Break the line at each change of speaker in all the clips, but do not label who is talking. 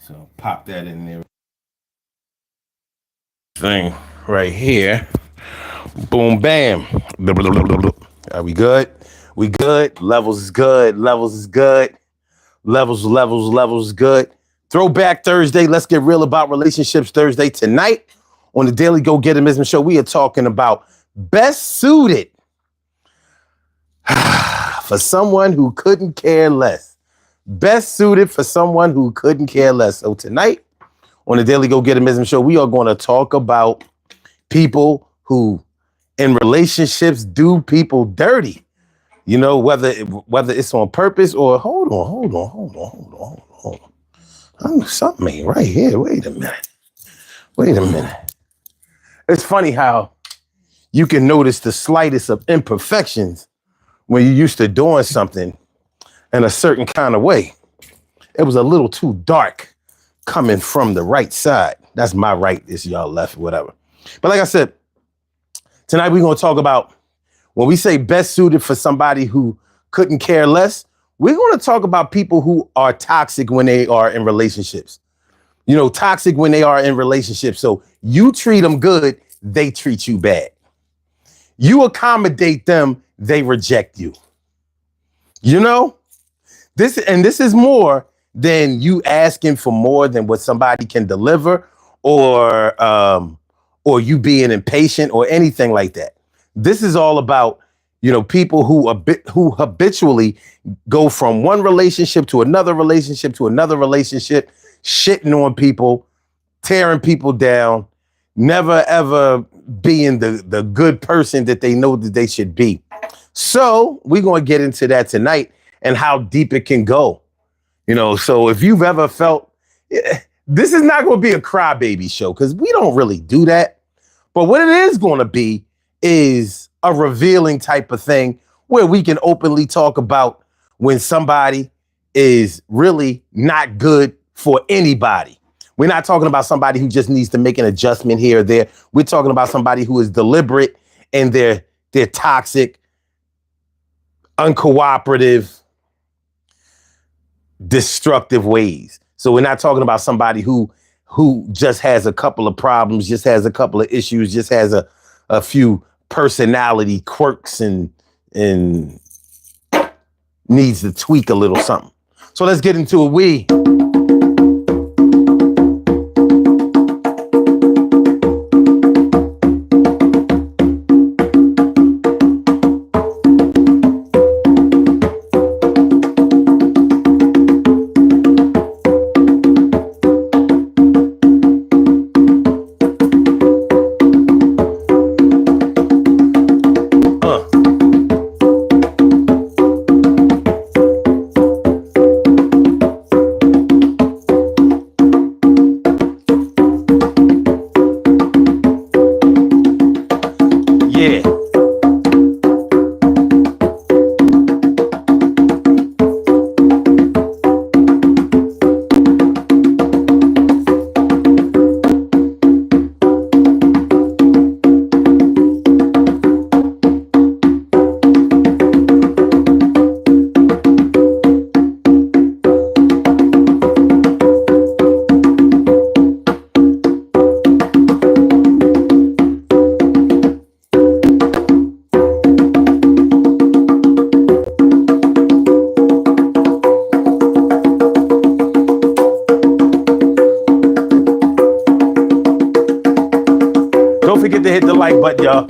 So pop that in there. Thing right here. Boom, bam. Are we good? We good. Levels is good. Levels is good. Levels is good. Throwback Thursday. Let's get real about relationships Thursday. Tonight on the Daily Go Get 'Em Show, we are talking about best suited for someone who couldn't care less. Best suited for someone who couldn't care less. So tonight on the Daily Go Get 'Em Show, we are going to talk about people who in relationships do people dirty. You know, whether it's on purpose or hold on. Something ain't right here. Wait a minute. It's funny how you can notice the slightest of imperfections when you're used to doing something in a certain kind of way. It was a little too dark coming from the right side. That's my right, it's y'all left, whatever. But like I said, tonight we're going to talk about when we say best suited for somebody who couldn't care less, we're going to talk about people who are toxic when they are in relationships. You know, toxic when they are in relationships. So you treat them good, they treat you bad. You accommodate them, they reject you. You know, this is more than you asking for more than what somebody can deliver, or you being impatient or anything like that. This is all about, you know, people who habitually go from one relationship to another relationship to another relationship, shitting on people, tearing people down, never ever being the good person that they know that they should be. So we're going to get into that tonight and how deep it can go. You know, so if you've ever felt, this is not going to be a crybaby show because we don't really do that. But what it is going to be is a revealing type of thing where we can openly talk about when somebody is really not good for anybody. We're not talking about somebody who just needs to make an adjustment here or there. We're talking about somebody who is deliberate and they're toxic, uncooperative, destructive ways. So we're not talking about somebody who just has a couple of problems, just has a couple of issues, just has a few personality quirks and needs to tweak a little something. So let's get into it. Don't forget to hit the like button, y'all.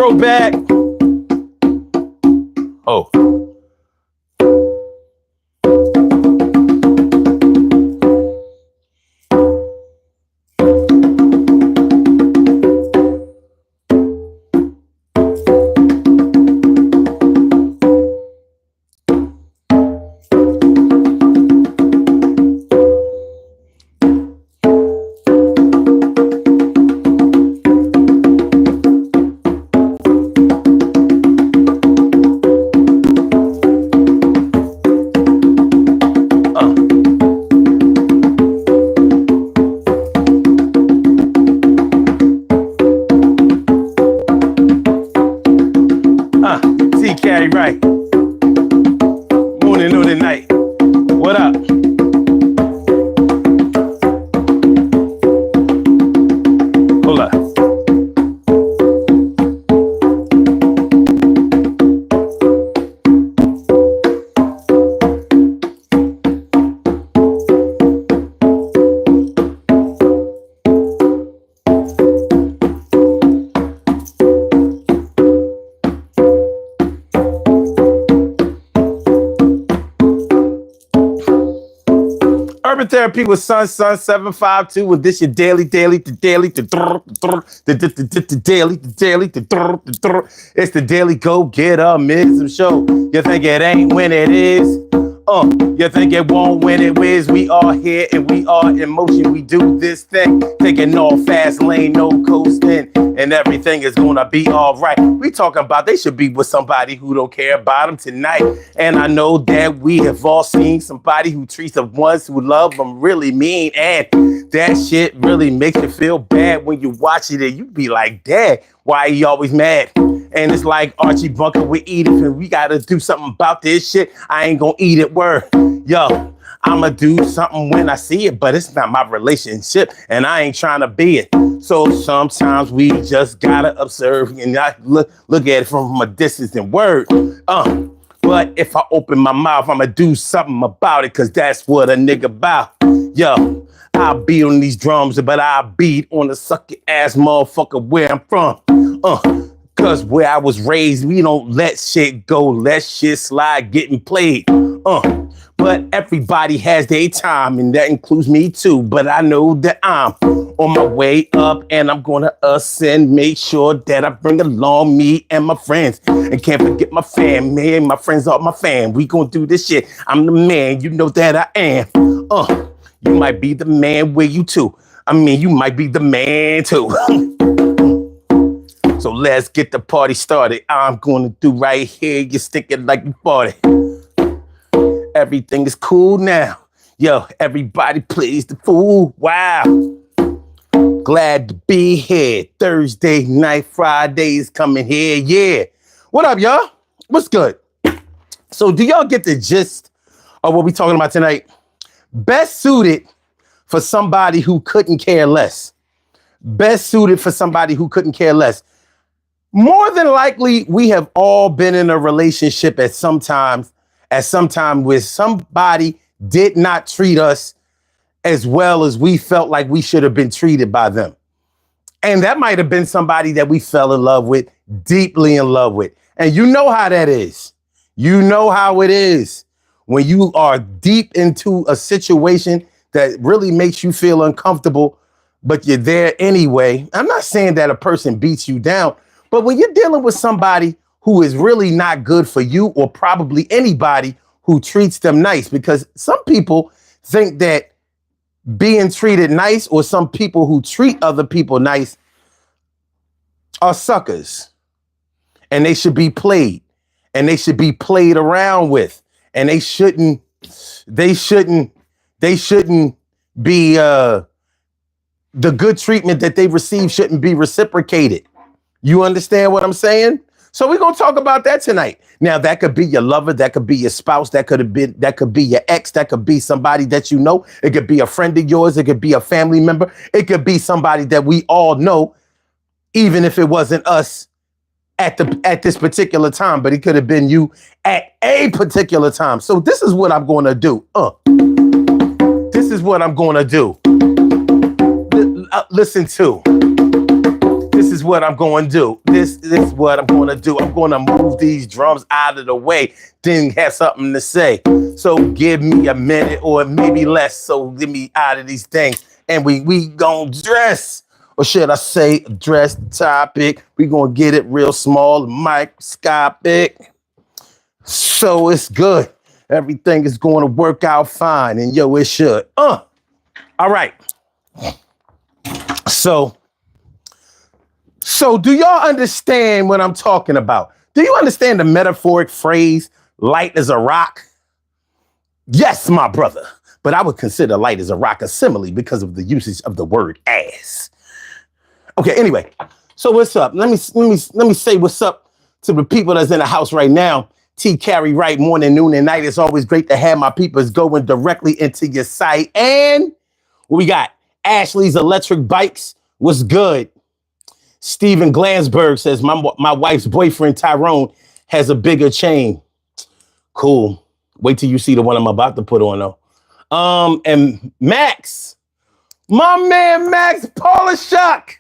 Throwback. Oh. Carry right. Morning or the night. What up? Hold up. Urban Therapy with Sun 752 with this your daily. It's the daily go-getter-mism show. You think it ain't when it is? You think it won't when it whiz? We are here and we are in motion. We do this thing, taking off fast lane, no coasting, and everything is gonna be all right. We talking about they should be with somebody who don't care about them tonight. And I know that we have all seen somebody who treats the ones who love them really mean, and that shit really makes you feel bad when you watch it and you be like, Dad, why are you always mad? And it's like Archie Bunker with Edith, and we gotta do something about this shit. I ain't gonna eat it, word. Yo, I'ma do something when I see it, but it's not my relationship, and I ain't trying to be it. So sometimes we just gotta observe and not look at it from a distance and word. But if I open my mouth, I'ma do something about it, cause that's what a nigga about. Yo, I beat on these drums, but I beat on the sucky ass motherfucker where I'm from. Cause where I was raised, we don't let shit go, let shit slide getting played. But everybody has their time, and that includes me too. But I know that I'm on my way up, and I'm gonna ascend, make sure that I bring along me and my friends. And can't forget my fam, man, my friends are my fam. We gonna do this shit. I'm the man, you know that I am. You might be the man where you too. I mean, you might be the man too. So let's get the party started. I'm gonna do right here. You're sticking like you fought it. Everything is cool now. Yo, everybody plays the fool. Wow. Glad to be here. Thursday night, Friday is coming here. Yeah. What up, y'all? What's good? So do y'all get the gist of what we talking about tonight? Best suited for somebody who couldn't care less. Best suited for somebody who couldn't care less. More than likely, we have all been in a relationship at some time where somebody did not treat us as well as we felt like we should have been treated by them. And that might have been somebody that we fell in love with, deeply in love with. And you know how that is. You know how it is when you are deep into a situation that really makes you feel uncomfortable, but you're there anyway. I'm not saying that a person beats you down, but when you're dealing with somebody who is really not good for you, or probably anybody who treats them nice, because some people think that being treated nice, or some people who treat other people nice, are suckers, and they should be played, and they should be played around with, and they shouldn't be the good treatment that they receive shouldn't be reciprocated. You understand what I'm saying? So we're gonna talk about that tonight. Now, that could be your lover, that could be your spouse, that could be your ex, that could be somebody that you know. It could be a friend of yours, it could be a family member, it could be somebody that we all know, even if it wasn't us at this particular time, but it could have been you at a particular time. So this is what I'm gonna do. This is what I'm gonna do. Listen to. This this is what I'm going to do. This is what I'm going to do. I'm going to move these drums out of the way, then have something to say. So give me a minute or maybe less. So get me out of these things. And we gonna dress. Or should I say dress topic? We gonna get it real small, microscopic. So it's good. Everything is going to work out fine. And yo, it should. All right. So do y'all understand what I'm talking about? Do you understand the metaphoric phrase, light as a rock? Yes, my brother. But I would consider light as a rock a simile because of the usage of the word as. Okay, anyway. So what's up? Let me say what's up to the people that's in the house right now. T. Carry Wright, morning, noon, and night. It's always great to have my peoples going directly into your site. And we got Ashley's Electric Bikes. What's good? Steven Glansberg says, my wife's boyfriend, Tyrone, has a bigger chain. Cool. Wait till you see the one I'm about to put on, though. And Max, my man Max Polishuk.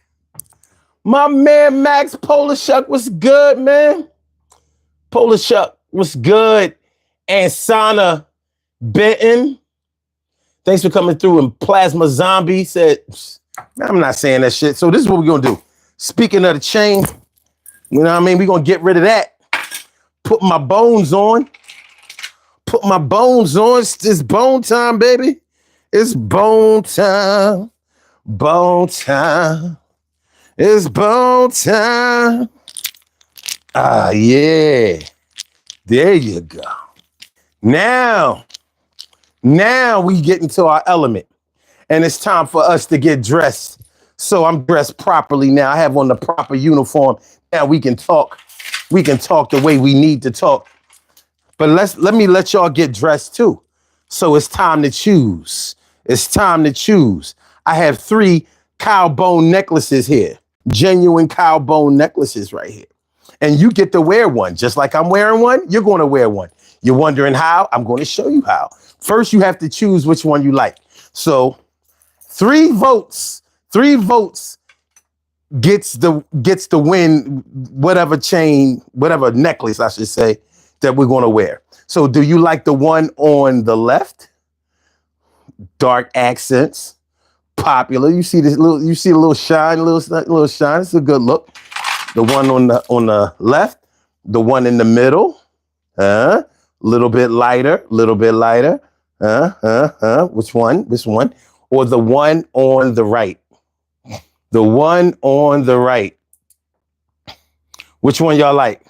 My man Max Polishuk, what's good, man? Polishuk, what's good? And Sana Benton, thanks for coming through. And Plasma Zombie said, I'm not saying that shit. So this is what we're going to do. Speaking of the chain, you know what I mean? We're going to get rid of that. Put my bones on. Put my bones on. It's bone time, baby. It's bone time. Bone time. It's bone time. Ah, yeah. There you go. Now we get into our element. And it's time for us to get dressed. So I'm dressed properly now. I have on the proper uniform. Now we can talk. We can talk the way we need to talk. But let me let y'all get dressed too. So it's time to choose. It's time to choose. I have 3 cow bone necklaces here. Genuine cow bone necklaces right here. And you get to wear one. Just like I'm wearing one, you're going to wear one. You're wondering how? I'm going to show you how. First, you have to choose which one you like. So 3 votes gets the win, whatever chain, whatever necklace, I should say, that we're going to wear. So do you like the one on the left? Dark accents, popular. You see this little, you see a little shine, little shine. It's a good look. The one on the left, the one in the middle, little bit lighter. Which one? This one, or the one on the right? The one on the right. Which one y'all like?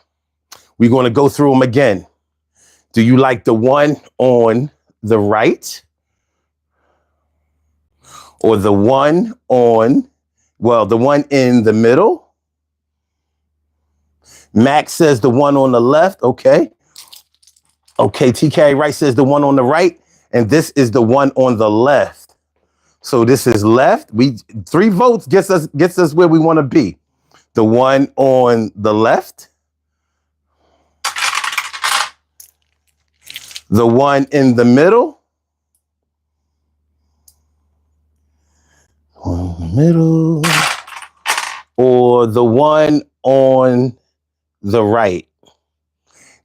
We're going to go through them again. Do you like the one on the right? Or the one the one in the middle? Max says the one on the left. Okay. Okay, TK Wright says the one on the right. And this is the one on the left. So this is left. 3 votes gets us where we want to be. The one on the left. The one in the middle. Or the one on the right.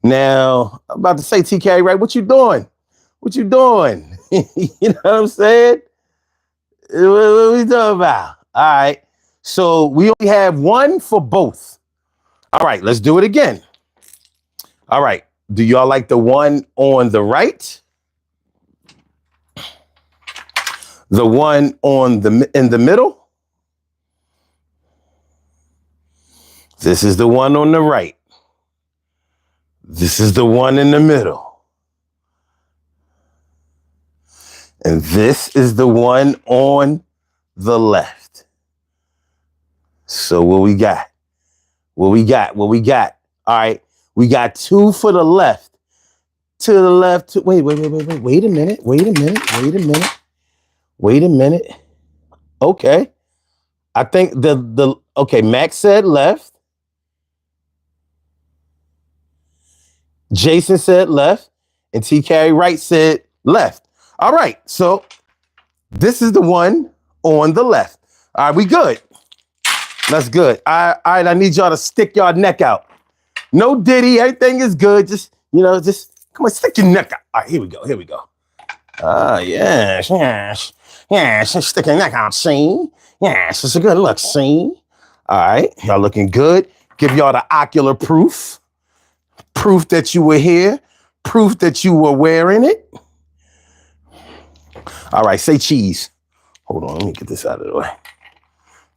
Now, I'm about to say, TK, right? What you doing? What you doing? You know what I'm saying? What are we talking about? All right. So we only have 1 for both. All right, let's do it again. All right. Do y'all like the one on the right? The one in the middle? This is the one on the right. This is the one in the middle. And this is the one on the left. So what we got? What we got? All right. We got 2 for the left. To the left. Wait a minute. Okay. I think okay, Max said left. Jason said left. And TK Wright said left. All right. So this is the one on the left. All right, we good. That's good. All right, I need y'all to stick your neck out. No diddy, everything is good. Just, come on, stick your neck out. All right, here we go. Yes. Stick your neck out, see? Yes, it's a good look, see? All right, y'all looking good. Give y'all the ocular proof. Proof that you were here. Proof that you were wearing it. All right, say cheese. Hold on, let me get this out of the way.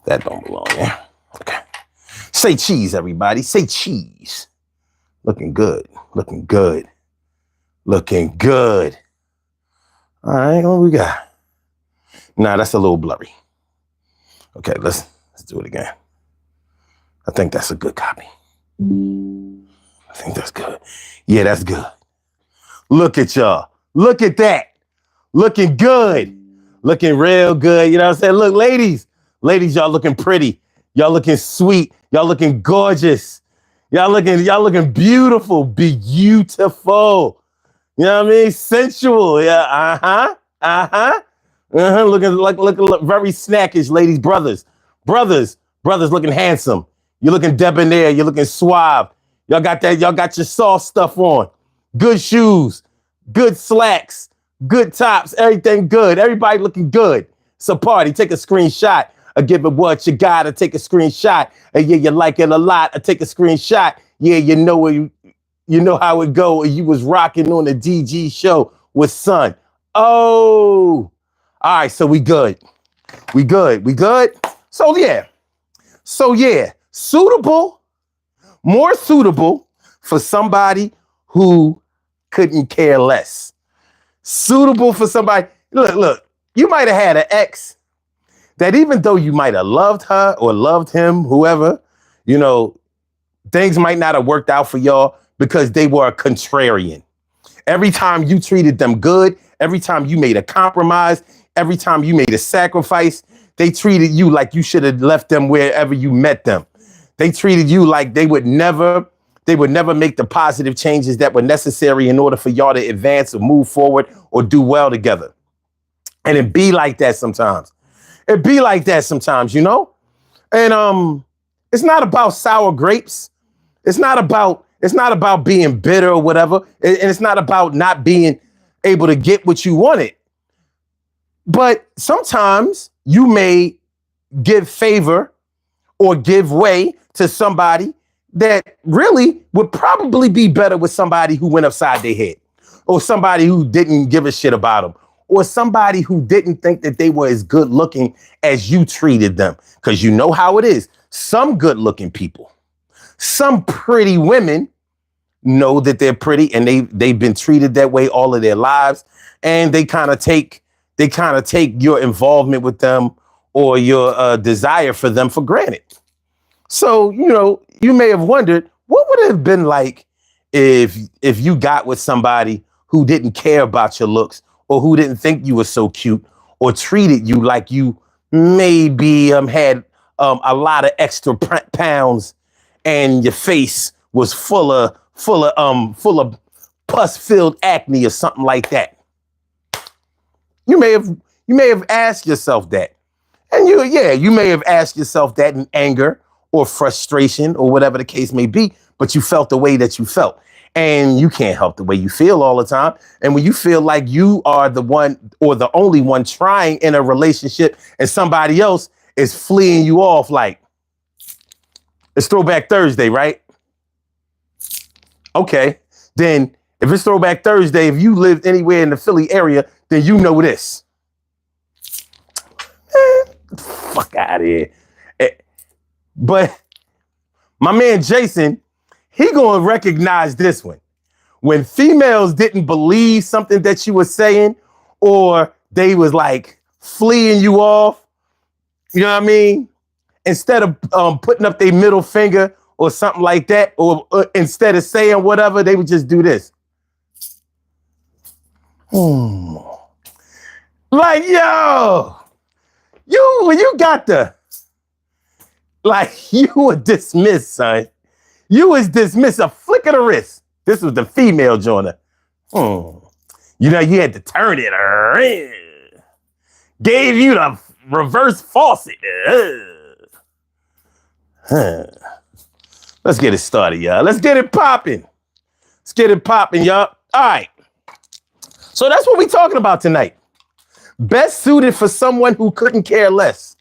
That don't belong there. Okay. Say cheese, everybody. Say cheese. Looking good. Looking good. Looking good. All right, what we got? Nah, that's a little blurry. Okay, let's do it again. I think that's a good copy. I think that's good. Yeah, that's good. Look at y'all. Look at that. Looking good. Looking real good. You know what I'm saying? Look, ladies, y'all looking pretty. Y'all looking sweet. Y'all looking gorgeous. Y'all looking beautiful. Beautiful. You know what I mean? Sensual. Yeah. Looking very snackish, ladies. Brothers looking handsome. You're looking debonair. You're looking suave. Y'all got your soft stuff on. Good shoes. Good slacks. Good tops. Everything good. Everybody looking good. It's a party. Take a screenshot. Or give it what you got. Or take a screenshot. Or yeah, you like it a lot. Or take a screenshot. Yeah, you know how it go. Or you was rocking on the DG show with Son. Oh. All right, so we good. We good. So yeah. More suitable for somebody who couldn't care less. Suitable for somebody. Look, you might have had an ex that even though you might have loved her or loved him, whoever, things might not have worked out for y'all because they were a contrarian. Every time you treated them good, every time you made a compromise, every time you made a sacrifice, they treated you like you should have left them wherever you met them. They treated you like they would never make the positive changes that were necessary in order for y'all to advance or move forward or do well together. And it be like that sometimes. And it's not about sour grapes. It's not about being bitter or whatever. And it's not about not being able to get what you wanted. But sometimes you may give favor or give way to somebody that really would probably be better with somebody who went upside their head, or somebody who didn't give a shit about them, or somebody who didn't think that they were as good looking as you treated them. Because you know how it is. Some good looking people, some pretty women know that they're pretty and they've been treated that way all of their lives. And they kind of take your involvement with them or your desire for them for granted. So, you may have wondered, what would it have been like if you got with somebody who didn't care about your looks or who didn't think you were so cute or treated you like you maybe had a lot of extra pounds and your face was full of pus-filled acne or something like that. You may have asked yourself that. And you may have asked yourself that in anger or frustration or whatever the case may be, but you felt the way that you felt. And you can't help the way you feel all the time. And when you feel like you are the one or the only one trying in a relationship and somebody else is fleeing you off, like, it's Throwback Thursday, right? Okay, then if it's Throwback Thursday, if you lived anywhere in the Philly area, then you know this. Fuck out of here. But my man Jason, he gonna recognize this one. When females didn't believe something that you were saying, or they was like fleeing you off, you know what I mean? Instead of putting up their middle finger or something like that, or instead of saying whatever, they would just do this. Like, yo, you got you were dismissed, son. You was dismissed, a flick of the wrist. This was the female joiner. You had to turn it. Gave you the reverse faucet. Let's get it started, y'all. Let's get it popping. Let's get it popping, y'all. All right. So that's what we're talking about tonight. Best suited for someone who couldn't care less.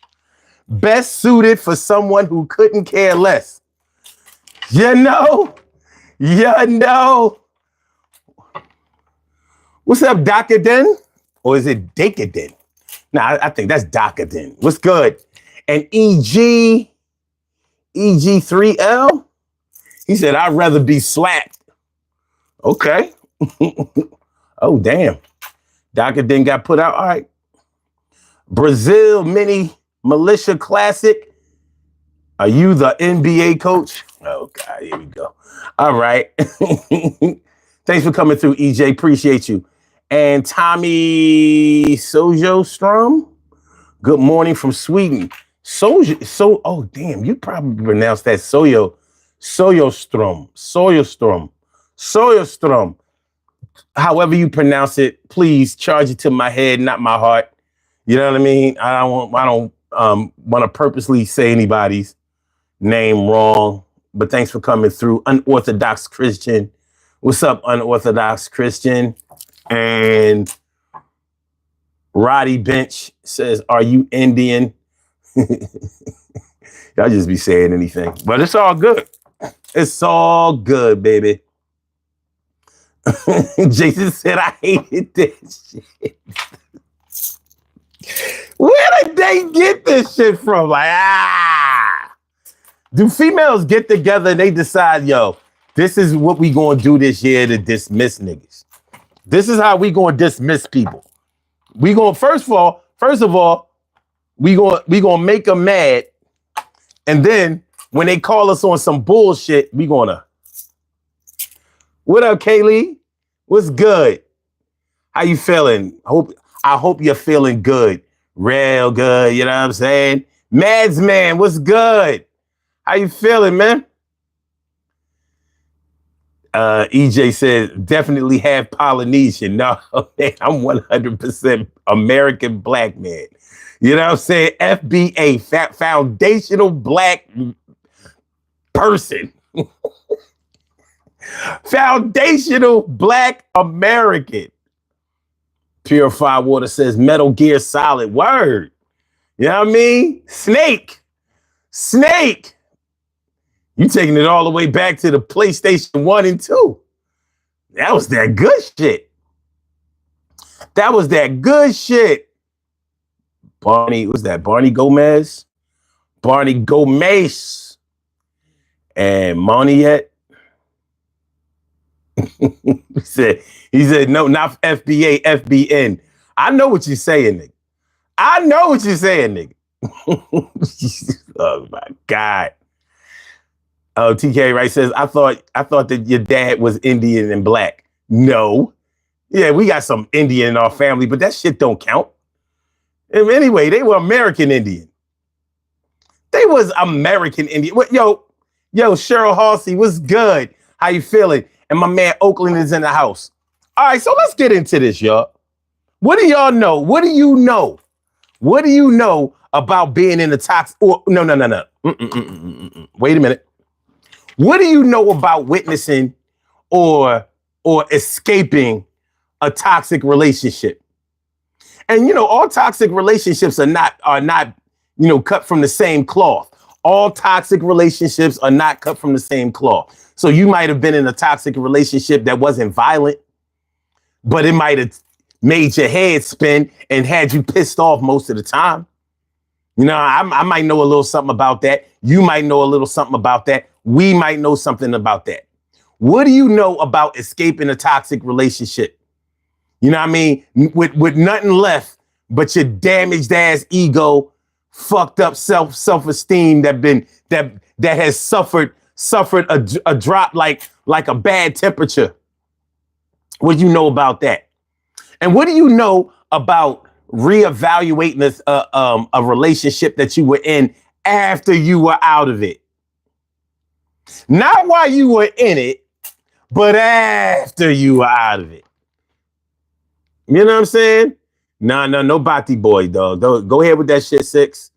Best suited for someone who couldn't care less. You know? What's up, Decadent? Or is it Decadent? Nah, I think that's Decadent. What's good? And EG3L? He said, I'd rather be slapped. Okay. Oh, damn. Decadent got put out. All right. Brazil Mini Militia Classic. Are you the NBA coach? Oh, God, here we go. All right. Thanks for coming through, EJ. Appreciate you. And Tommy Sojostrom. Good morning from Sweden. Oh, damn, you probably pronounced that Sojostrom. However you pronounce it, please charge it to my head, not my heart. You know what I mean? I don't want to purposely say anybody's name wrong, but thanks for coming through. Unorthodox Christian. What's up, Unorthodox Christian? And Roddy Bench says, are you Indian? Y'all just be saying anything, but it's all good. It's all good, baby. Jason said, I hated this shit. Where did they get this shit from? Do females get together and they decide, yo, this is what we gonna do this year to dismiss niggas. This is how we gonna dismiss people. We gonna first of all, we gonna make them mad, and then when they call us on some bullshit, we gonna. What up, Kaylee? What's good? How you feeling? I hope you're feeling good, real good. You know what I'm saying? Mads man, what's good? How you feeling, man? EJ said, definitely half Polynesian. No, man, I'm 100% American black man. You know what I'm saying? FBA, foundational black person. Foundational black American. Purified Water says Metal Gear Solid. Word. You know what I mean? Snake. You taking it all the way back to the PlayStation 1 and 2. That was that good shit. Barney, what's that? Barney Gomez? And Moniette. he said, no, not FBA, FBN. I know what you're saying, nigga. Oh my God. Oh, TK right says, I thought that your dad was Indian and black. No. Yeah, we got some Indian in our family, but that shit don't count. Anyway, they were American Indian. Yo, Cheryl Halsey, what's good? How you feeling? And my man Oakland is in the house. All right, so let's get into this, y'all. What do y'all know? What do you know? What do you know about being in a toxic? No. Wait a minute. What do you know about witnessing or escaping a toxic relationship? And all toxic relationships are not cut from the same cloth. All toxic relationships are not cut from the same cloth. So you might have been in a toxic relationship that wasn't violent, but it might have made your head spin and had you pissed off most of the time. I might know a little something about that. You might know a little something about that. We might know something about that. What do you know about escaping a toxic relationship? You know what I mean? With nothing left but your damaged ass ego, fucked up self-esteem that has suffered a drop like a bad temperature. What do you know about that? And what do you know about reevaluating a relationship that you were in after you were out of it? Not while you were in it, but after you were out of it. You know what I'm saying? No Bati boy, dog. Go ahead with that shit, 6.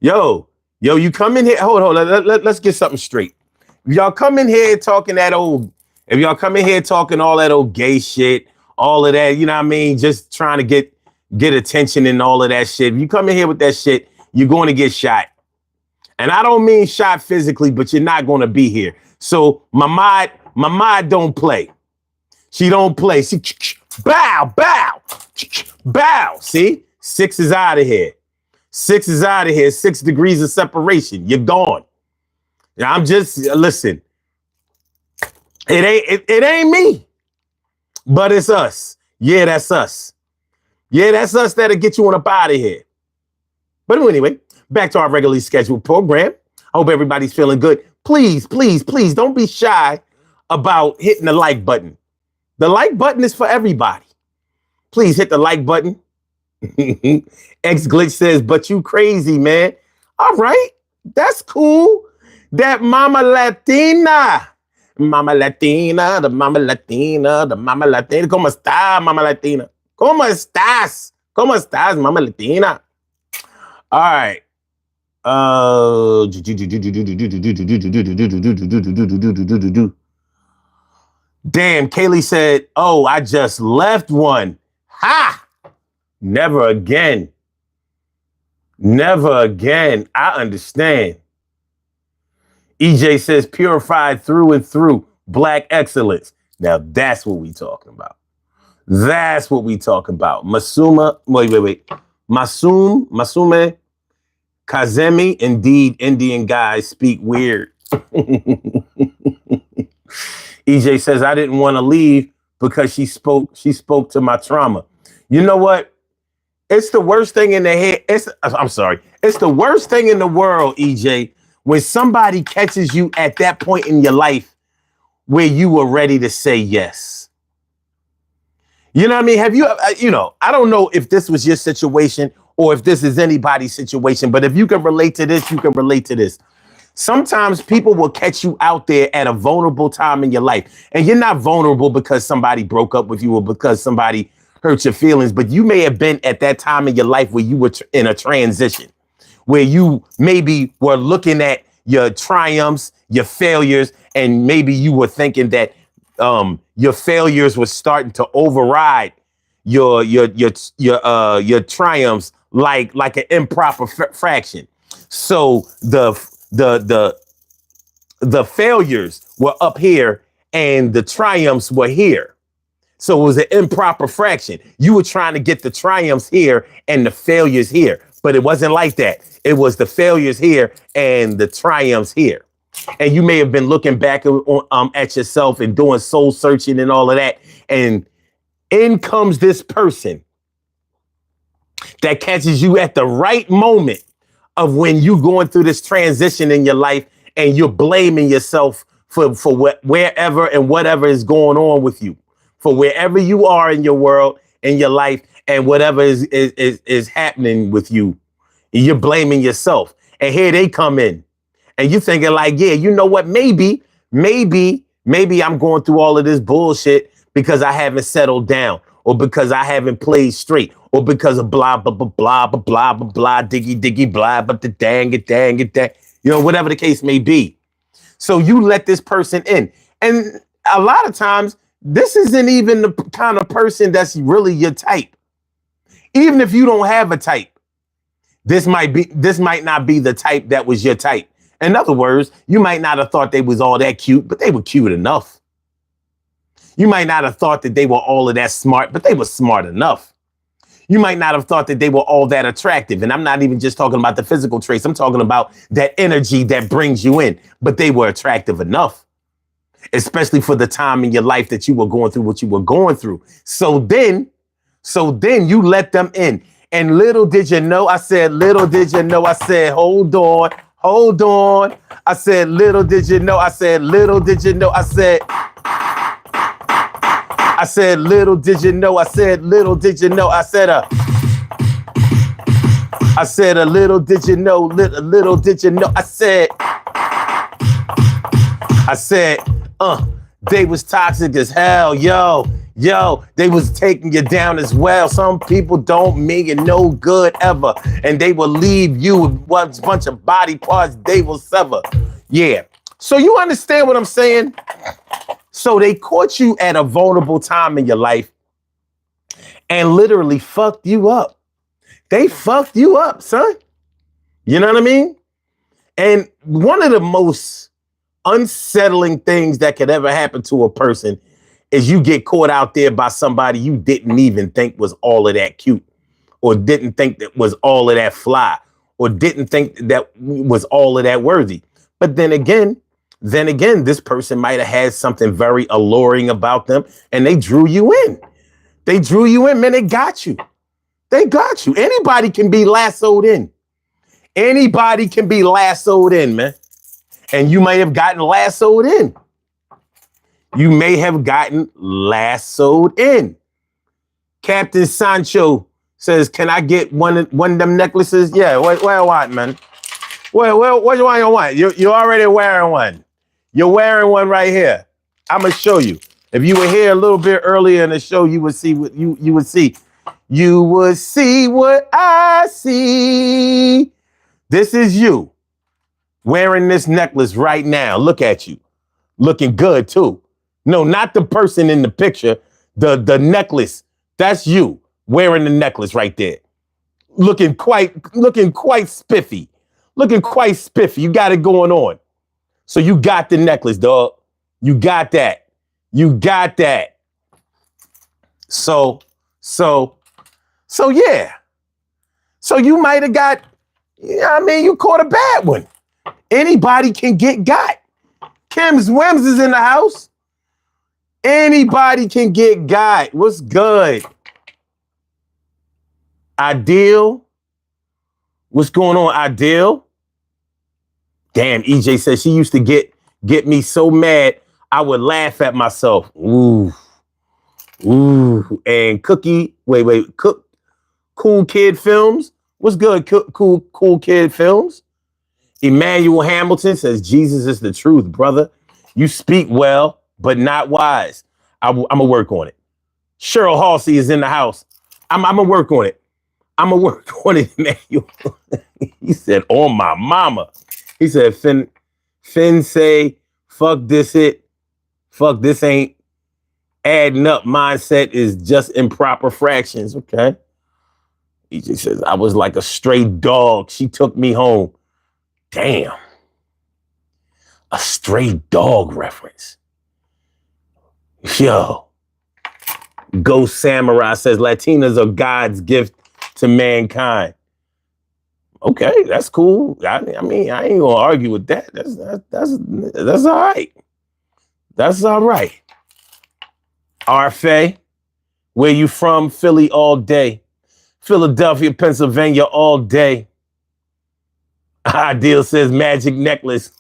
Yo, Yo, you come in here. Hold on. Let's get something straight. If y'all come in here talking that old, if y'all come in here talking all that old gay shit, all of that, you know what I mean? Just trying to get attention and all of that shit. If you come in here with that shit, you're going to get shot. And I don't mean shot physically, but you're not going to be here. So my mod don't play. She don't play. She bow. See? 6 is out of here. 6 is out of here. 6 degrees of separation. You're gone. I'm just, listen. It ain't me. But it's us. Yeah, that's us. Yeah, that's us that'll get you on up out of here. But anyway, back to our regularly scheduled program. I hope everybody's feeling good. Please don't be shy about hitting the like button. The like button is for everybody. Please hit the like button. X Glitch says, but you crazy, man. All right, that's cool. That Mama Latina. Mama Latina, the Mama Latina, the Mama Latina. ¿Cómo está, Mama Latina? ¿Cómo estás? ¿Cómo estás, Mama Latina? All right. Damn, Kaylee said, oh, I just left one. Ha! Never again. Never again. I understand. EJ says, purified through and through. Black excellence. Now, that's what we talking about. That's what we talk about. Masume, Kazemi, indeed, Indian guys speak weird. EJ says, I didn't want to leave because she spoke to my trauma. You know what? It's the worst thing in the head. It's the worst thing in the world, EJ, when somebody catches you at that point in your life where you were ready to say yes. You know what I mean? Have you, I don't know if this was your situation or if this is anybody's situation, but if you can relate to this, you can relate to this. Sometimes people will catch you out there at a vulnerable time in your life. And you're not vulnerable because somebody broke up with you or because somebody hurt your feelings, but you may have been at that time in your life where you were in a transition, where you maybe were looking at your triumphs, your failures, and maybe you were thinking that your failures were starting to override your triumphs like an improper fraction. So the failures were up here and the triumphs were here. So it was an improper fraction. You were trying to get the triumphs here and the failures here, but it wasn't like that. It was the failures here and the triumphs here. And you may have been looking back at yourself and doing soul searching and all of that. And in comes this person that catches you at the right moment of when you going through this transition in your life and you're blaming yourself for wherever and whatever is going on with you, for wherever you are in your world, in your life, and whatever is happening with you. You're blaming yourself. And here they come in. And you're thinking like, yeah, you know what? Maybe I'm going through all of this bullshit because I haven't settled down, or because I haven't played straight, or because of blah, blah, blah, blah, blah, blah, blah, blah, diggy, blah, but the dang it, whatever the case may be. So you let this person in. And a lot of times, this isn't even the kind of person that's really your type. Even if you don't have a type, this might not be the type that was your type. In other words, you might not have thought they was all that cute, but they were cute enough. You might not have thought that they were all of that smart, but they were smart enough. You might not have thought that they were all that attractive. And I'm not even just talking about the physical traits. I'm talking about that energy that brings you in, but they were attractive enough, especially for the time in your life that you were going through what you were going through. So then you let them in. And little did you know, I said, hold on. I said, little did you know, I said, little did you know, I said, little did you know, I said, little did you know, I said, little did you know, little did you know, I said, they was toxic as hell, yo. Yo, they was taking you down as well. Some people don't mean you no good ever. And they will leave you with one bunch of body parts they will sever. Yeah. So you understand what I'm saying? So they caught you at a vulnerable time in your life and literally fucked you up. They fucked you up, son. You know what I mean? And one of the most unsettling things that could ever happen to a person is you get caught out there by somebody you didn't even think was all of that cute, or didn't think that was all of that fly, or didn't think that was all of that worthy. But then again, this person might have had something very alluring about them and they drew you in. They drew you in, man. They got you. They got you. Anybody can be lassoed in. Anybody can be lassoed in, man. And you may have gotten lassoed in. You may have gotten lassoed in. Captain Sancho says, can I get one of them necklaces? Yeah, what do you want, man? What do you want? You're already wearing one. You're wearing one right here. I'm going to show you. If you were here a little bit earlier in the show, you would see what you would see. You would see what I see. This is you wearing this necklace right now. Look at you. Looking good, too. No, not the person in the picture. The necklace. That's you wearing the necklace right there. Looking quite spiffy. Looking quite spiffy. You got it going on. So you got the necklace, dog. You got that. You got that. So yeah. So you might have got, you caught a bad one. Anybody can get got. Kim's Wims is in the house. Anybody can get got. What's good? Ideal. What's going on, Ideal? Damn, EJ says she used to get me so mad I would laugh at myself. Ooh. And Cookie, Cool Kid Films. What's good, Cool Kid Films? Emmanuel Hamilton says, Jesus is the truth, brother. You speak well, but not wise. I'm going to work on it. Cheryl Halsey is in the house. I'm going to work on it. I'm going to work on it, Emmanuel. He said, on my mama. He said, Finn say, fuck this ain't adding up. Mindset is just improper fractions. Okay. He just says, I was like a stray dog. She took me home. Damn. A stray dog reference. Yo. Ghost Samurai says, Latinas are God's gift to mankind. Okay, that's cool. I mean, I ain't gonna argue with that. That's all right. That's all right. Arfe, where you from? Philly all day. Philadelphia, Pennsylvania all day. Ideal says magic necklace.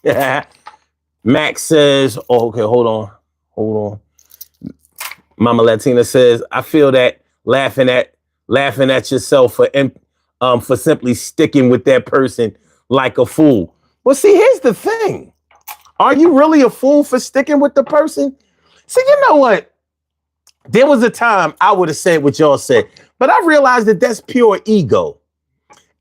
Max says, oh, okay, hold on. Mama Latina says, I feel that laughing at yourself for simply sticking with that person like a fool. Well, see, here's the thing. Are you really a fool for sticking with the person? See, you know what? There was a time I would have said what y'all said, but I realized that that's pure ego.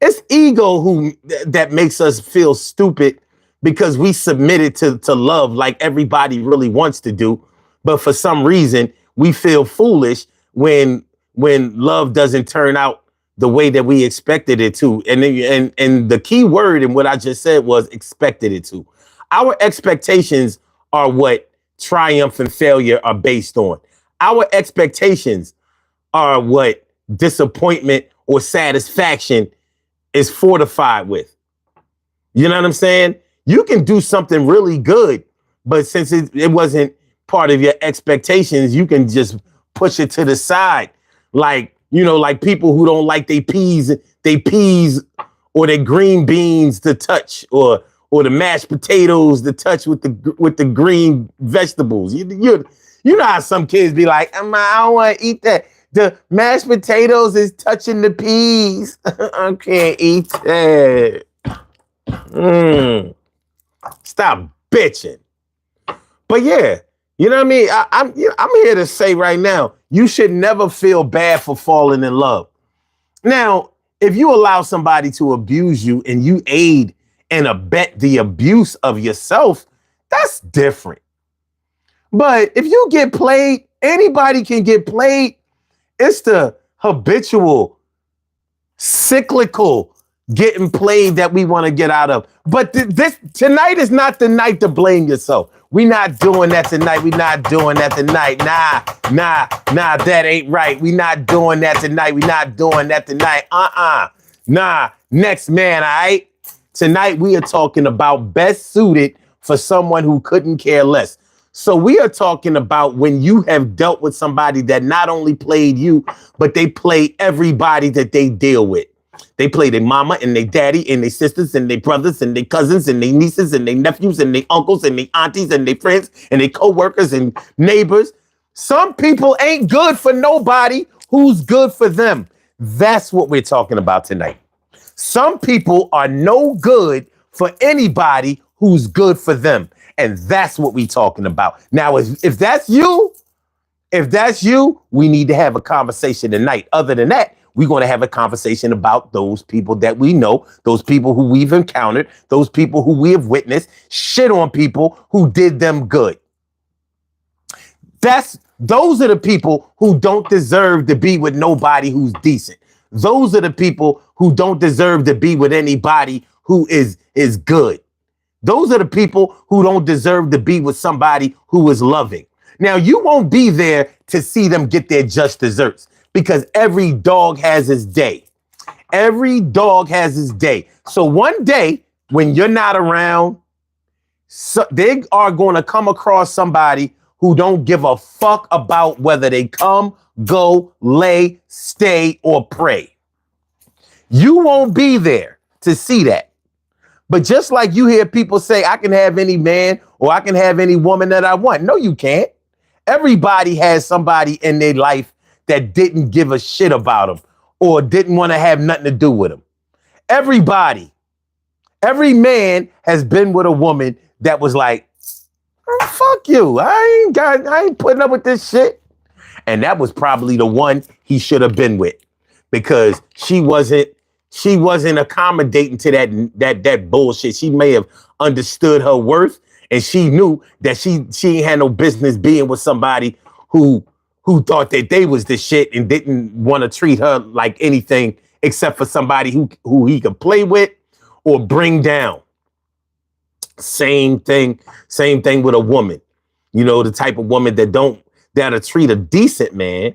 It's ego that makes us feel stupid because we submitted to love like everybody really wants to do. But for some reason, we feel foolish when love doesn't turn out the way that we expected it to. And the key word in what I just said was expected it to. Our expectations are what triumph and failure are based on. Our expectations are what disappointment or satisfaction is fortified with. You know what I'm saying? You can do something really good, but since it wasn't part of your expectations, you can just push it to the side. Like, like people who don't like they peas or their green beans to touch, or the mashed potatoes to touch with the green vegetables. You know how some kids be like, I don't want to eat that. The mashed potatoes is touching the peas. I can't eat that. Stop bitching. But yeah, You know what I mean? I'm here to say right now, you should never feel bad for falling in love. Now, if you allow somebody to abuse you and you aid and abet the abuse of yourself, that's different. But if you get played, anybody can get played. It's the habitual, cyclical getting played that we want to get out of. But this tonight is not the night to blame yourself. We not doing that tonight. We not doing that tonight. Nah, that ain't right. We not doing that tonight. We not doing that tonight. Nah, next man, all right? Tonight we are talking about best suited for someone who couldn't care less. So we are talking about when you have dealt with somebody that not only played you, but they play everybody that they deal with. They play their mama and their daddy and their sisters and their brothers and their cousins and their nieces and their nephews and their uncles and their aunties and their friends and their co-workers and neighbors. Some people ain't good for nobody who's good for them. That's what we're talking about tonight. Some people are no good for anybody who's good for them. And that's what we're talking about. Now, if that's you, we need to have a conversation tonight. Other than that, we're going to have a conversation about those people that we know, those people who we've encountered, those people who we have witnessed shit on people who did them good. Those are the people who don't deserve to be with nobody who's decent. Those are the people who don't deserve to be with anybody who is good. Those are the people who don't deserve to be with somebody who is loving. Now, you won't be there to see them get their just desserts because every dog has his day. Every dog has his day. So one day when you're not around, they are going to come across somebody who don't give a fuck about whether they come, go, lay, stay, or pray. You won't be there to see that. But just like you hear people say, I can have any man or I can have any woman that I want. No, you can't. Everybody has somebody in their life that didn't give a shit about them or didn't want to have nothing to do with them. Everybody, every man has been with a woman that was like, oh, fuck you. I ain't putting up with this shit. And that was probably the one he should have been with because she wasn't accommodating to that bullshit. She may have understood her worth and she knew that she ain't had no business being with somebody who thought that they was the shit and didn't want to treat her like anything except for somebody who he could play with or bring down. Same thing with a woman. You know, the type of woman that'll treat a decent man.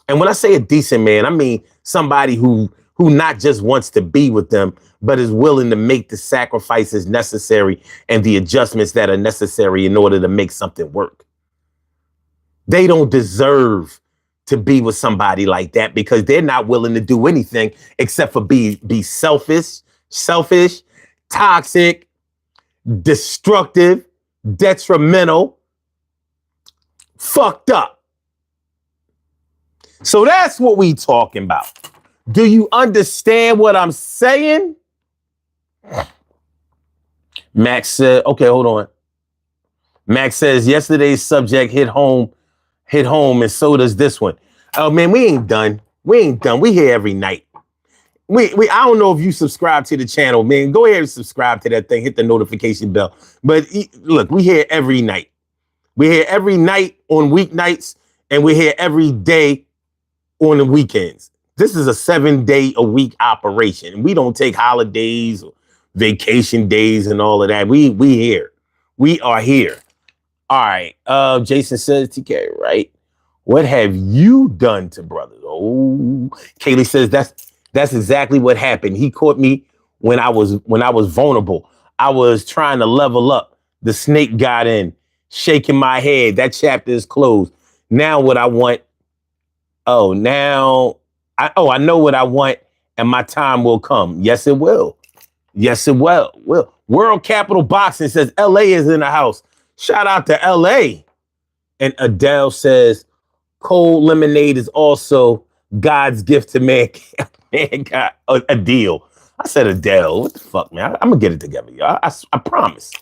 And when I say a decent man, I mean somebody who not just wants to be with them, but is willing to make the sacrifices necessary and the adjustments that are necessary in order to make something work. They don't deserve to be with somebody like that because they're not willing to do anything except for be selfish, toxic, destructive, detrimental, fucked up. So that's what we talking about. Do you understand what I'm saying? Max said, okay, hold on. Max says yesterday's subject hit home, and so does this one. Oh man, we ain't done. We here every night. I don't know if you subscribe to the channel, man. Go ahead and subscribe to that thing. Hit the notification bell. But look, we here every night. We're here every night on weeknights, and we're here every day on the weekends. This is a 7-day-a-week operation. We don't take holidays or vacation days and all of that. We here. We are here. All right. Jason says, TK, right? What have you done to brothers? Oh, Kaylee says that's exactly what happened. He caught me when I was vulnerable. I was trying to level up. The snake got in, shaking my head. That chapter is closed. Now what I want. I know what I want, and my time will come. Yes, it will. Yes, it will. World Capital Boxing says LA is in the house. Shout out to LA. And Adele says cold lemonade is also God's gift to mankind. Man got a deal. I said Adele. What the fuck, man? I'm gonna get it together, y'all. I promise.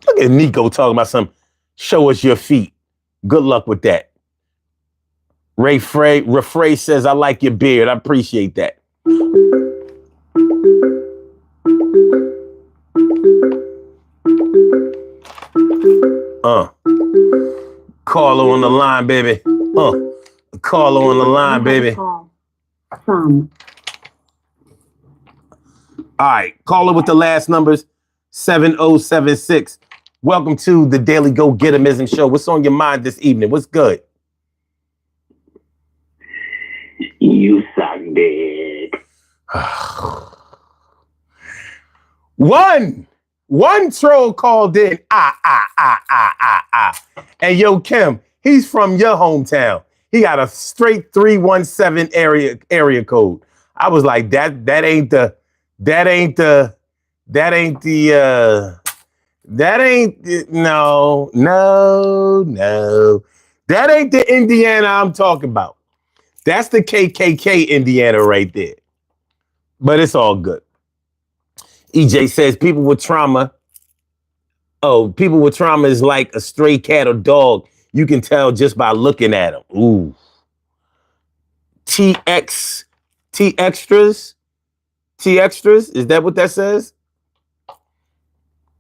Look And Nico talking about some, show us your feet. Good luck with that. Refray says, I like your beard. I appreciate that. Carla on the line, baby. Carla on the line, baby. All right, Carla with the last numbers, 7076. Welcome to the Daily Go Getimism Show. What's on your mind this evening? What's good?
You suck dick.
One troll called in. And yo, Kim, he's from your hometown. He got a straight 317 area code. I was like, that ain't the That ain't the Indiana I'm talking about. That's the KKK Indiana right there. But it's all good. EJ says people with trauma is like a stray cat or dog. You can tell just by looking at them. Ooh. T extras? Is that what that says?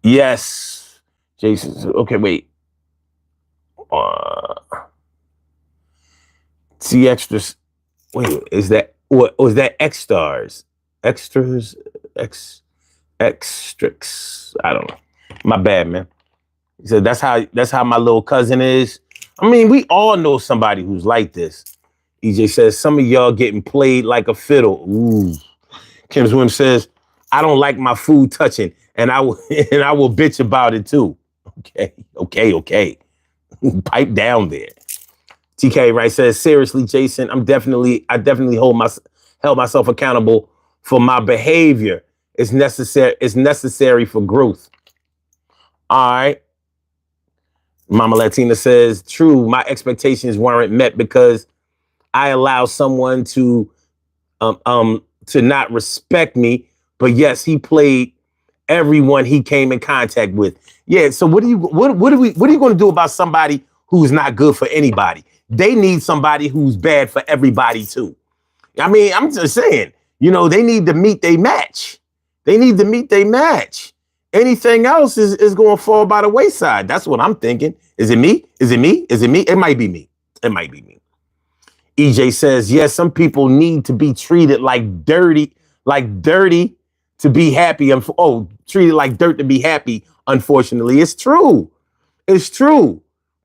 Yes. Jason, okay, wait. T extras. Wait, is that what? Or is that X stars? Extras? Extrix. I don't know. My bad, man. He said that's how my little cousin is. I mean, we all know somebody who's like this. EJ says some of y'all getting played like a fiddle. Ooh. Kim Swim says, I don't like my food touching, and I will bitch about it too. Okay. Pipe down there. TK Wright says, seriously, Jason, I definitely held myself accountable for my behavior. It's necessary for growth. All right. Mama Latina says, true, my expectations weren't met because I allowed someone to not respect me. But yes, he played everyone he came in contact with. Yeah. So what are you going to do about somebody who's not good for anybody? They need somebody who's bad for everybody too. I mean, I'm just saying, they need to meet their match. Anything else is going to fall by the wayside. That's what I'm thinking. Is it me? It might be me. EJ says, yes, some people need to be treated like dirty to be happy. Treated like dirt to be happy. Unfortunately, it's true.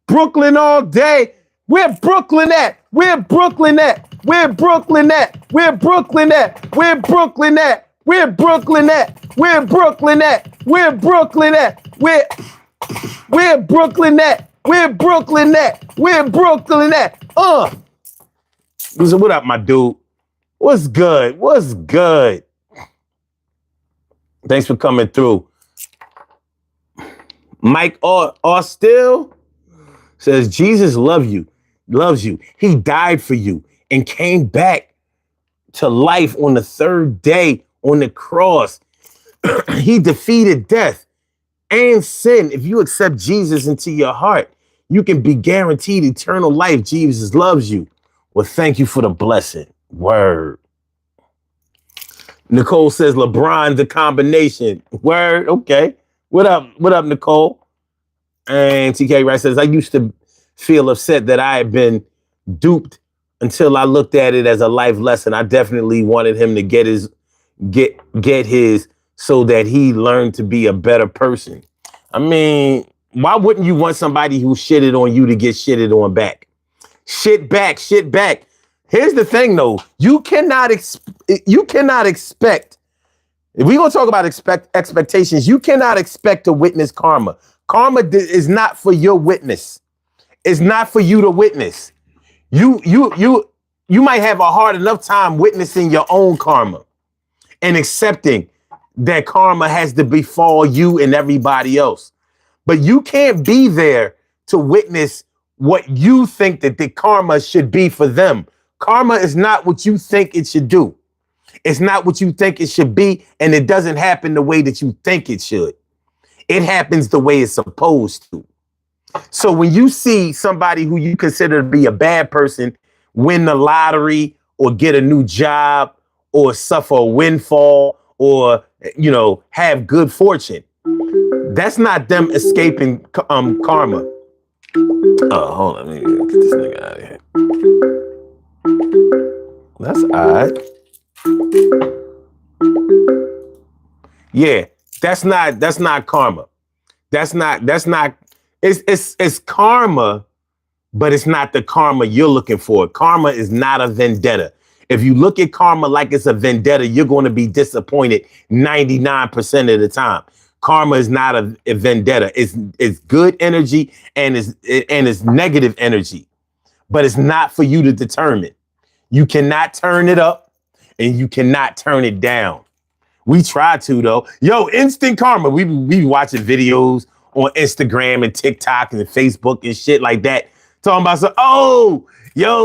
Brooklyn all day. Where Brooklyn at? Where Brooklyn at? Where Brooklyn at? Where Brooklyn at? Where Brooklyn at? Where Brooklyn at? Where Brooklyn at? Where Brooklyn at? Where Brooklyn at? Where Brooklyn at? Where Brooklyn at? What up, my dude? What's good? Thanks for coming through. Mike Still says Jesus loves you. He died for you and came back to life on the third day on the cross. He defeated death and sin. If you accept Jesus into your heart, you can be guaranteed eternal life. Jesus loves you. Well, thank you for the blessing. Word. Nicole says LeBron the combination. Word. Okay. What up, Nicole? And TK Wright says, I used to feel upset that I had been duped until I looked at it as a life lesson. I definitely wanted him to get his so that he learned to be a better person. I mean, why wouldn't you want somebody who shitted on you to get shitted on back? Shit back. Here's the thing, though. You cannot expect, if we're going to talk about expectations, you cannot expect to witness karma. Karma is not for your witness. It's not for you to witness. You might have a hard enough time witnessing your own karma and accepting that karma has to befall you and everybody else. But you can't be there to witness what you think that the karma should be for them. Karma is not what you think it should do. It's not what you think it should be, and it doesn't happen the way that you think it should. It happens the way it's supposed to. So when you see somebody who you consider to be a bad person win the lottery or get a new job or suffer a windfall or, have good fortune, that's not them escaping karma. Oh, hold on. Let me get this nigga out of here. That's odd. Yeah, that's not karma. It's karma, but it's not the karma you're looking for. Karma is not a vendetta. If you look at karma like it's a vendetta, you're going to be disappointed 99% of the time. Karma is not a vendetta. It's good energy and it's negative energy, but it's not for you to determine. You cannot turn it up and you cannot turn it down. We try to though. Yo, instant karma. We be watching videos on Instagram and TikTok and Facebook and shit like that. Talking about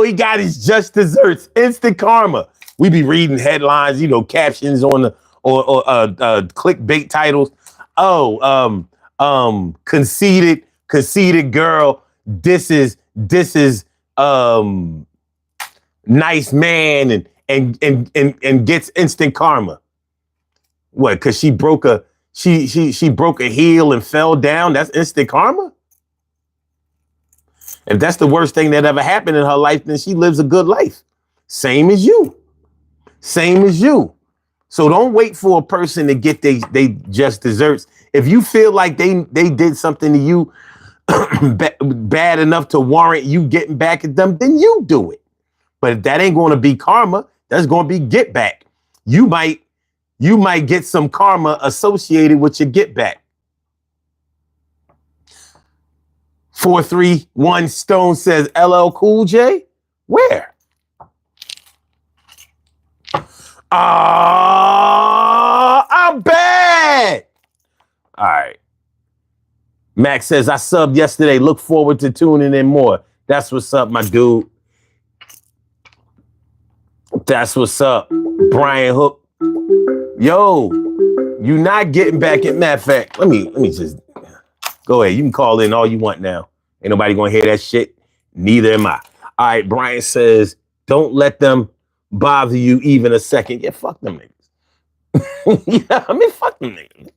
he got his just desserts. Instant karma. We be reading headlines, captions on the or clickbait titles. Conceited girl. This is nice man and gets instant karma. What? Because she broke a heel and fell down. That's instant karma. If that's the worst thing that ever happened in her life, then she lives a good life. Same as you. So don't wait for a person to get they just desserts. If you feel like they did something to you bad enough to warrant you getting back at them, then you do it. But if that ain't going to be karma, that's going to be get back. You might get some karma associated with your get back. 431 Stone says LL Cool J. Where? I'm bad. All right. Max says I subbed yesterday. Look forward to tuning in more. That's what's up, my dude. That's what's up. Brian Hook. Yo, you not getting back at matter of fact. Let me just go ahead. You can call in all you want now. Ain't nobody gonna hear that shit. Neither am I. All right, Brian says, don't let them bother you even a second. Yeah, fuck them niggas. Fuck them niggas.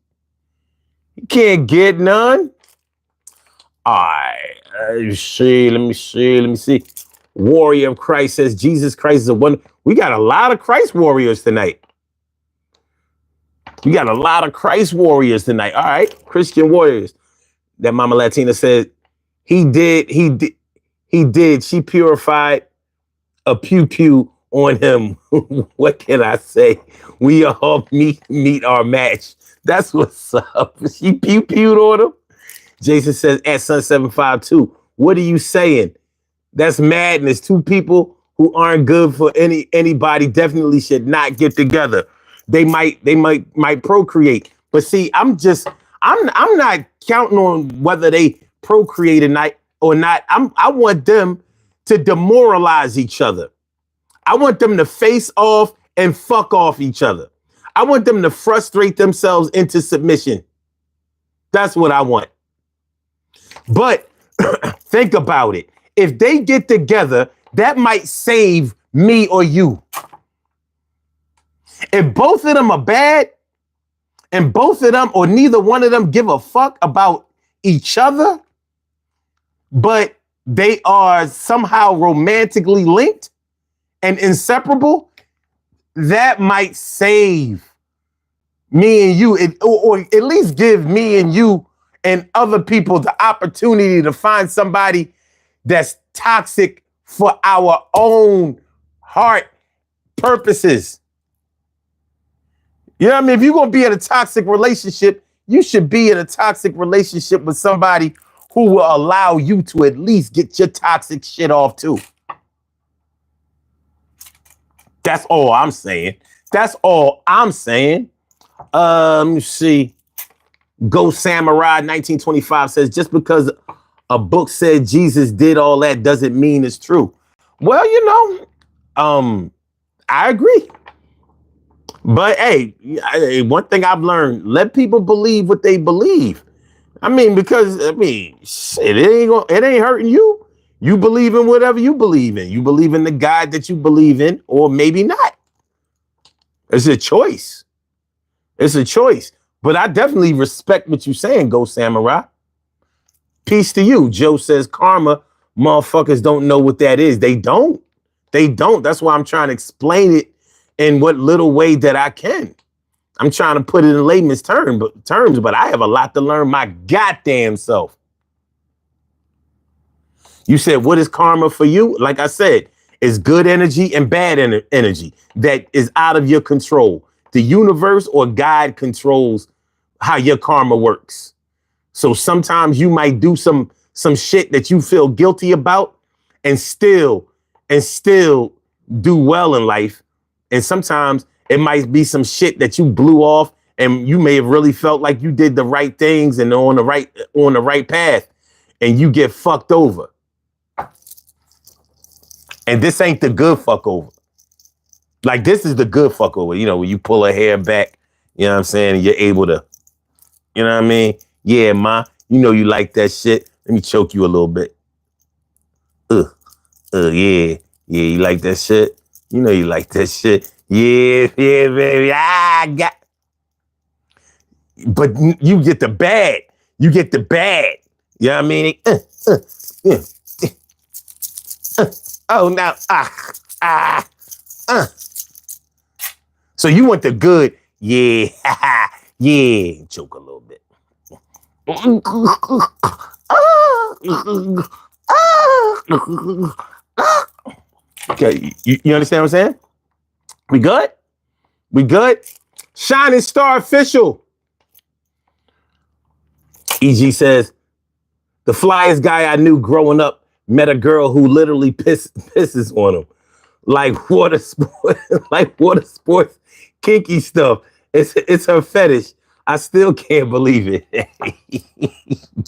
You can't get none. All right. Let me see. Warrior of Christ says, Jesus Christ is a one. We got a lot of Christ warriors tonight. We got a lot of Christ warriors tonight. All right. Christian warriors. That Mama Latina said, he did. She purified a pew on him. What can I say? We all meet our match. That's what's up. She pew-pewed on him. Jason says, at Sun752, what are you saying? That's madness. Two people who aren't good for anybody definitely should not get together. They might procreate. But see, I'm not counting on whether they procreate or not. I want them to demoralize each other. I want them to face off and fuck off each other. I want them to frustrate themselves into submission. That's what I want. But think about it. If they get together, that might save me or you. If both of them are bad and both of them or neither one of them give a fuck about each other, but they are somehow romantically linked and inseparable, that might save me and you, or at least give me and you and other people the opportunity to find somebody that's toxic for our own heart purposes. You know what I mean? If you're going to be in a toxic relationship, you should be in a toxic relationship with somebody who will allow you to at least get your toxic shit off too. That's all I'm saying. Let me see. Go Samurai 1925 says, just because a book said Jesus did all that doesn't mean it's true. Well, I agree. But hey, one thing I've learned, let people believe what they believe. I mean, because shit, it ain't hurting you. You believe in whatever you believe in. You believe in the God that you believe in, or maybe not. It's a choice. It's a choice. But I definitely respect what you're saying, Ghost Samurai. Peace to you. Joe says karma, motherfuckers don't know what that is. They don't. They don't. That's why I'm trying to explain it in what little way that I can. I'm trying to put it in layman's terms, but I have a lot to learn my goddamn self. You said, what is karma for you? Like I said, it's good energy and bad energy that is out of your control. The universe or God controls how your karma works. So sometimes you might do some shit that you feel guilty about and still do well in life. And sometimes it might be some shit that you blew off and you may have really felt like you did the right things and on the right path, and you get fucked over. And this ain't the good fuck over. Like, this is the good fuck over. You know, when you pull her hair back, you know what I'm saying? And you're able to, you know what I mean? Yeah, ma, you know you like that shit. Let me choke you a little bit. Yeah, you like that shit? You know you like that shit. Yeah, baby. But you get the bad. You get the bad. You know what I mean? Oh, now, So you want the good, yeah, yeah, choke a little bit. Okay, you understand what I'm saying? We good? We good? Shining Star Official. EG says, the flyest guy I knew growing up met a girl who literally pisses on him. Like water sports, kinky stuff. It's her fetish. I still can't believe it.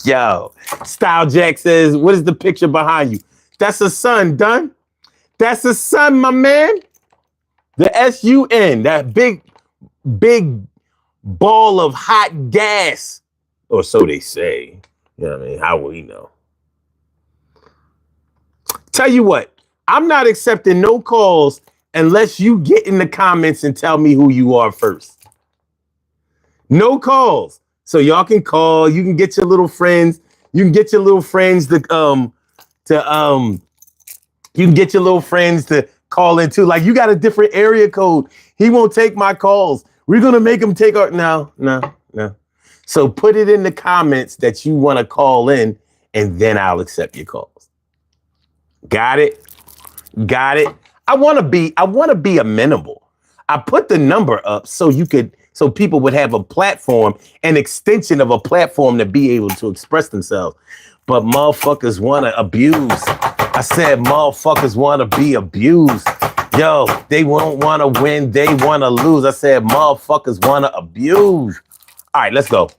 Yo, Style Jack says, what is the picture behind you? That's a sun, done. That's a sun, my man. The SUN, that big ball of hot gas. Or so they say. You know what I mean? How will we know? Tell you what, I'm not accepting no calls unless you get in the comments and tell me who you are first. No calls. So y'all can call. You can get your little friends. You can get your little friends to call in too. Like, you got a different area code. He won't take my calls. We're gonna make him take our no. So put it in the comments that you want to call in, and then I'll accept your calls. Got it? Got it? I want to be amenable. I put the number up so people would have a platform, an extension of a platform to be able to express themselves. But motherfuckers want to abuse. I said motherfuckers want to be abused. Yo, they won't want to win. They want to lose. I said motherfuckers want to abuse. All right, let's go.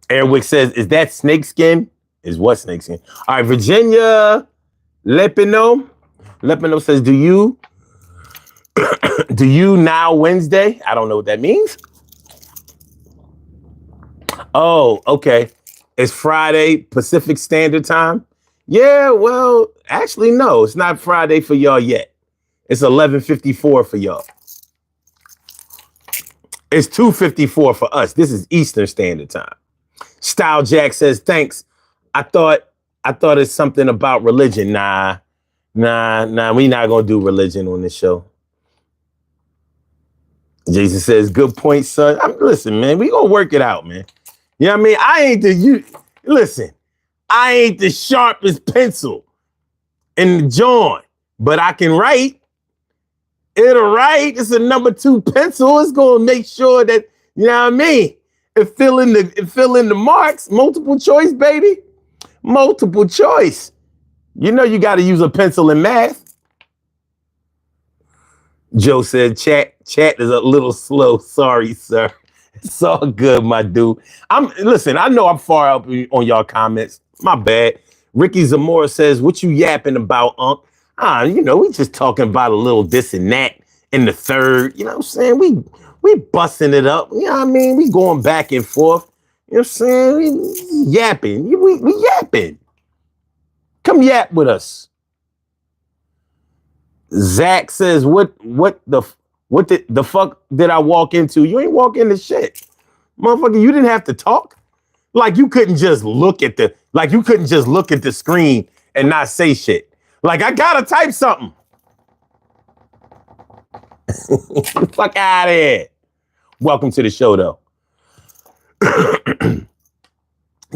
Airwick says, is that snakeskin? Is what snakeskin? All right, Virginia Lepino. Lepino says, do you now Wednesday? I don't know what that means. Oh, okay. It's Friday, Pacific Standard Time. Yeah, well, actually, no, it's not Friday for y'all yet. It's 11:54 for y'all. It's 2:54 for us. This is Eastern Standard Time. Style Jack says, thanks. I thought it's something about religion. Nah. We not gonna do religion on this show. Jason says, good point, son. Listen, man, we gonna work it out, man. You know what I mean? I ain't the sharpest pencil in the joint, but I can write. It'll write. It's a number 2 pencil. It's gonna make sure that, you know what I mean? It fill in the marks. Multiple choice, baby. Multiple choice. You know you got to use a pencil in math. Joe said, chat is a little slow. Sorry, sir. It's all good, my dude. Listen, I know I'm far up on y'all comments. My bad. Ricky Zamora says, what you yapping about, Unc? We just talking about a little this and that in the third. You know what I'm saying? We busting it up. You know what I mean? We going back and forth. You know what I'm saying? We yapping. We yapping. Come yap with us. Zach says, what the fuck did I walk into? You ain't walk into shit. Motherfucker, you didn't have to talk. Like you couldn't just look at the screen and not say shit. Like I gotta type something. Fuck out of here. Welcome to the show though.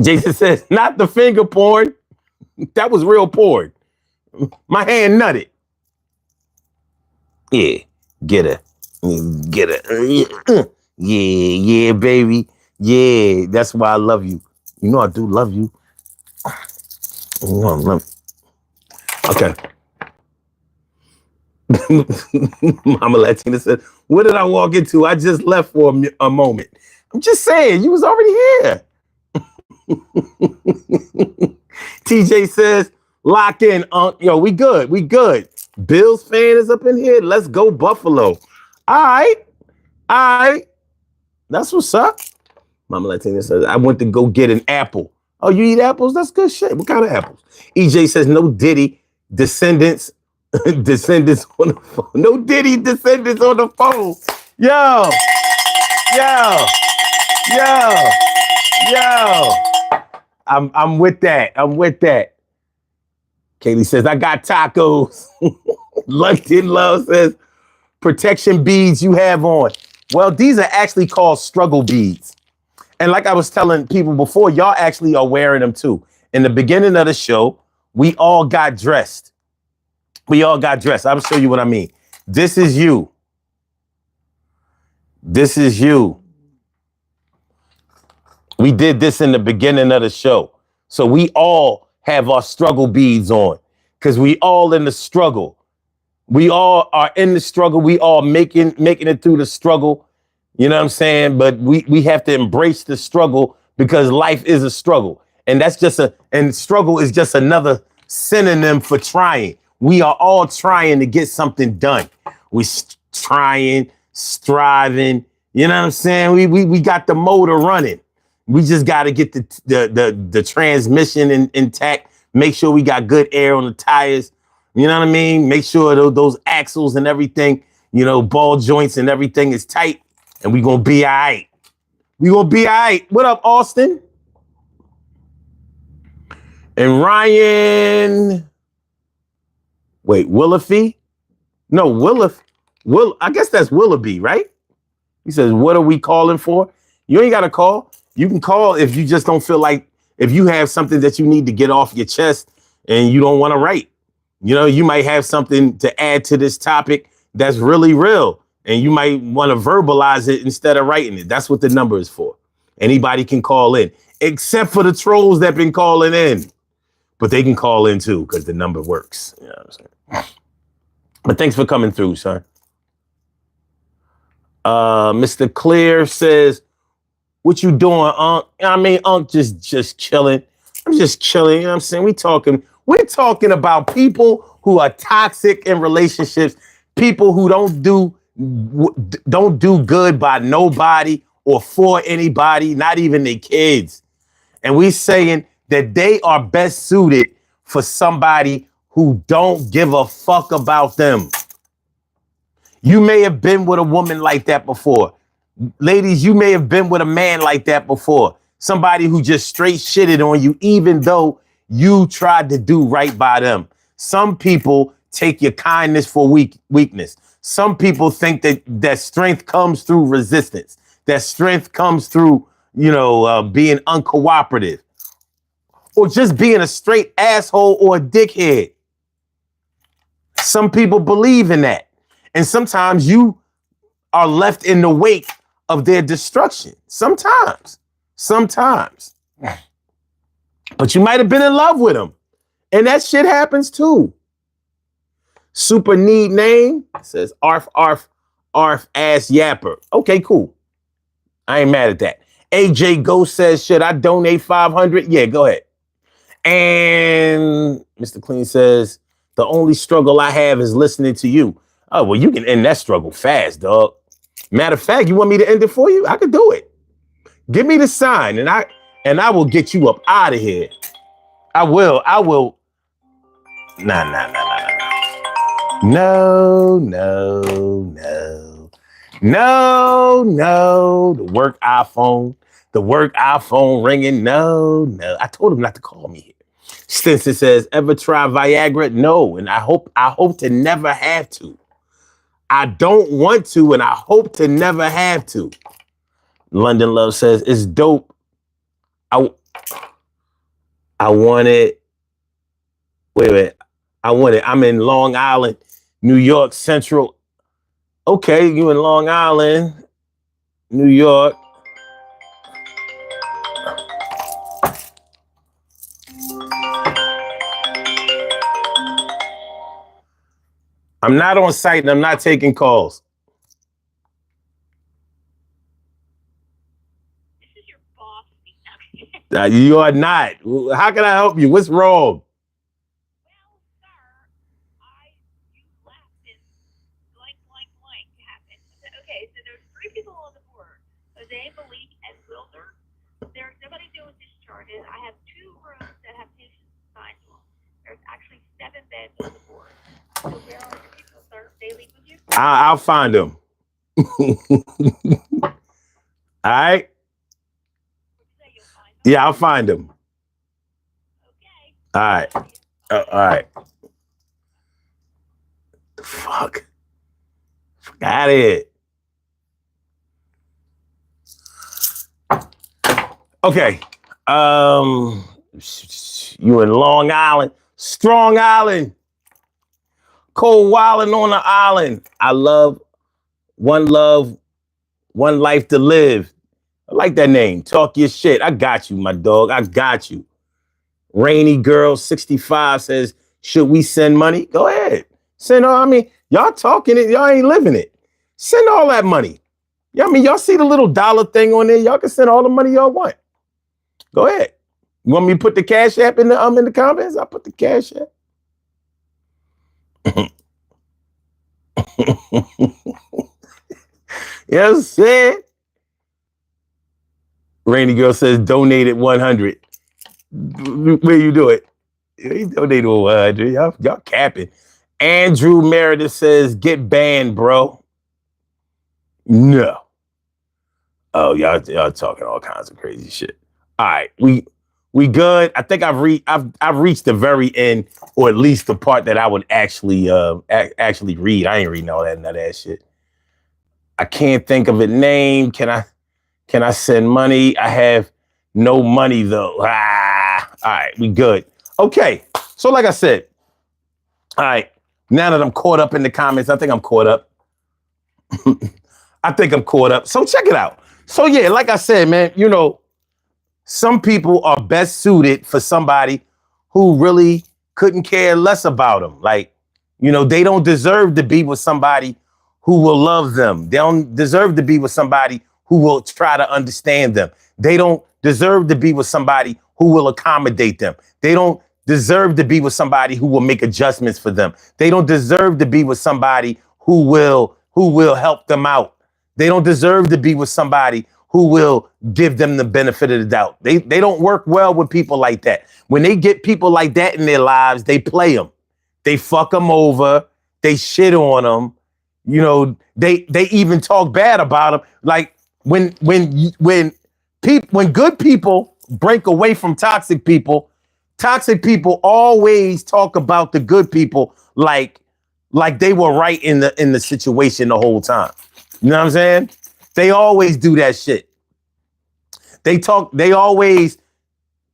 Jason says, not the finger porn. That was real porn. My hand nutted. Yeah, get her. Yeah, baby. Yeah, that's why I love you. You know I do love you. You know I love you. Okay. Mama Latina said, what did I walk into? I just left for a moment. I'm just saying, you was already here. TJ says, lock in. Yo, we good. We good. Bills fan is up in here. Let's go Buffalo. All right. That's what's up. Mama Latina says, I went to go get an apple. Oh, you eat apples? That's good shit. What kind of apples? EJ says, no Diddy descendants on the phone. No Diddy descendants on the phone. Yo. I'm with that. Kaylee says, I got tacos. London Love says, protection beads you have on. Well, these are actually called struggle beads. And like I was telling people before, y'all actually are wearing them too. In the beginning of the show, we all got dressed. I'll show you what I mean. This is you. We did this in the beginning of the show. So we all have our struggle beads on because we all in the struggle. We all are in the struggle. We all making it through the struggle. You know what I'm saying? But we have to embrace the struggle because life is a struggle. And struggle is just another synonym for trying. We are all trying to get something done. We're trying, striving. You know what I'm saying? We got the motor running. We just got to get the transmission intact. Make sure we got good air on the tires. You know what I mean? Make sure those axles and everything, ball joints and everything is tight. And we going to be all right. What up, Austin? And Ryan. Wait, Willifee? No, I guess that's Willoughby, right? He says, what are we calling for? You ain't got to call. You can call if you just don't feel like, if you have something that you need to get off your chest and you don't want to write. You might have something to add to this topic that's really real. And you might want to verbalize it instead of writing it. That's what the number is for. Anybody can call in, except for the trolls that been calling in. But they can call in too, because the number works. You know what I'm saying? But thanks for coming through, son. Mr. Clear says, what you doing, Unc? I mean, Unc just chilling. I'm just chilling. You know what I'm saying? We're talking about people who are toxic in relationships, people who don't do good by nobody or for anybody, not even their kids. And we saying that they are best suited for somebody who don't give a fuck about them. You may have been with a woman like that before. Ladies, you may have been with a man like that before. Somebody who just straight shitted on you, even though you tried to do right by them. Some people take your kindness for weakness. Some people think that strength comes through resistance. That strength comes through, being uncooperative. Or just being a straight asshole or a dickhead. Some people believe in that. And sometimes you are left in the wake of their destruction. Sometimes. But you might have been in love with them. And that shit happens too. Super neat name says arf ass yapper. Okay, cool. I ain't mad at that. AJ Ghost says, should I donate 500? Yeah, go ahead. And Mr. Clean says, the only struggle I have is listening to you. Oh, well, you can end that struggle fast, dog. Matter of fact, you want me to end it for you? I could do it. Give me the sign, and I will get you up out of here. I will. Nah. No. The work iPhone ringing. No. I told him not to call me here. Stinson says, ever try Viagra? No, and I hope to never have to. I don't want to, and I hope to never have to. London Love says, it's dope. I want it. Wait. I want it. I'm in Long Island, New York Central. Okay, you in Long Island, New York. I'm not on site and I'm not taking calls.
This is your boss.
You are not. How can I help you? What's wrong?
Well, sir, you left and blank happened. Okay, so there's 3 people on the board. Jose, Malik, and Wilder. There's nobody doing discharges. I have 2 rooms that have patients assigned to them. There's actually 7 beds on the board. So where are your people, sir? They leave with you?
I'll find them. All right. Yeah, I'll find them.
Okay.
All right. All right. Fuck out of here. Okay. You in Long Island, Strong Island, cold wildin' on the island. I love, one life to live. I like that name. Talk your shit. I got you, my dog. I got you. Rainy Girl 65 says, should we send money? Go ahead. Send all, y'all talking it, y'all ain't living it. Send all that money. Yeah, y'all see the little dollar thing on there? Y'all can send all the money y'all want. Go ahead. You want me to put the Cash App in the comments? I'll put the Cash App. Yes, sir. Rainy Girl says donated 100. Where you do it? He donated 100. Y'all capping. Andrew Meredith says get banned, bro. No. Oh, y'all talking all kinds of crazy shit. All right, we good. I think I've reached the very end, or at least the part that I would actually read. I ain't reading all that shit. I can't think of a name. Can I send money? I have no money though. All right, we good. Okay, so like I said, all right, now that I'm caught up in the comments, I think I'm caught up. So check it out. So yeah, like I said, man, some people are best suited for somebody who really couldn't care less about them. Like, they don't deserve to be with somebody who will love them. They don't deserve to be with somebody who will try to understand them. They don't deserve to be with somebody who will accommodate them. They don't deserve to be with somebody who will make adjustments for them. They don't deserve to be with somebody who will help them out. They don't deserve to be with somebody who will give them the benefit of the doubt. They don't work well with people like that. When they get people like that in their lives, they play them. They fuck them over. They shit on them. They even talk bad about them. Like when good people break away from toxic people always talk about the good people like they were right in the situation the whole time. You know what I'm saying? They always do that shit. They always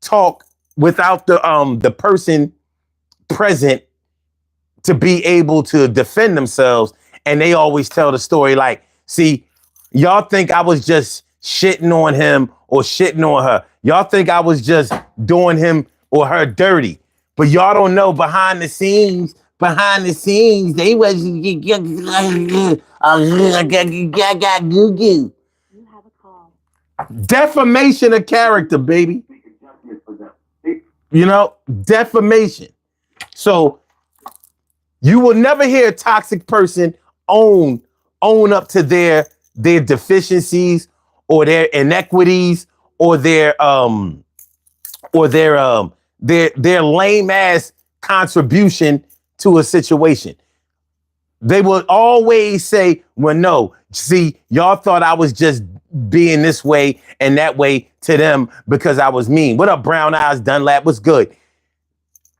talk without the person present to be able to defend themselves. And they always tell the story like, see, y'all think I was just shitting on him or shitting on her. Y'all think I was just doing him or her dirty. But y'all don't know behind the scenes, they was
You have a call.
defamation of character, baby. Defamation. So you will never hear a toxic person own up to their deficiencies or their inequities or their lame ass contribution to a situation. They will always say, well, no, see, y'all thought I was just being this way and that way to them because I was mean. What up, Brown Eyes Dunlap? What's good?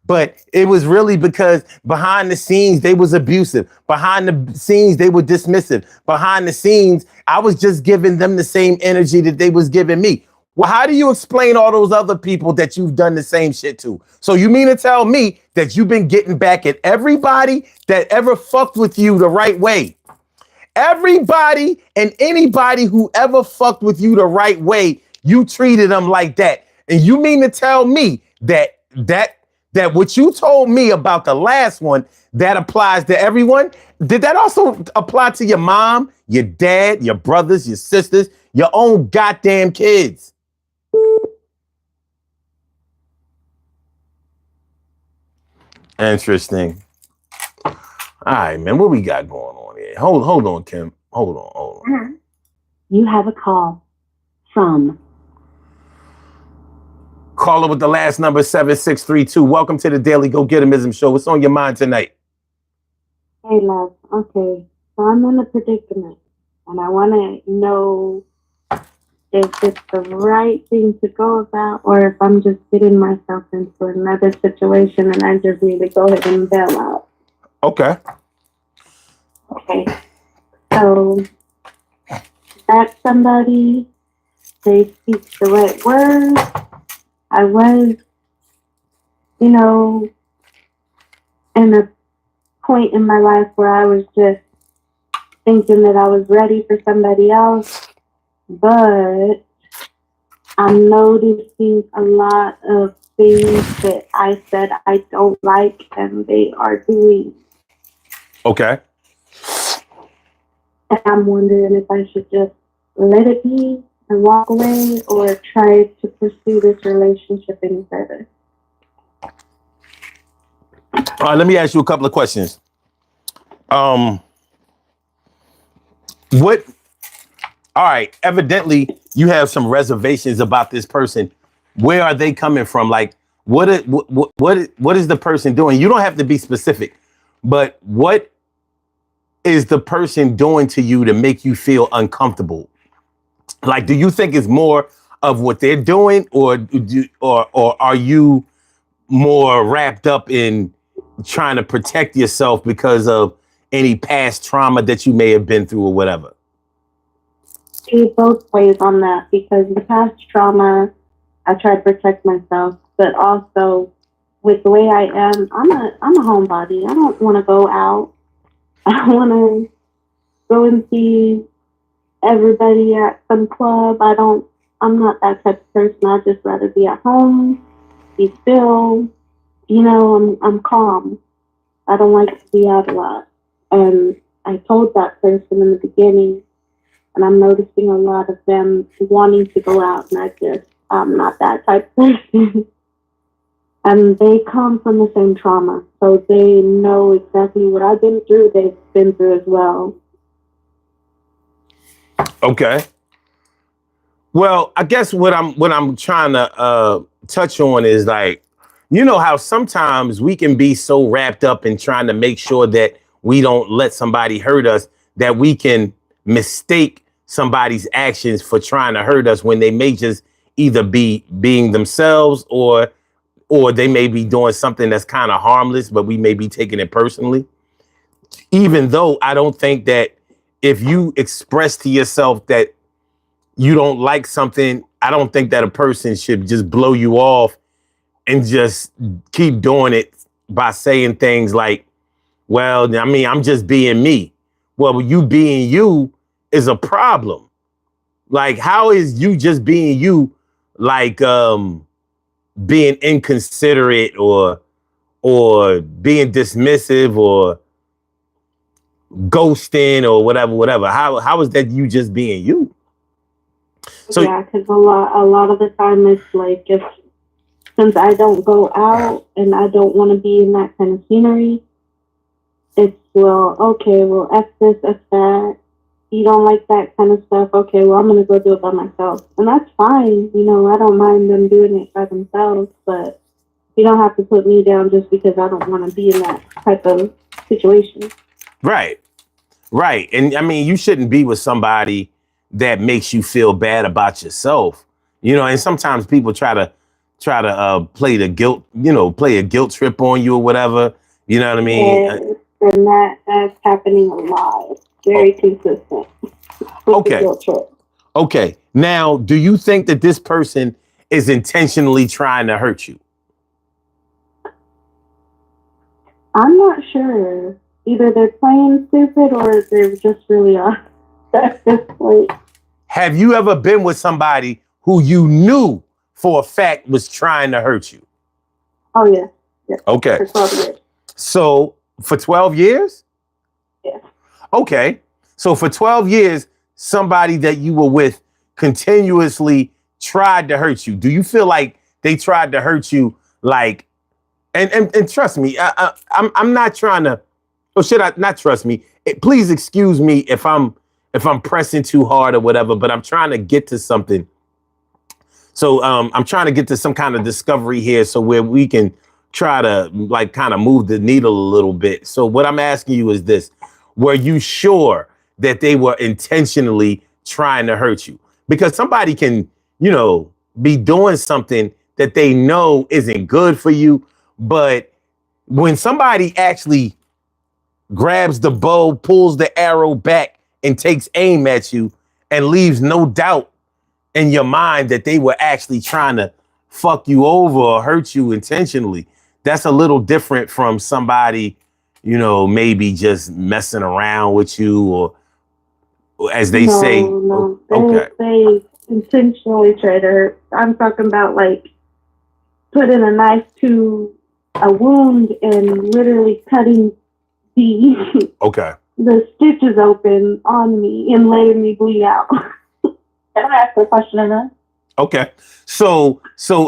But it was really because behind the scenes, they was abusive. Behind the scenes, they were dismissive. Behind the scenes, I was just giving them the same energy that they was giving me. Well, how do you explain all those other people that you've done the same shit to? So you mean to tell me that you've been getting back at everybody that ever fucked with you the right way? Everybody and anybody who ever fucked with you the right way, you treated them like that. And you mean to tell me that what you told me about the last one, that applies to everyone? Did that also apply to your mom, your dad, your brothers, your sisters, your own goddamn kids? Interesting. All right, man, what we got going on here? Hold on, Kim. Hold on.
You have a call from
caller with the last number 7632. Welcome to the Daily Go Getimism Show. What's on your mind tonight?
Hey, love. Okay, so I'm in a predicament, and I want to know if it's the right thing to go about, or if I'm just getting myself into another situation and I just need to go ahead and bail out.
Okay.
Okay. So that's somebody, they speak the right words. I was, in a point in my life where I was just thinking that I was ready for somebody else. But I'm noticing a lot of things that I said I don't like, and they are doing.
Okay.
And I'm wondering if I should just let it be and walk away, or try to pursue this relationship any further.
All right, let me ask you a couple of questions. All right, evidently you have some reservations about this person. Where are they coming from? Like, what is the person doing? You don't have to be specific, but what is the person doing to you to make you feel uncomfortable? Like, do you think it's more of what they're doing, or are you more wrapped up in trying to protect yourself because of any past trauma that you may have been through or whatever?
Both ways on that, because the past trauma, I try to protect myself, but also with the way I am, I'm a homebody. I don't want to go out. I don't want to go and see everybody at some club. I'm not that type of person. I'd just rather be at home, be still. I'm calm. I don't like to be out a lot. And I told that person in the beginning, and I'm noticing a lot of them wanting to go out, and I'm not that type of person. And they come from the same trauma, so they know exactly what I've been through. They've been through as well.
Okay. Well, I guess what I'm trying to touch on is, like, you know how sometimes we can be so wrapped up in trying to make sure that we don't let somebody hurt us that we can mistake somebody's actions for trying to hurt us, when they may just either be being themselves, or they may be doing something that's kind of harmless, but we may be taking it personally. Even though I don't think that if you express to yourself that you don't like something, I don't think that a person should just blow you off and just keep doing it by saying things like, well, I mean, I'm just being me. Well, you being you is a problem. Like, how is you just being you, like, being inconsiderate or being dismissive or ghosting or whatever? How is that you just being you? So
yeah, because a lot of the time it's like, since I don't go out and I don't want to be in that kind of scenery, it's, well, okay, well, F this, F that. you don't like that kind of stuff. Okay, well, I'm going to go do it by myself. And that's fine. You know, I don't mind them doing it by themselves, but you don't have to put me down just because I don't want to be in that type of situation.
Right. Right. And I mean, you shouldn't be with somebody that makes you feel bad about yourself. You know, and sometimes people try to play the guilt, play a guilt trip on you or whatever. You know what I mean?
Yes, and that's happening a lot. Very
Oh,
consistent with the
okay.
guilt trip.
Okay. Now, do you think that this person is intentionally trying to hurt you?
I'm not sure. Either they're playing stupid or they're just really are. That's just like,
Have you ever been with somebody who you knew for a fact was trying to hurt you?
oh yeah, yeah,
Okay.
for 12 years.
So for 12 years?
Yeah.
Okay. So for 12 years, somebody that you were with continuously tried to hurt you. Do you feel like they tried to hurt you like and trust me, I'm not trying to, or should I not trust me? Please excuse me if I'm pressing too hard or whatever, but I'm trying to get to something. So I'm trying to get to some kind of discovery here so where we can try to like kind of move the needle a little bit. So what I'm asking you is this: were you sure that they were intentionally trying to hurt you? Because somebody can, be doing something that they know isn't good for you, but when somebody actually grabs the bow, pulls the arrow back, and takes aim at you and leaves no doubt in your mind that they were actually trying to fuck you over or hurt you intentionally, that's a little different from somebody, maybe just messing around with you or as they say,
No,
okay.
they intentionally try to hurt. I'm talking about like putting a knife to a wound and literally cutting the
Okay.
the stitches open on me and letting me bleed out. Can I ask a question on that?
Okay. So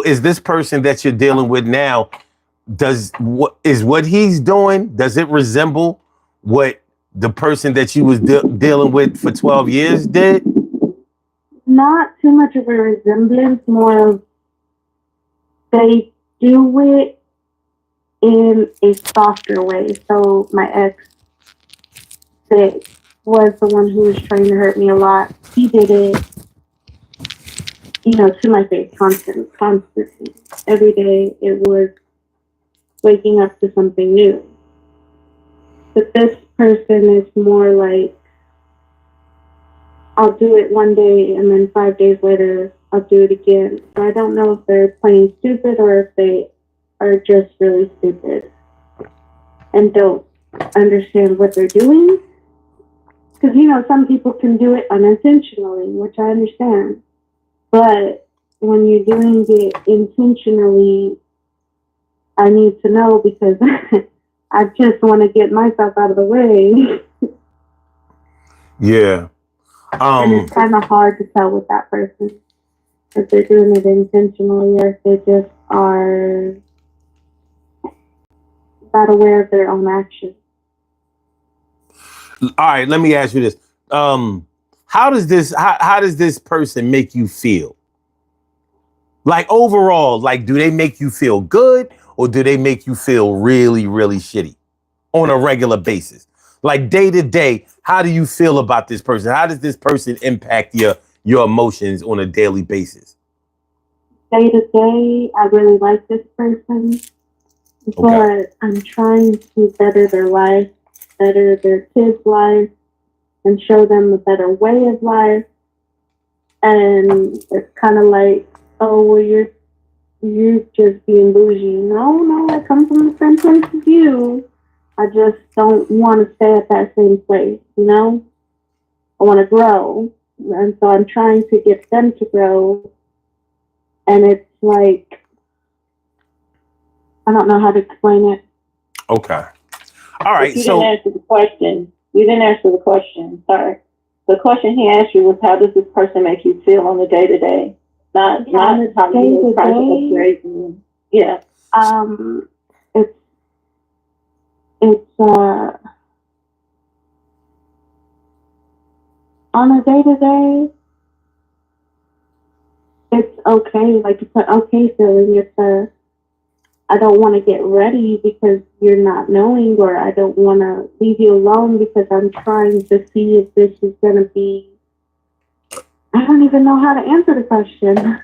is this person that you're dealing with now, what he's doing, does it resemble what the person that you was dealing with for 12 years did?
Not too much of a resemblance, more of they do it in a softer way. So my ex that was the one who was trying to hurt me a lot. He did it, to my face constantly. Every day it was waking up to something new. But this person is more like, I'll do it one day and then 5 days later I'll do it again. So I don't know if they're playing stupid or if they are just really stupid and don't understand what they're doing. Because, some people can do it unintentionally, which I understand. But when you're doing it intentionally, I need to know because I just want to get myself out of the way.
Yeah.
And it's kind of hard to tell with that person if they're doing it intentionally or if they just are not aware of their own actions.
All right, let me ask you this. How does this person make you feel? Like overall, like do they make you feel good or do they make you feel really, really shitty on a regular basis? Like day to day, how do you feel about this person? How does this person impact your emotions on a daily basis?
Day to day, I really like this person, but I'm trying to better their life, better their kids' life, and show them a better way of life. And it's kind of like, oh, well, you're just being bougie. No, I come from the same place as you. I just don't want to stay at that same place, I want to grow. And so I'm trying to get them to grow. And it's like, I don't know how to explain it.
Okay. All right.
You didn't answer the question. You didn't answer the question. Sorry. The question he asked you was, how does this person make you feel on the day to day? Not how you try to upgrade you. Yeah.
on a day-to-day, it's okay. Like, it's an okay feeling. I don't want to get ready because you're not knowing, or I don't want to leave you alone because I'm trying to see if this is going to be. I don't even know how to answer the question.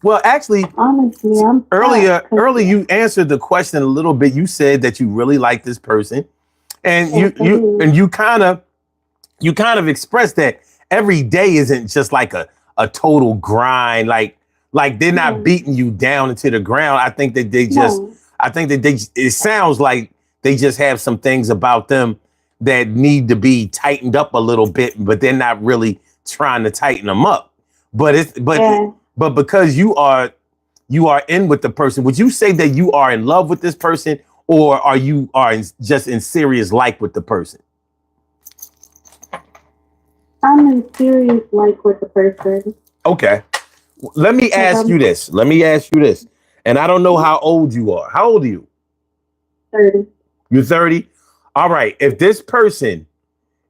Well, actually,
honestly,
earlier you answered the question a little bit. You said that you really like this person, and you kind of expressed that every day isn't just like a total grind. Like they're not beating you down into the ground. I think that it sounds like they just have some things about them that need to be tightened up a little bit, but they're not really trying to tighten them up. But because you are in with the person, would you say that you are in love with this person, or are you just in serious like with the person?
I'm in serious like with the person.
Okay. Let me ask you this. And I don't know how old you are. How old are you?
30.
You're 30? All right. If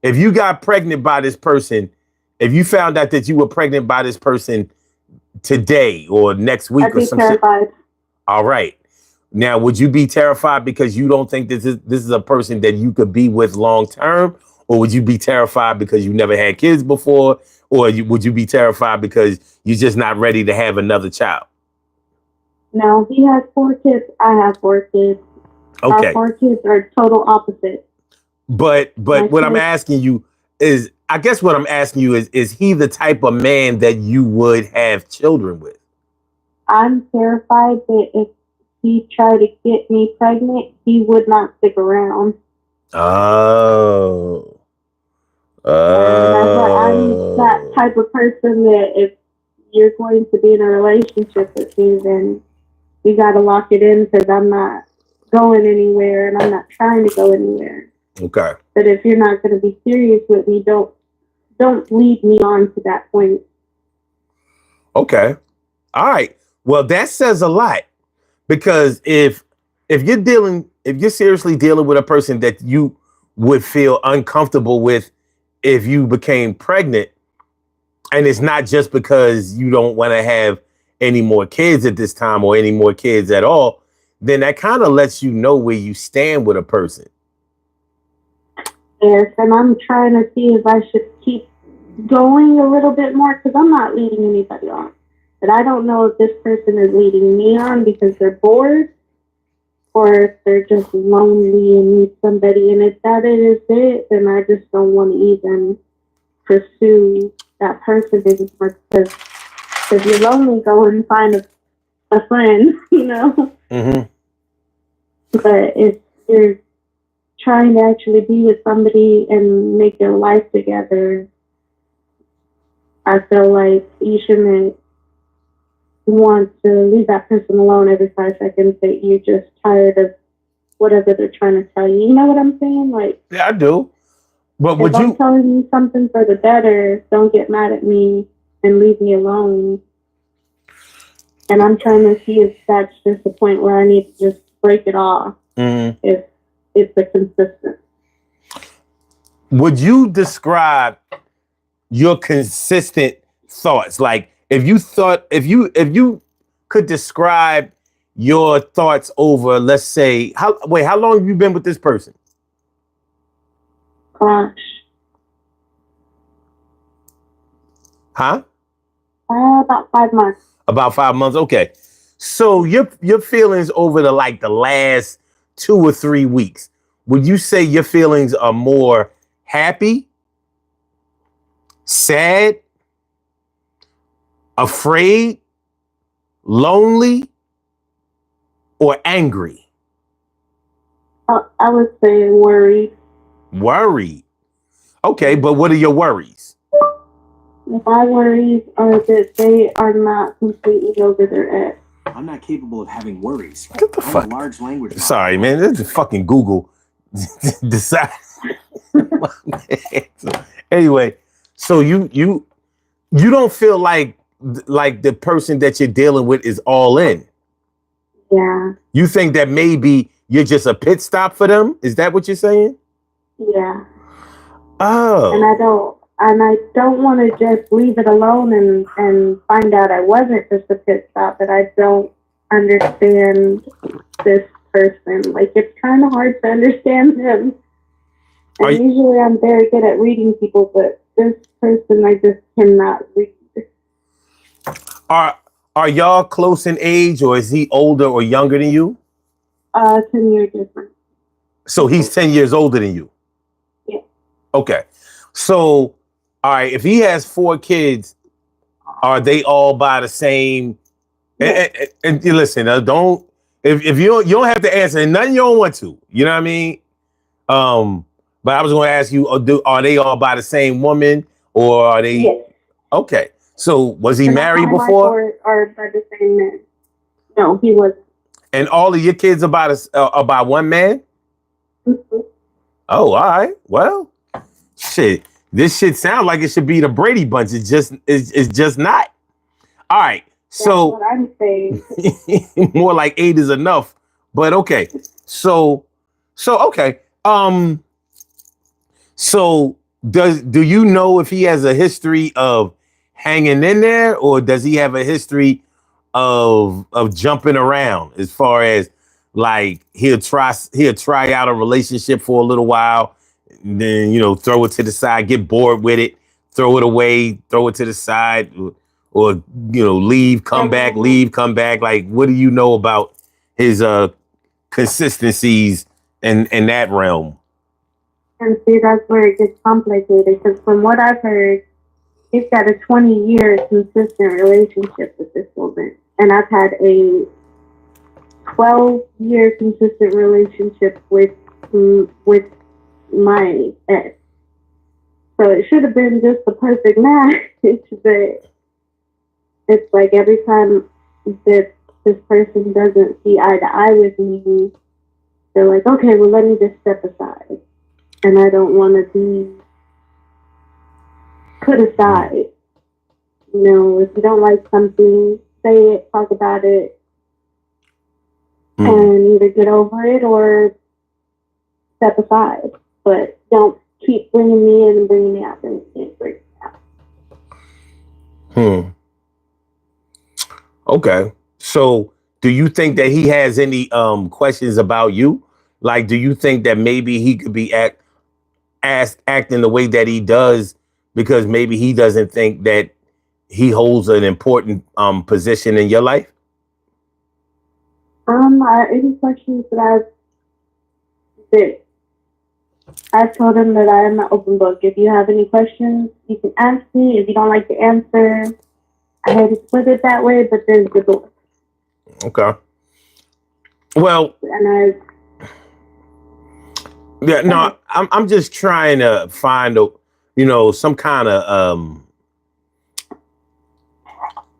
you got pregnant by this person, if you found out that you were pregnant by this person today or next week or something.
Terrified.
All right. Now, would you be terrified because you don't think this is a person that you could be with long term? Or would you be terrified because you never had kids before? Or would you be terrified because you're just not ready to have another child?
No, he has 4 kids. I have 4 kids.
Okay.
Our 4 kids are total opposite.
But what I'm asking you is, is he the type of man that you would have children with?
I'm terrified that if he tried to get me pregnant, he would not stick around.
Oh.
I'm that type of person that if you're going to be in a relationship with me, then you got to lock it in, because I'm not going anywhere and I'm not trying to go anywhere.
Okay.
But if you're not going to be serious with me, don't lead me on to that point.
Okay. All right. Well, that says a lot, because if you're seriously dealing with a person that you would feel uncomfortable with if you became pregnant, and it's not just because you don't want to have any more kids at this time or any more kids at all, then that kind of lets you know where you stand with a person.
Yes, and I'm trying to see if I should keep going a little bit more, because I'm not leading anybody on. But I don't know if this person is leading me on because they're bored, or if they're just lonely and need somebody. And if that is it, then I just don't want to even pursue that person anymore, because if you're lonely, go and find a friend, you know?
Mm-hmm.
But if you're trying to actually be with somebody and make your life together, I feel like you shouldn't want to leave that person alone every 5 seconds that you're just tired of whatever they're trying to tell you. You know what I'm saying? Like,
yeah, I do. But
if I'm telling you something for the better, don't get mad at me and leave me alone. And I'm trying to see if that's just a point where I need to just break it off.
Mm-hmm.
If it's a consistent.
Would you describe your consistent thoughts? Like, if you could describe your thoughts over, let's say, how long have you been with this person?
Gosh.
Huh?
About 5 months.
About 5 months. Okay. So your feelings over the last 2 or 3 weeks, would you say your feelings are more happy, sad, afraid, lonely, or angry?
I would say worried.
Worried. Okay, but what are your worries?
My worries are that they are not completely over their ex.
I'm not capable of having worries.
Get the fuck.
Large language model.
Sorry, man. This is fucking Google. Decide. Anyway, so you don't feel like the person that you're dealing with is all in.
Yeah.
You think that maybe you're just a pit stop for them? Is that what you're saying?
Yeah.
Oh.
And and I don't want to just leave it alone and find out I wasn't just a pit stop, but I don't understand this person. Like, it's kind of hard to understand him. And usually I'm very good at reading people, but this person I just cannot read.
Are y'all close in age, or is he older or younger than you?
10 years difference.
So he's 10 years older than you?
Yeah.
Okay. So, all right, if he has 4 kids, are they all by the same? Yeah. And listen, don't if you don't have to answer nothing you don't want to. You know what I mean? But I was going to ask you, are they all by the same woman, or are they?
Yes.
Okay. So was he married before?
Or by the same man? No, he was.
And all of your kids are by one man?
Mm-hmm.
Oh, all right. Well, shit. This shit sounds like it should be the Brady Bunch. It's just not. All right. So
that's what I'm saying.
More like 8 is enough. But okay. So okay. So do you know if he has a history of hanging in there, or does he have a history of jumping around, as far as like he'll try out a relationship for a little while, then throw it to the side, get bored with it, throw it away, throw it to the side, or leave, come back, leave, come back. Like, what do you know about his consistencies in that realm?
And see, that's where it gets complicated, because from what I've heard, he's got a 20-year consistent relationship with this woman. And I've had a 12-year consistent relationship with my ex. So it should have been just the perfect match, but it's like every time that this person doesn't see eye to eye with me, they're like, okay, well, let me just step aside. And I don't want to be put aside. If you don't like something, say it, talk about it, and either get over it or step aside. But don't keep bringing me in and bringing me out, and bring me out.
Okay. So do you think that he has any questions about you? Like, do you think that maybe he could be acting the way that he does because maybe he doesn't think that he holds an important position in your life?
Any questions I've told him that I am an open book. If you have any questions, you can ask me. If you don't like the answer, I hate to put it that way, but there's the door.
Okay. Well, I'm just trying to find some kind of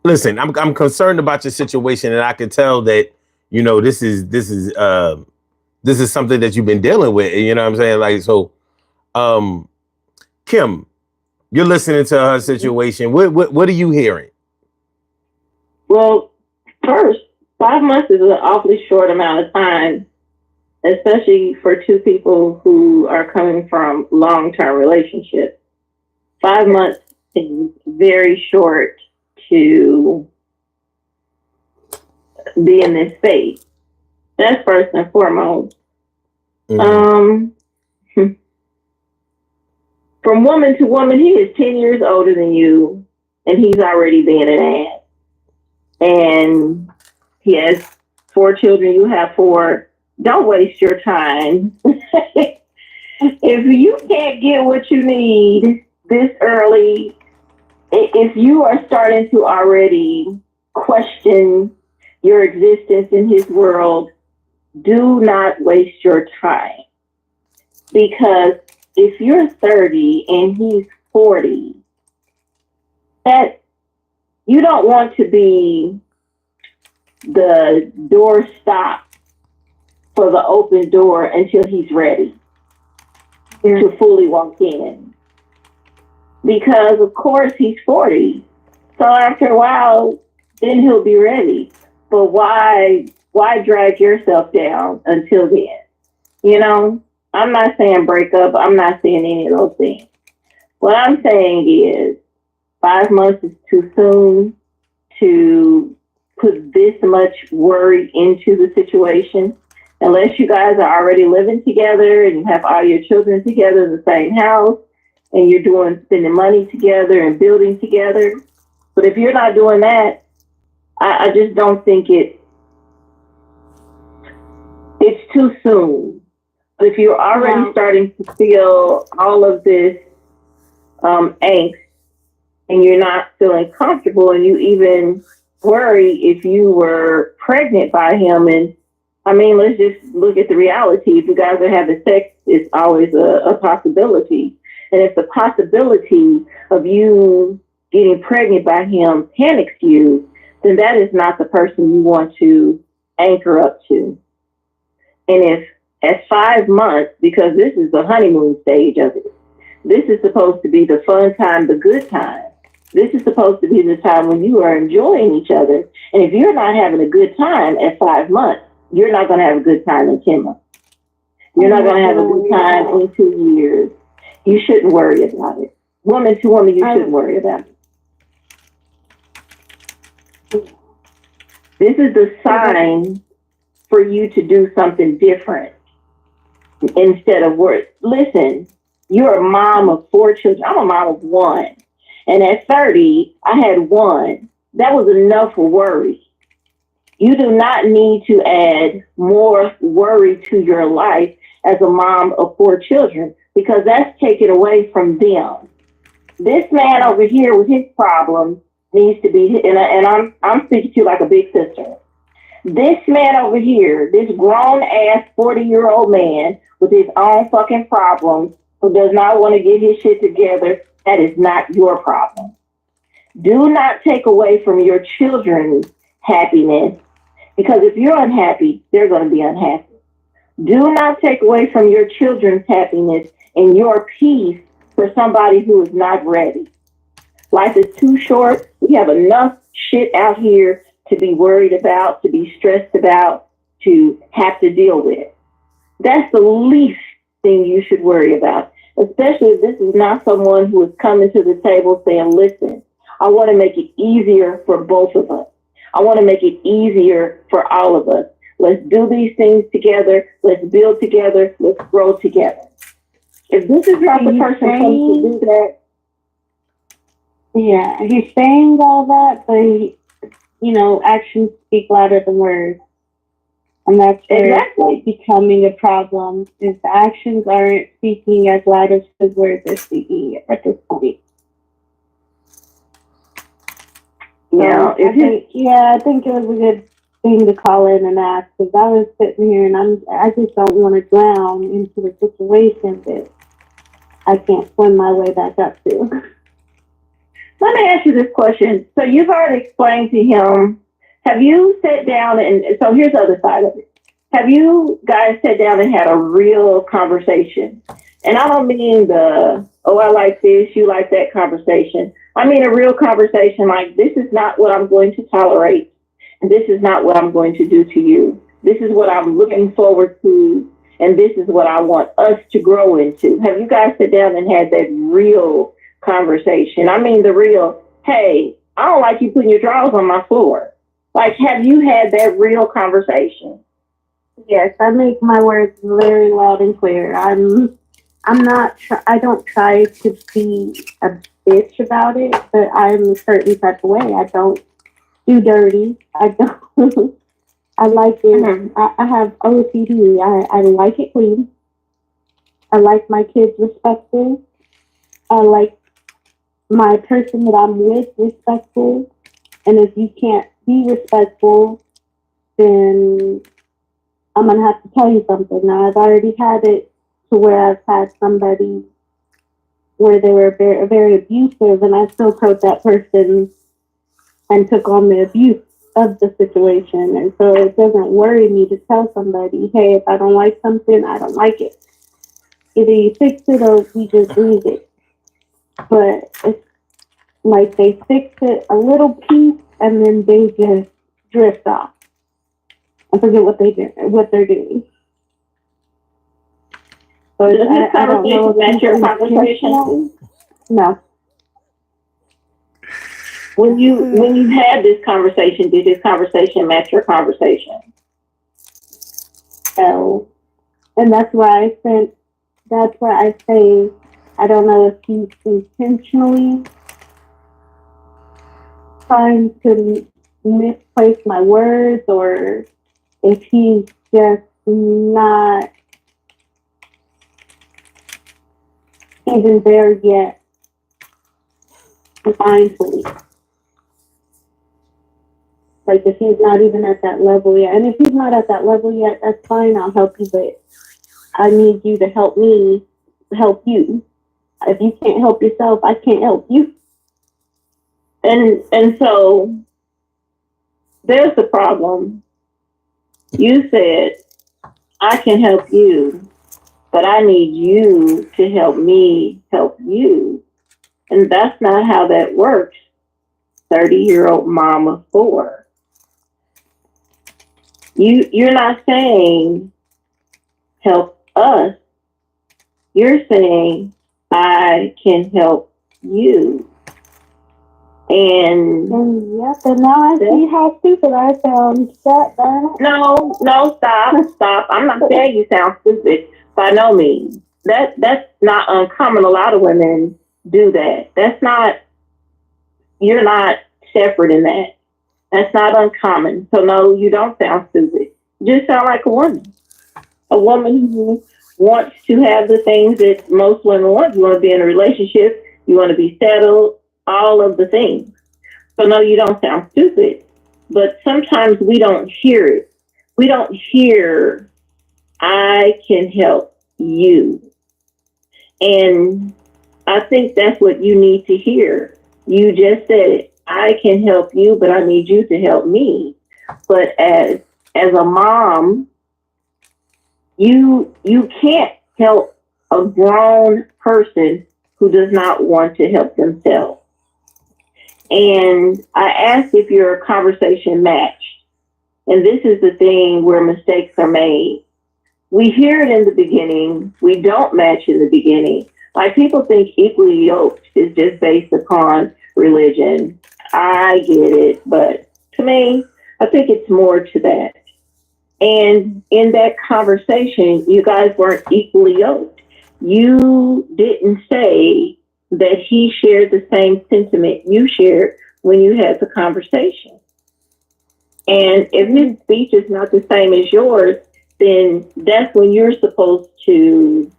listen, I'm concerned about your situation, and I can tell that this is something that you've been dealing with. You know what I'm saying? Like, so Kim, you're listening to her situation. What are you hearing?
Well, first, 5 months is an awfully short amount of time, especially for two people who are coming from long-term relationships. 5 months is very short to be in this space. That's first and foremost. From woman to woman, he is 10 years older than you, and he's already being an ass. And he has 4 children, you have 4. Don't waste your time. If you can't get what you need this early, if you are starting to already question your existence in his world, do not waste your time. Because if you're 30 and he's 40, that you don't want to be the doorstop for the open door until he's ready to fully walk in. Because of course he's 40. So after a while, then he'll be ready. But why drag yourself down until then? I'm not saying break up. I'm not saying any of those things. What I'm saying is 5 months is too soon to put this much worry into the situation. Unless you guys are already living together and you have all your children together in the same house and you're spending money together and building together. But if you're not doing that, I just don't think it's too soon. But if you're already starting to feel all of this angst and you're not feeling comfortable and you even worry if you were pregnant by him, and I mean, let's just look at the reality. If you guys are having sex, it's always a possibility. And if the possibility of you getting pregnant by him panics you, then that is not the person you want to anchor up to. And if at 5 months, because this is the honeymoon stage of it, this is supposed to be the fun time, the good time. This is supposed to be the time when you are enjoying each other. And if you're not having a good time at 5 months, you're not going to have a good time in 10 months. You're not going to have a good time in 2 years. You shouldn't worry about it. Woman to woman, you shouldn't worry about it. This is the sign for you to do something different instead of worry. Listen, you're a mom of 4 children. I'm a mom of 1. And at 30, I had 1. That was enough worry. You do not need to add more worry to your life as a mom of 4 children, because that's taken away from them. This man over here with his problems needs to be, and I'm speaking to you like a big sister. This man over here, this grown ass 40-year-old man with his own fucking problems, who does not want to get his shit together, that is not your problem. Do not take away from your children's happiness, because if you're unhappy, they're going to be unhappy. Do not take away from your children's happiness and your peace for somebody who is not ready. Life is too short. We have enough shit out here to be worried about, to be stressed about, to have to deal with. That's the least thing you should worry about, especially if this is not someone who is coming to the table saying, listen, I want to make it easier for both of us. I want to make it easier for all of us. Let's do these things together. Let's build together. Let's grow together. If this is not the person coming to do that.
Yeah, he's saying all that, but, actions speak louder than words. And that's where it's becoming a problem, is the actions aren't speaking as loud as the words are speaking at this point.
Yeah,
I think it was a good thing to call in and ask, because I was sitting here and I just don't want to drown into a situation that I can't swim my way back up to.
Let me ask you this question. So you've already explained to him, have you sat down and, so here's the other side of it. Have you guys sat down and had a real conversation? And I don't mean the, I like this, you like that conversation. I mean a real conversation like, this is not what I'm going to tolerate. And this is not what I'm going to do to you. This is what I'm looking forward to. And this is what I want us to grow into. Have you guys sat down and had that real conversation? I mean the real, hey, I don't like you putting your drawers on my floor. Like, have you had that real conversation?
Yes, I make my words very loud and clear. I don't try to be a bitch about it, but I'm a certain type of way. I don't do dirty. I don't. I like it.
Mm-hmm.
I have OCD. I like it clean. I like my kids respectful. I like my person that I'm with respectful. And if you can't be respectful, then I'm going to have to tell you something. Now, I've already had it to where I've had somebody where they were very, very abusive, and I still told that person and took on the abuse of the situation. And so it doesn't worry me to tell somebody, hey, if I don't like something, I don't like it. Either you fix it or we just leave it. But it's like they fix it a little piece and then they just drift off. I forget what they're doing. So
Does this conversation match your conversation?
No.
When you had this conversation, did this conversation match your conversation?
So, and that's why I say I don't know if he's intentionally trying to misplace my words or if he's just not even there yet mindfully. Like if he's not even at that level yet. And if he's not at that level yet, that's fine, I'll help you, but I need you to help me help you. If you can't help yourself, I can't help you.
And so there's the problem. You said, I can help you, but I need you to help me help you. And that's not how that works. 30-year-old mom of 4. You're not saying help us. You're saying I can help you. And
yep, and now I see how stupid I sound.
No, stop. I'm not saying you sound stupid by no means. That's not uncommon. A lot of women do that. You're not separate in that. That's not uncommon. So no, you don't sound stupid. You just sound like a woman. A woman who wants to have the things that most women want. You want to be in a relationship. You want to be settled. All of the things. So no, you don't sound stupid. But sometimes we don't hear it. We don't hear, I can help you. And I think that's what you need to hear. You just said it. I can help you, but I need you to help me. But as a mom, you can't help a grown person who does not want to help themselves. And I asked if your conversation matched. And this is the thing where mistakes are made. We hear it in the beginning. We don't match in the beginning. Like people think equally yoked is just based upon religion. I get it. But to me, I think it's more to that. And in that conversation, you guys weren't equally yoked. You didn't say that he shared the same sentiment you shared when you had the conversation. And if his speech is not the same as yours, then that's when you're supposed to.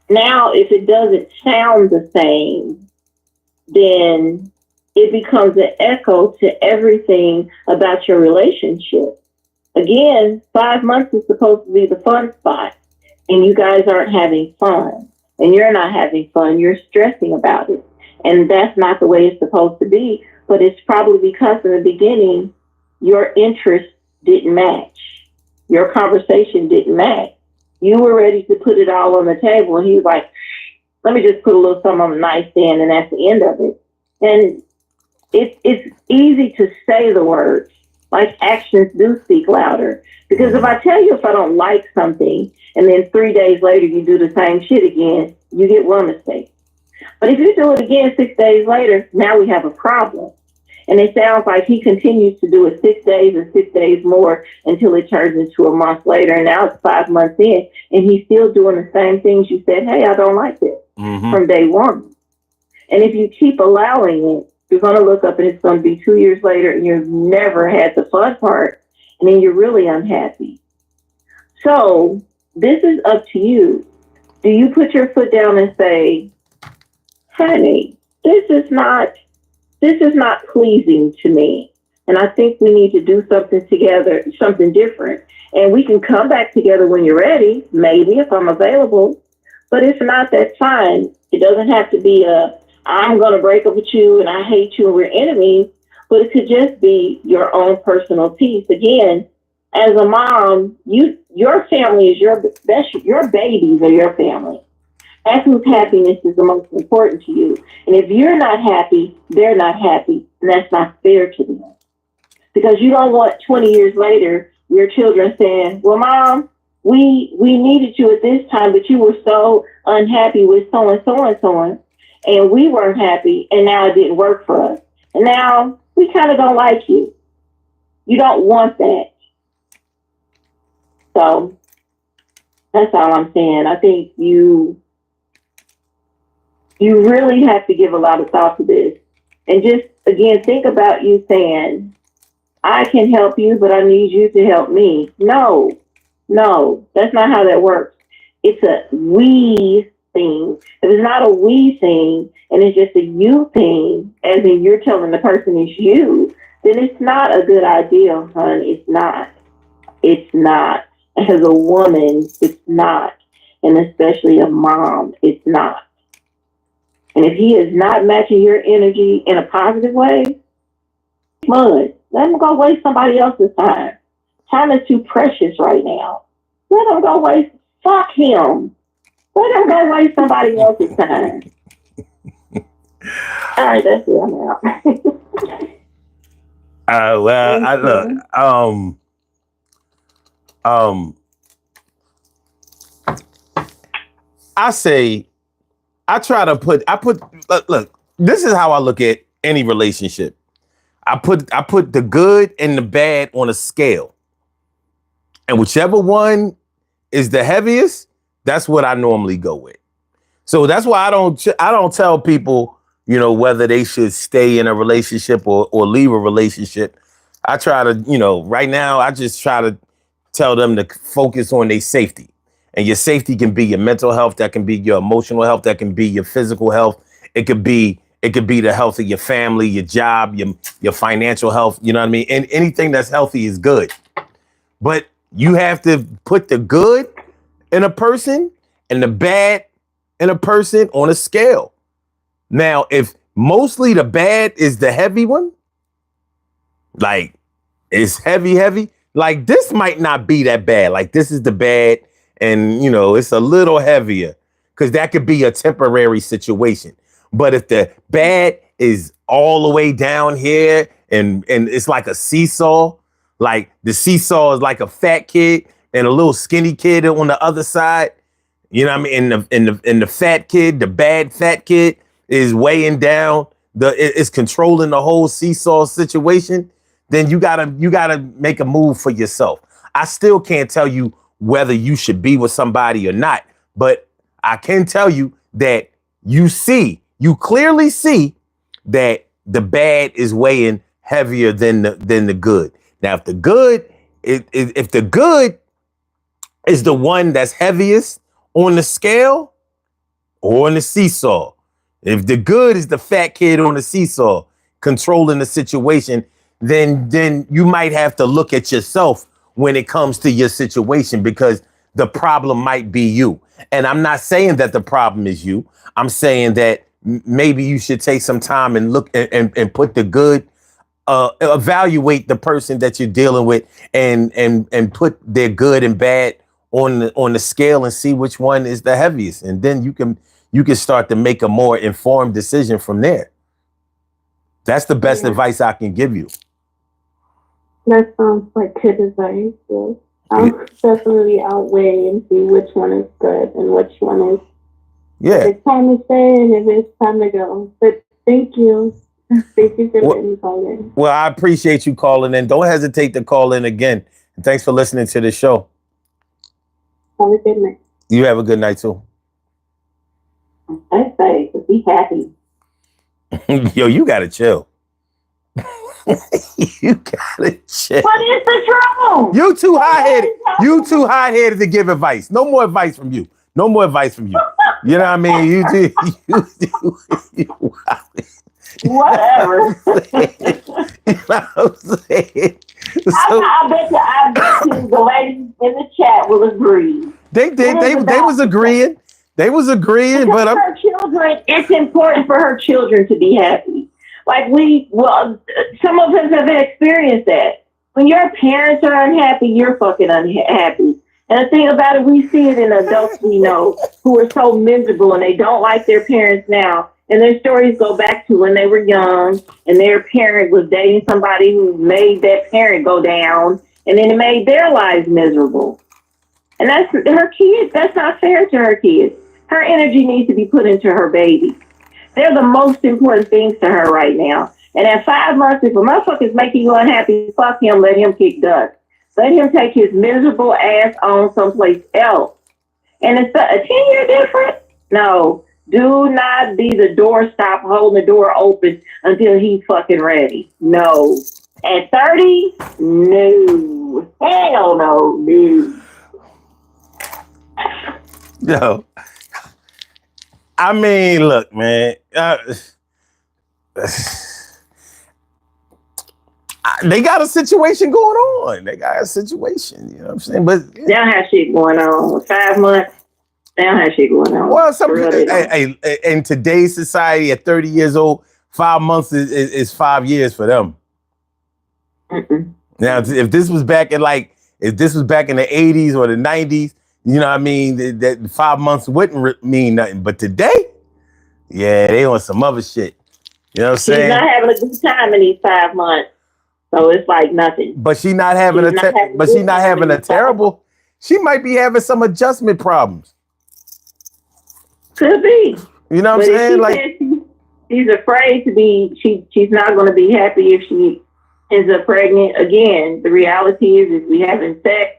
Now, if it doesn't sound the same, then it becomes an echo to everything about your relationship. Again, 5 months is supposed to be the fun spot, and you guys aren't having fun. And you're not having fun, you're stressing about it. And that's not the way it's supposed to be. But it's probably because in the beginning, your interests didn't match. Your conversation didn't match. You were ready to put it all on the table. And he was like, let me just put a little something on the nightstand. And that's the end of it. And it's easy to say the words. Like actions do speak louder. Because if I tell you if I don't like something, and then 3 days later you do the same shit again, you get one mistake. But if you do it again 6 days later, now we have a problem. And it sounds like he continues to do it 6 days and 6 days more until it turns into a month later. And now it's 5 months in, and he's still doing the same things you said, hey, I don't like it from day one. And if you keep allowing it, you're going to look up and it's going to be 2 years later and you've never had the fun part. And then you're really unhappy. So this is up to you. Do you put your foot down and say, honey, this is not pleasing to me. And I think we need to do something together, something different. And we can come back together when you're ready, maybe if I'm available. But if not, that's fine. It doesn't have to be I'm going to break up with you and I hate you and we're enemies. But it could just be your own personal peace. Again, as a mom, your family is your babies are your family. That's whose happiness is the most important to you. And if you're not happy, they're not happy. And that's not fair to them. Because you don't want 20 years later, your children saying, well, Mom, we needed you at this time, but you were so unhappy with so and so and so on. and we weren't happy, and now it didn't work for us. And now we kind of don't like you. You don't want that. So that's all I'm saying. I think you really have to give a lot of thought to this. And just, again, think about you saying, I can help you, but I need you to help me. No, that's not how that works. It's a we thing. If it's not a we thing, and it's just a you thing, as in you're telling the person it's you, then it's not a good idea, hon. It's not. It's not. As a woman, it's not. And especially a mom, it's not. And if he is not matching your energy in a positive way, mud, let him go waste somebody else's time. Time is too precious right now. Let him go waste, fuck him. Let him go waste somebody else's time. All right, that's it. I'm out.
Well, I look, I say, look, this is how I look at any relationship. I put the good and the bad on a scale. And whichever one is the heaviest, that's what I normally go with. So that's why I don't tell people, whether they should stay in a relationship or leave a relationship. I try to, right now, I just try to tell them to focus on their safety. And your safety can be your mental health, that can be your emotional health, that can be your physical health. It could be the health of your family, your job, your financial health. You know what I mean? And anything that's healthy is good. But you have to put the good in a person and the bad in a person on a scale. Now, if mostly the bad is the heavy one, like it's heavy, like this might not be that bad. Like this is the bad. And, it's a little heavier because that could be a temporary situation. But if the bad is all the way down here and it's like a seesaw, like the seesaw is like a fat kid and a little skinny kid on the other side, you know what I mean? And the fat kid, the bad fat kid is weighing down, it's controlling the whole seesaw situation. Then you gotta make a move for yourself. I still can't tell you whether you should be with somebody or not. But I can tell you that you clearly see that the bad is weighing heavier than the good. Now, if the good is the one that's heaviest on the scale or on the seesaw, if the good is the fat kid on the seesaw controlling the situation, then you might have to look at yourself when it comes to your situation, because the problem might be you. And I'm not saying that the problem is you. I'm saying that maybe you should take some time and look and put the good, evaluate the person that you're dealing with and put their good and bad on the scale and see which one is the heaviest. And then you can start to make a more informed decision from there. That's the best advice I can give you.
That sounds like good advice. Yes. I'll definitely outweigh and see which one is good and which one is.
Yeah.
If it's time to stay and if it's time to go. But thank you. Thank you for letting me call in.
Well, I appreciate you calling in. Don't hesitate to call in again. And thanks for listening to the show.
Have a good night.
You have a good night too.
I say, be happy.
Yo, you gotta chill. You gotta chill.
What is the trouble?
You too high-headed. You too high-headed to give advice. No more advice from you. No more advice from you. You know what I mean? You do.
Whatever.
You know what I'm saying?
I bet you the ladies in the chat will agree.
They was agreeing. They was agreeing,
because
but
her children, it's important for her children to be happy. Like some of us have experienced that. When your parents are unhappy, you're fucking unhappy. And the thing about it, we see it in adults we know who are so miserable and they don't like their parents now. And their stories go back to when they were young and their parent was dating somebody who made that parent go down, and then it made their lives miserable. And that's her kids. That's not fair to her kids. Her energy needs to be put into her baby. They're the most important things to her right now. And at 5 months, if a motherfucker's making you unhappy, fuck him, let him kick dust. Let him take his miserable ass on someplace else. And it's a 10-year difference? No. Do not be the doorstop holding the door open until he's fucking ready. No. At 30? No. Hell no.
Yo, I mean, look, man. They got a situation going on. They got a situation, you know what I'm saying? But
They don't have shit going on. 5 months, they don't have shit going on.
well, in today's society, at 30 years old, 5 months is 5 years for them.
Mm-mm.
Now, if this was back in the 80s or the 90s, you know what I mean, that 5 months wouldn't mean nothing. But today, yeah, they on some other shit. You know what I'm saying?
She's not having a good time in these 5 months. So it's like nothing.
But she's not having a terrible. She might be having some adjustment problems.
Could be.
You know what I'm saying? Like
she's afraid to be. She's not going to be happy if she ends up pregnant again. The reality is, if we having sex,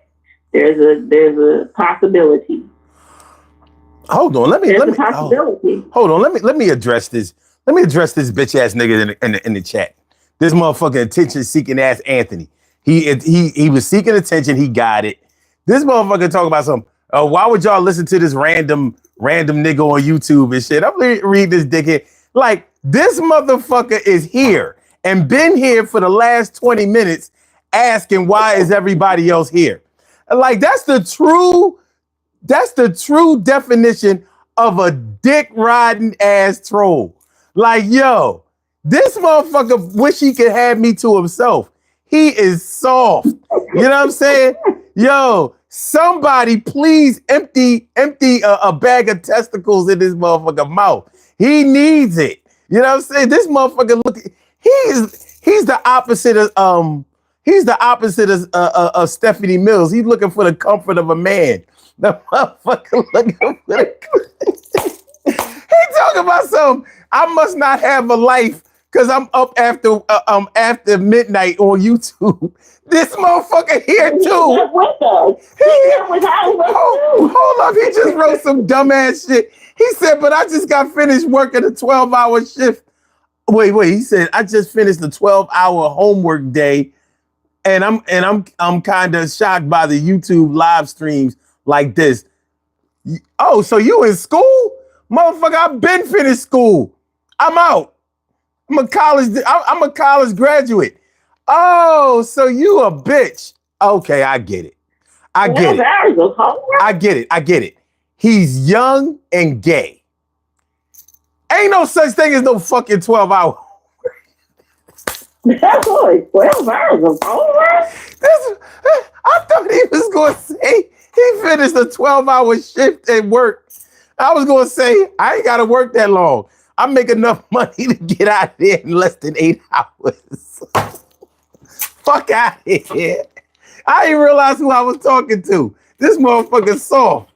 there's a possibility.
Hold on, let me
hold
on, let me address this. Let me address this bitch ass nigga in the chat. This motherfucking attention seeking ass Anthony. He was seeking attention. He got it. This motherfucker talking about something. Why would y'all listen to this random nigga on YouTube and shit? I'm read this dickhead. Like, this motherfucker is here and been here for the last 20 minutes asking why is everybody else here? Like, that's the true definition of a dick riding ass troll. Like, yo, this motherfucker wish he could have me to himself. He is soft. You know what I'm saying? Yo, somebody please empty a bag of testicles in this motherfucker mouth. He needs it. You know what I'm saying? This motherfucker he's the opposite of Stephanie Mills. He's looking for the comfort of a man. The motherfucker looking for the he talking about something. I must not have a life because I'm up after midnight on YouTube. This motherfucker here too. Hold up, he just wrote some dumbass shit. He said, but I just got finished working a 12-hour shift. Wait, he said, I just finished the 12-hour homework day, and I'm kind of shocked by the YouTube live streams like this. Oh, so you in school? Motherfucker, I've been finished school. I'm out. I'm a college graduate. Oh, so you a bitch. Okay, I get it. I get it. He's young and gay. Ain't no such thing as no fucking 12 hours.
That's only 12 hours of homework?
I thought he was going to say he finished a 12-hour shift at work. I was going to say, I ain't got to work that long. I make enough money to get out of there in less than 8 hours. Fuck out of here. I didn't realize who I was talking to. This motherfucker's soft.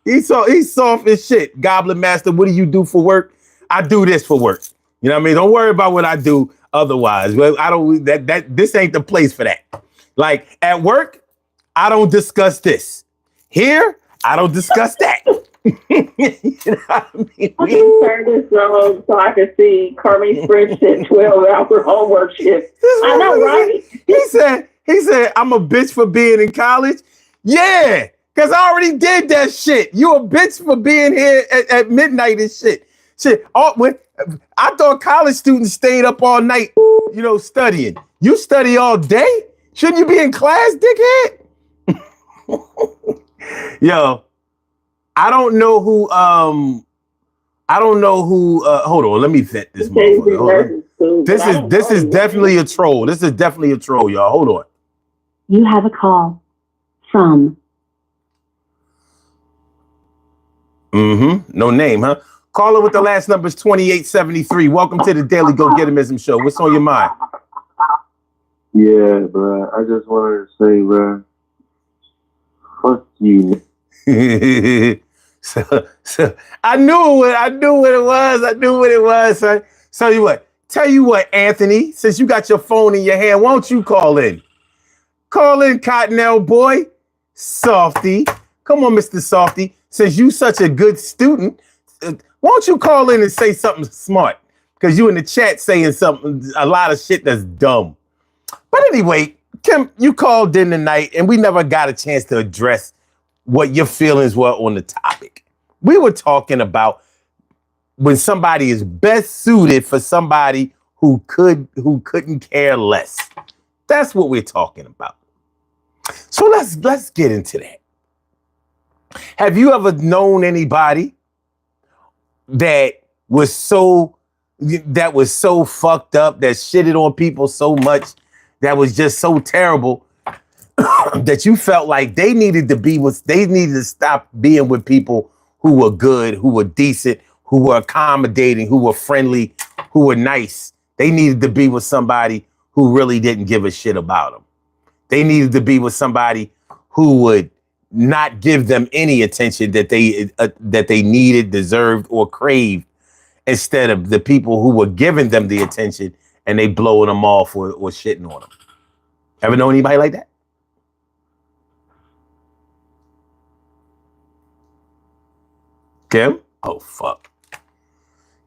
He's soft as shit. Goblin Master, what do you do for work? I do this for work. You know what I mean? Don't worry about what I do otherwise. Well, I don't this ain't the place for that. Like at work, I don't discuss this. Here, I don't discuss that. You know what I mean?
I can turn this on so I can see Carmi's French at 12-hour homework shift. I know, right?
He said, I'm a bitch for being in college. Yeah, because I already did that shit. You a bitch for being here at midnight and shit. I thought college students stayed up all night, you know, studying. You study all day? Shouldn't you be in class, dickhead? Yo, I don't know who, hold on, let me vet this motherfucker. This is definitely a troll. This is definitely a troll, y'all. Hold on.
You have a call from.
No name, huh? Caller with the last number is 2873. Welcome to the Daily Go Getimism Show. What's on your mind?
Yeah, bro. I just wanted to say, bro, fuck you.
So I knew what it was. I knew what it was. Son. Tell you what, Anthony, since you got your phone in your hand, why don't you call in? Call in, Cottonelle boy. Softy. Come on, Mr. Softy. Since you such a good student, why don't you call in and say something smart? Because you in the chat saying a lot of shit that's dumb. But anyway, Kim, you called in tonight and we never got a chance to address what your feelings were on the topic. We were talking about when somebody is best suited for somebody who couldn't care less. That's what we're talking about. So let's get into that. Have you ever known anybody that was so fucked up, that shitted on people so much, that was just so terrible that you felt like they needed to stop being with people who were good, who were decent, who were accommodating, who were friendly, who were nice. They needed to be with somebody who really didn't give a shit about them. They needed to be with somebody who would not give them any attention that they needed, deserved, or craved, instead of the people who were giving them the attention and they blowing them off or shitting on them. Ever know anybody like that? Kim? Oh, fuck.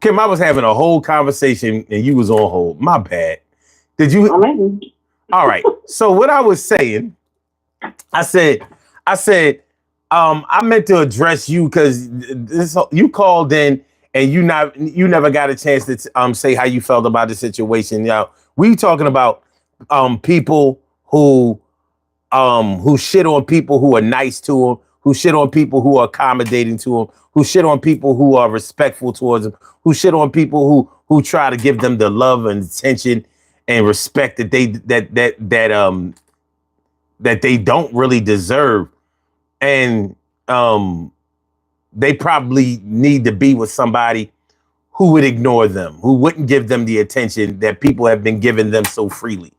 Kim, I was having a whole conversation and you was on hold. My bad. Did you? All right. So what I was saying, I said, I meant to address you because you called in and you never got a chance to say how you felt about the situation. Now we talking about people who shit on people who are nice to them, who shit on people who are accommodating to them, who shit on people who are respectful towards them, who shit on people who try to give them the love and attention and respect that they don't really deserve. And they probably need to be with somebody who would ignore them, who wouldn't give them the attention that people have been giving them so freely.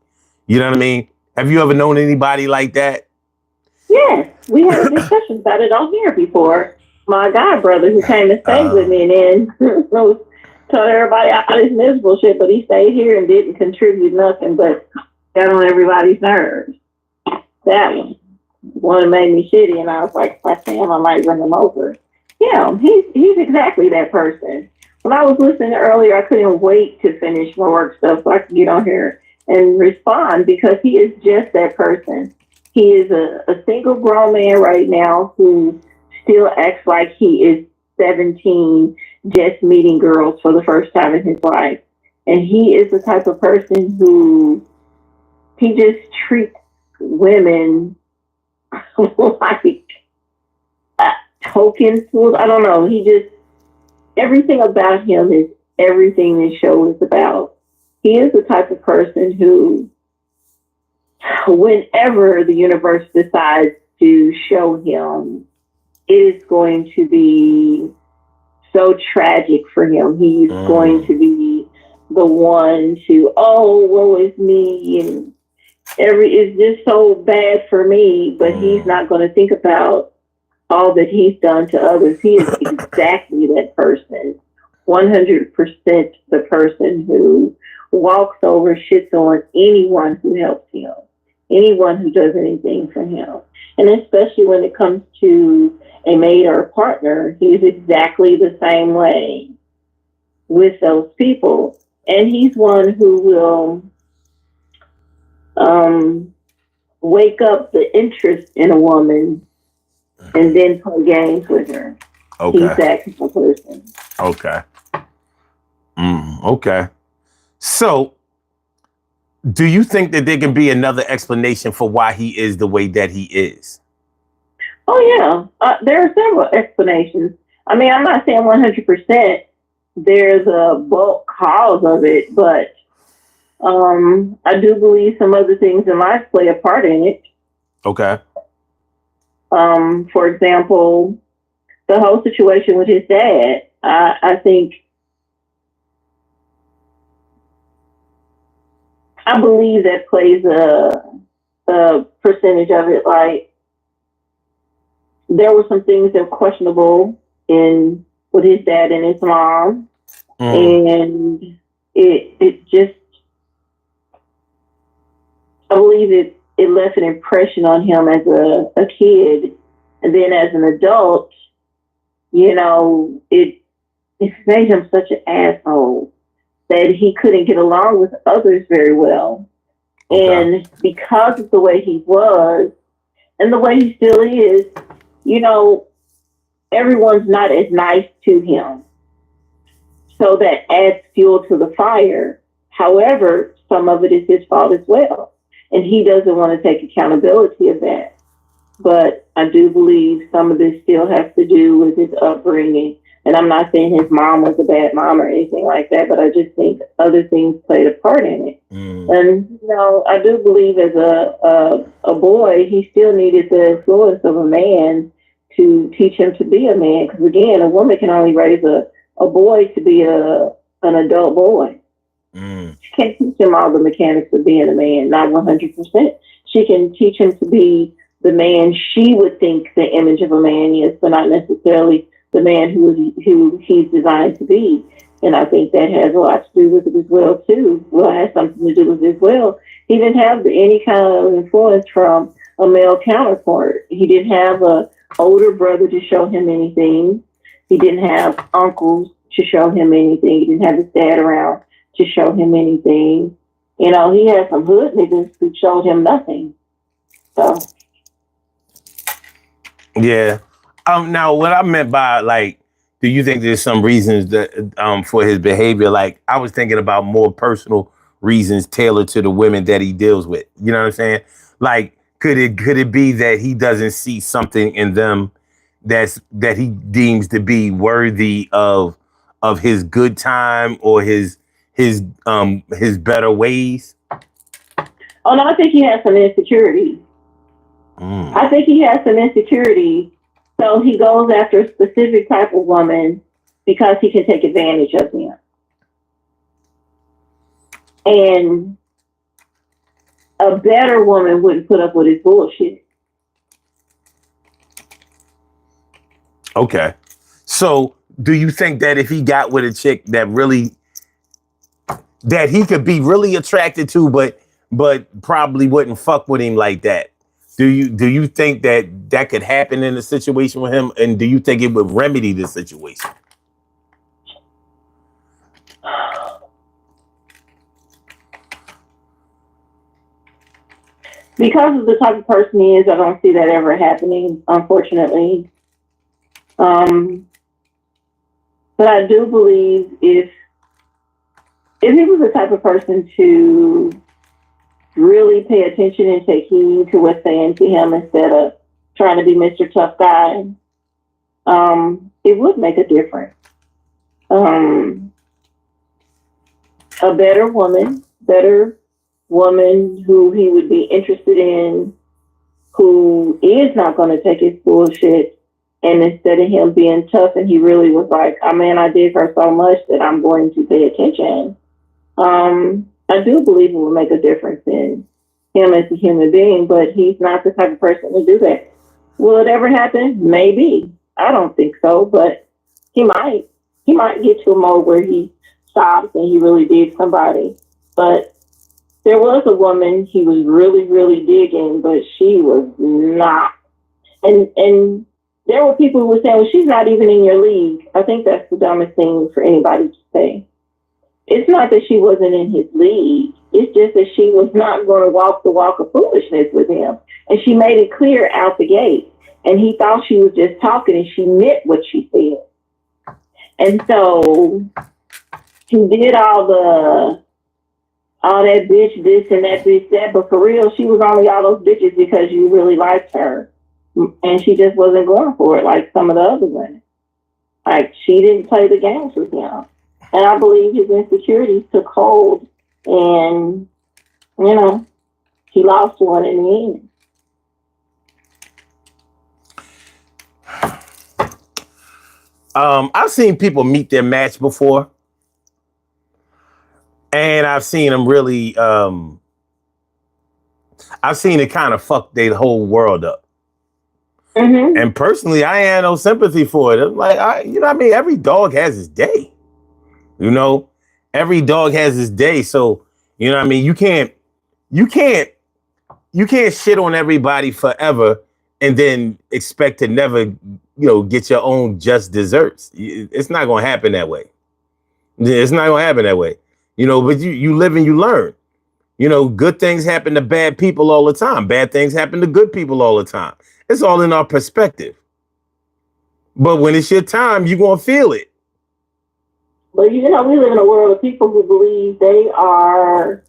You know what I mean? Have you ever known anybody like that?
Yes, we had a discussion about it on here before. My god brother who came to stay with me and then was telling everybody all this miserable shit, but he stayed here and didn't contribute nothing but got on everybody's nerves. That one made me shitty, and I was like, if I see him, I might run him over. Yeah, he's exactly that person. When I was listening earlier, I couldn't wait to finish my work stuff so I could get on here and respond, because he is just that person. He is a single grown man right now who still acts like he is 17, just meeting girls for the first time in his life. And he is the type of person who he just treats women like token fools. I don't know. Everything about him is everything this show is about. He is the type of person who, whenever the universe decides to show him, it is going to be so tragic for him. He's going to be the one to, oh, woe is me, and it's just so bad for me, but he's not going to think about all that he's done to others. He is exactly that person, 100% the person who walks over, shits on anyone who helps him, anyone who does anything for him. And especially when it comes to a mate or a partner, he's exactly the same way with those people. And he's one who will wake up the interest in a woman and then play games with her.
Okay.
He's that kind of person.
Okay. Okay. So, do you think that there can be another explanation for why he is the way that he is?
Oh, yeah. There are several explanations. I mean, I'm not saying 100% there's a bulk cause of it, but I do believe some other things in life play a part in it.
Okay.
For example, the whole situation with his dad, I believe that plays a percentage of it. Like, there were some things that were questionable with his dad and his mom, and it just, I believe it left an impression on him as a kid, and then as an adult, you know, it made him such an asshole that he couldn't get along with others very well.
Okay.
And because of the way he was, and the way he still is, you know, everyone's not as nice to him. So that adds fuel to the fire. However, some of it is his fault as well. And he doesn't want to take accountability of that. But I do believe some of this still has to do with his upbringing. And I'm not saying his mom was a bad mom or anything like that, but I just think other things played a part in it. And, you know, I do believe as a boy, he still needed the influence of a man to teach him to be a man. Because, again, a woman can only raise a boy to be an adult boy. She can't teach him all the mechanics of being a man, not 100%. She can teach him to be the man she would think the image of a man is, but not necessarily the man who he's designed to be. And I think that has a lot to do with it as well, too. Well, it has something to do with it as well. He didn't have any kind of influence from a male counterpart. He didn't have an older brother to show him anything. He didn't have uncles to show him anything. He didn't have his dad around to show him anything. You know, he had some hood niggas who showed him nothing. So.
Yeah. Now, what I meant by, like, do you think there's some reasons that for his behavior? Like, I was thinking about more personal reasons tailored to the women that he deals with. You know what I'm saying? Like, could it be that he doesn't see something in them that he deems to be worthy of his good time or his better ways?
Oh no, I think he has some insecurity. I think he has some insecurity. So he goes after a specific type of woman because he can take advantage of them. And a better woman wouldn't put up with his bullshit.
Okay. So do you think that if he got with a chick that he could be really attracted to, but probably wouldn't fuck with him like that? Do you think that could happen in a situation with him? And do you think it would remedy the situation?
Because of the type of person he is, I don't see that ever happening, unfortunately. But I do believe if he was the type of person to really pay attention and take heed to what's saying to him instead of trying to be Mr. Tough Guy, it would make a difference. A better woman who he would be interested in, who is not going to take his bullshit, and instead of him being tough and he really was like, I mean, I did her so much that I'm going to pay attention. I do believe it will make a difference in him as a human being, but he's not the type of person to do that. Will it ever happen? Maybe. I don't think so, but he might. He might get to a mode where he stops and he really digs somebody. But there was a woman he was really, really digging, but she was not. And there were people who were saying, well, she's not even in your league. I think that's the dumbest thing for anybody to say. It's not that she wasn't in his league. It's just that she was not going to walk the walk of foolishness with him. And she made it clear out the gate. And he thought she was just talking and she meant what she said. And so he did all that bitch this and that bitch that. But for real, she was only all those bitches because you really liked her. And she just wasn't going for it like some of the other women. Like, she didn't play the games with him. And I believe his insecurities took hold, and, you know, he lost one in the end.
I've seen people meet their match before, and I've seen them really, I've seen it kind of fuck their whole world up.
Mm-hmm.
And personally, I ain't had no sympathy for it. I'm like, you know what I mean? Every dog has his day. You know, every dog has his day. So, you know what I mean? You can't shit on everybody forever and then expect to never, get your own just desserts. It's not going to happen that way. It's not going to happen that way. But you live and you learn. Good things happen to bad people all the time. Bad things happen to good people all the time. It's all in our perspective. But when it's your time, you're going to feel it.
But we live in a world of people who believe they are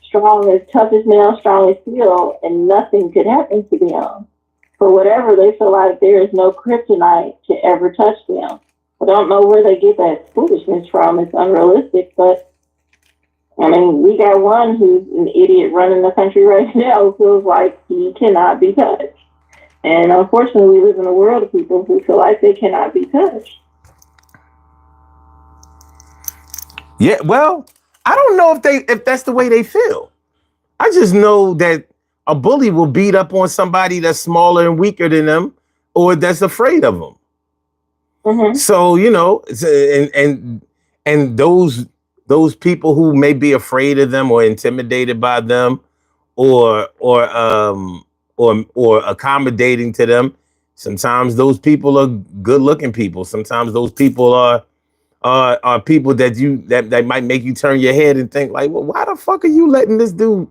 strong as tough as nails, strong as steel, and nothing could happen to them. For whatever, they feel like there is no kryptonite to ever touch them. I don't know where they get that foolishness from. It's unrealistic, but I mean, we got one who's an idiot running the country right now who feels like he cannot be touched. And unfortunately, we live in a world of people who feel like they cannot be touched.
Yeah, well, I don't know if that's the way they feel. I just know that a bully will beat up on somebody that's smaller and weaker than them, or that's afraid of them.
Mm-hmm.
So and those people who may be afraid of them or intimidated by them, or accommodating to them. Sometimes those people are good-looking people. Sometimes those people are people that might make you turn your head and think like, well, why the fuck are you letting this dude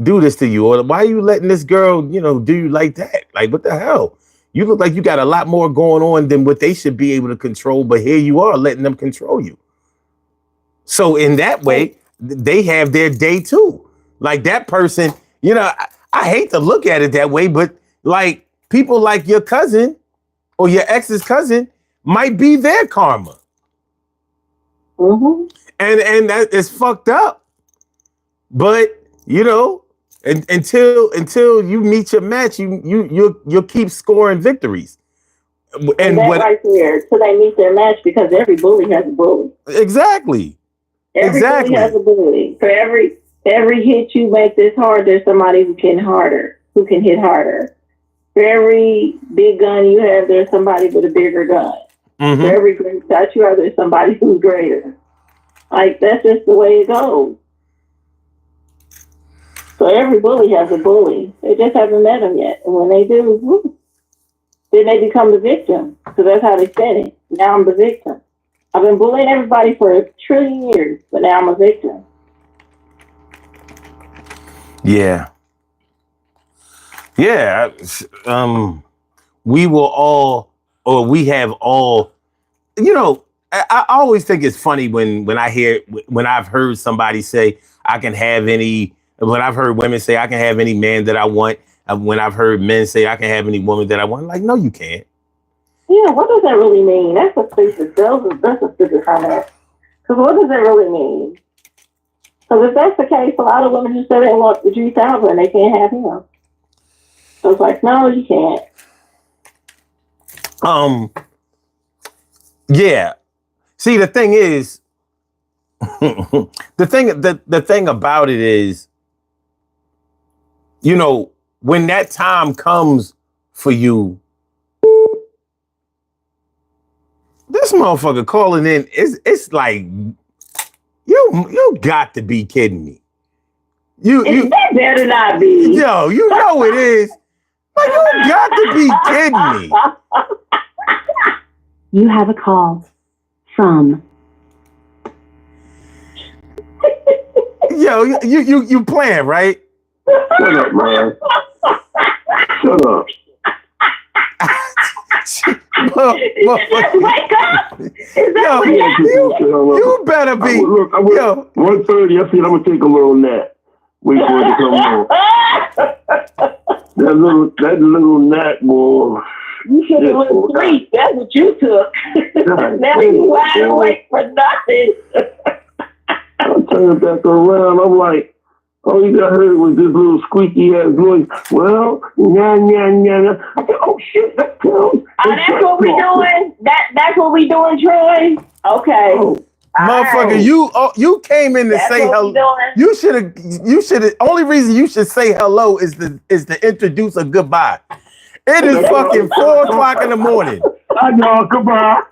do this to you? Or why are you letting this girl, do you like that? Like, what the hell? You look like you got a lot more going on than what they should be able to control, but here you are letting them control you. So in that way, they have their day too. Like that person, I hate to look at it that way, but like people like your cousin or your ex's cousin might be their karma.
Mm-hmm.
And that is fucked up. But until you meet your match, you'll keep scoring victories.
And that right there, till they meet their match, because every bully has a bully.
Exactly.
Every bully has a bully. For every hit you make this hard, there's somebody who can hit harder. For every big gun you have, there's somebody with a bigger gun.
Mm-hmm.
For every great shot you have, there's somebody who's greater. Like, that's just the way it goes. So every bully has a bully. They just haven't met him yet. And when they do, then they become the victim. Because that's how they said it. Now I'm the victim. I've been bullying everybody for 1 trillion years, but now I'm a victim.
Yeah. Yeah. We will all, or we have all, I always think it's funny when I've heard somebody say, when I've heard women say, I can have any man that I want. When I've heard men say, I can have any woman that I want. Like, no, you can't.
Yeah, what does that really mean? That's a stupid comment. Because what does that really mean? Because if that's the case, a lot of women just say they want the G Salva and they can't have him. So it's like, no, you can't.
Yeah. See, the thing is, the thing about it is, when that time comes for you, this motherfucker calling in, it's like, you got to be kidding me.
That better not be.
Yo, it is. Like, you got to be kidding me.
You have a call from.
Yo, you playing, right?
Shut up, man. Shut up.
Wake up!
Yo, you better be.
Look, 1:30. I said I'm gonna take a little nap. Wait for it to come on. That little nap, boy.
You should have went to sleep. That's what you took. Now you wide awake for nothing.
I turned back around. I'm like, all you got heard was this little squeaky ass voice. Well, nah. I said, oh shit, that's cool.
That's what we doing. That's what we doing, Troy. Okay.
Oh.
Motherfucker,
right.
you came in to say hello. You should. Only reason you should say hello is to introduce a goodbye. It is fucking 4 o'clock in the morning.
Y'all, goodbye.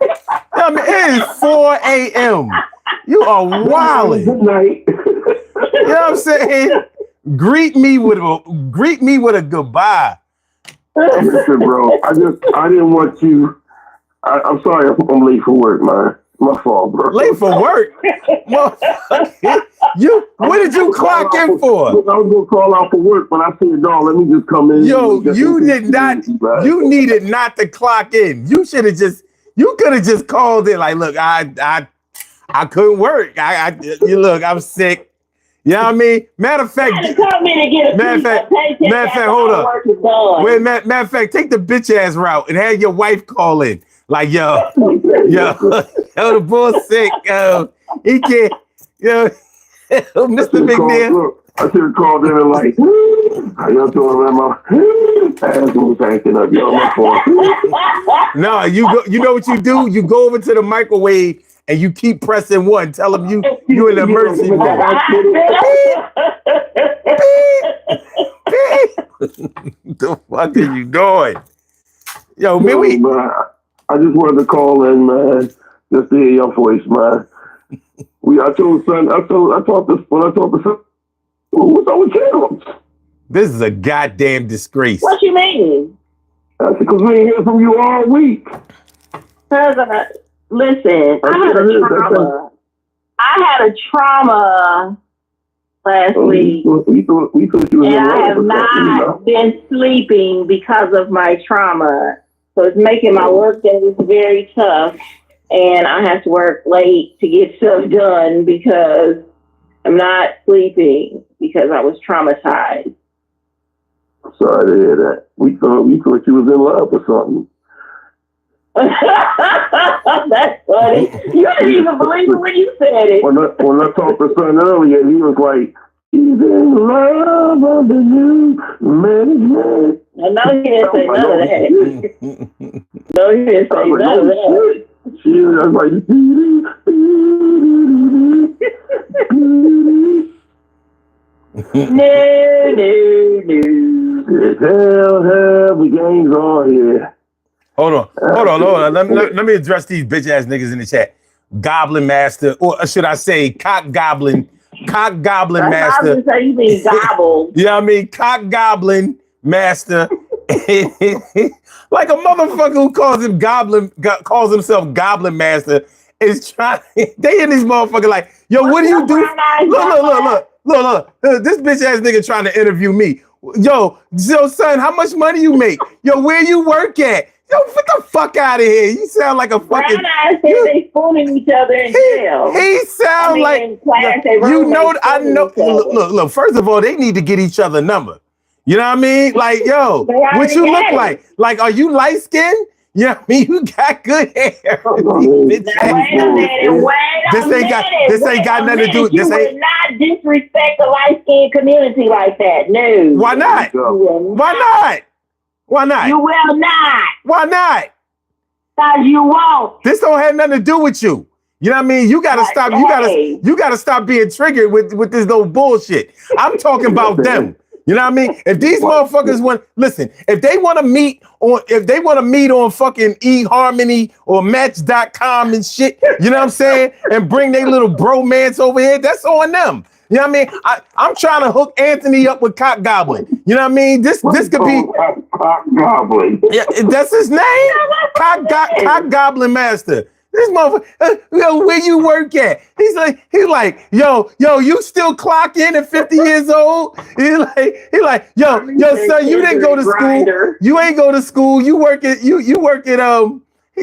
I mean, it is 4 a.m. You are wilding.
Good night.
You know what I'm saying? Greet me with a goodbye.
Listen, bro. I didn't want you. I'm sorry I'm late for work, man. My fault, bro.
Late for work? What did you clock in for?
I was gonna call out for work, but I said, "Dog, let me just come in."
Yo, you did not. You needed not to clock in. You should have just. You could have just called in. Like, look, I couldn't work. You look, I'm sick. You know what I mean? Matter of fact, hold up. Wait, matter of fact, take the bitch ass route and have your wife call in. Like, yo, the boy's sick. He can't, Mr. McNeil.
I should have called in and like, how y'all doing, man? My ass was acting up. Yo, my fault.
No, you know what you do? You go over to the microwave and you keep pressing 1. Tell them you in the emergency room. The fuck are you doing? Yo, man,
I just wanted to call in, man, just to hear your voice, man. I told son, I talked to son, what's up with you?
This is a goddamn disgrace.
What you mean?
That's because we ain't hear from you all week.
Listen, I had a trauma last week.
We thought you was in
and I have
love
not been sleeping because of my trauma. So it's making my work days very tough. And I have to work late to get stuff done because I'm not sleeping because I was traumatized.
Sorry to hear that. We thought you was in love or something.
That's funny. You didn't even believe it when you said it.
When I talked to son earlier, he was like, "He's in love of the new management."
I know he didn't say none of that. No, he didn't say none of that.
She was like, hell, the game's on here.
Hold on. Let me address these bitch ass niggas in the chat. Goblin Master, or should I say Cock Goblin Master.
I was say you mean gobble.
You know what I mean? Cock Goblin Master. Like a motherfucker who calls himself Goblin Master is trying. They in these motherfuckers like, yo, what do you do? Look. This bitch ass nigga trying to interview me. Yo, son, how much money you make? Yo, where you work at? Yo, get the fuck out of here. You sound like a fucking...
Brown eyes said they fooling each other in jail.
He sound like...
In class, I
know. Look, first of all, they need to get each other number. You know what I mean? Like, yo, what you look like? Like, are you light skinned? You know what I mean? You got good hair.
Wait a minute.
This ain't got nothing to do.
You would not disrespect the light skinned community like that. No.
Why not? Why not? Why not?
You will not.
Why not?
Because you won't.
This don't have nothing to do with you. You know what I mean? You gotta stop. You gotta stop being triggered with this little bullshit. I'm talking about them. You know what I mean? If these motherfuckers if they want to meet on fucking eHarmony or Match.com and shit, you know what I'm saying? And bring their little bromance over here, that's on them. You know what I mean? I'm trying to hook Anthony up with Cock Goblin. You know what I mean? This could be
Cock Goblin.
Yeah, that's his name? Cock Goblin Master. This motherfucker, where you work at? He's like, yo, you still clock in at 50 years old? He's like, yo, son, you didn't go to school. You ain't go to school. You work at he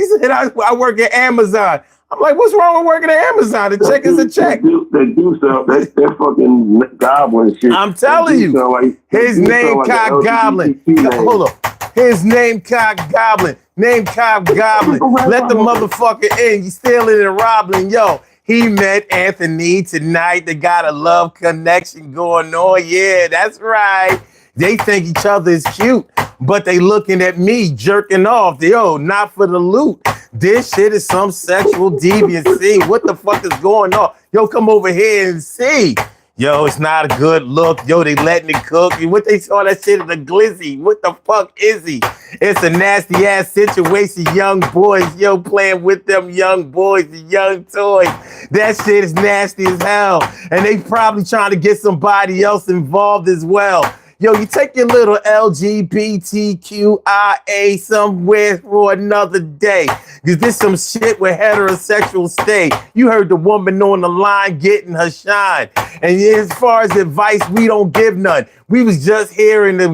said, I work at Amazon. I'm like, what's wrong with working at Amazon? A check is a check.
They do sell that fucking goblin shit.
I'm telling you, his name Cock Goblin. Hold on. His name Cock Goblin. Name Cock Goblin. Let the motherfucker in. You stealing and robbing. Yo, he met Anthony tonight. They got a love connection going on. Yeah, that's right. They think each other is cute, but they looking at me jerking off. Yo, not for the loot. This shit is some sexual deviancy. What the fuck is going on? Yo, come over here and see. Yo, it's not a good look. Yo, they letting it cook. What they saw that shit in the glizzy. What the fuck is he? It's a nasty ass situation. Young boys, yo, playing with them young boys, the young toys. That shit is nasty as hell. And they probably trying to get somebody else involved as well. Yo, you take your little LGBTQIA somewhere for another day. Because this some shit where heterosexuals stay. You heard the woman on the line getting her shine. And as far as advice, we don't give none. We was just hearing the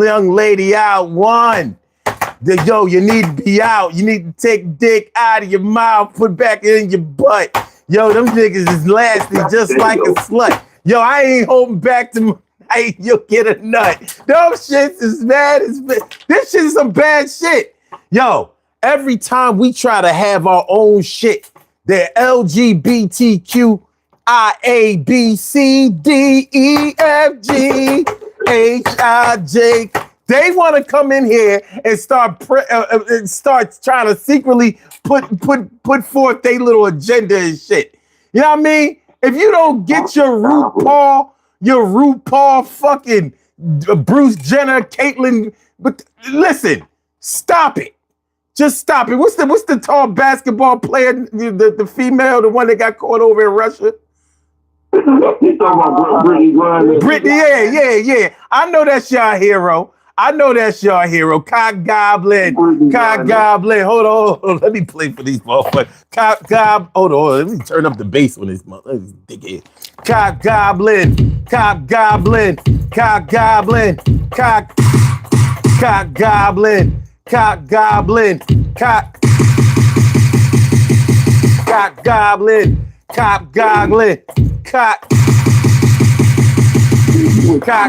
young lady out one. Yo, you need to be out. You need to take dick out of your mouth, put back in your butt. Yo, them niggas is nasty just like a slut. Yo, I ain't holding back to... Hey, you'll get a nut. Those shits is bad as this shit is some bad shit. Yo, every time we try to have our own shit, they're LGBTQIA, B, C, D, E, F, G, H, I, J. They want to come in here and start trying to secretly put forth their little agenda and shit. You know what I mean? If you don't get your RuPaul fucking Bruce Jenner, Caitlyn, but listen, stop it. Just stop it. What's the tall basketball player, the female, the one that got caught over in Russia?
You talking about
Brittany, yeah. I know that's your hero. Cock Goblin. Hold on. Let me play for these motherfuckers. Hold on. Let me turn up the bass on this motherfucker. Dickhead. Cock Goblin. Cock Goblin. Cock Goblin. Cock Goblin. Cock Goblin. Cock Goblin. Cock Goblin. Cock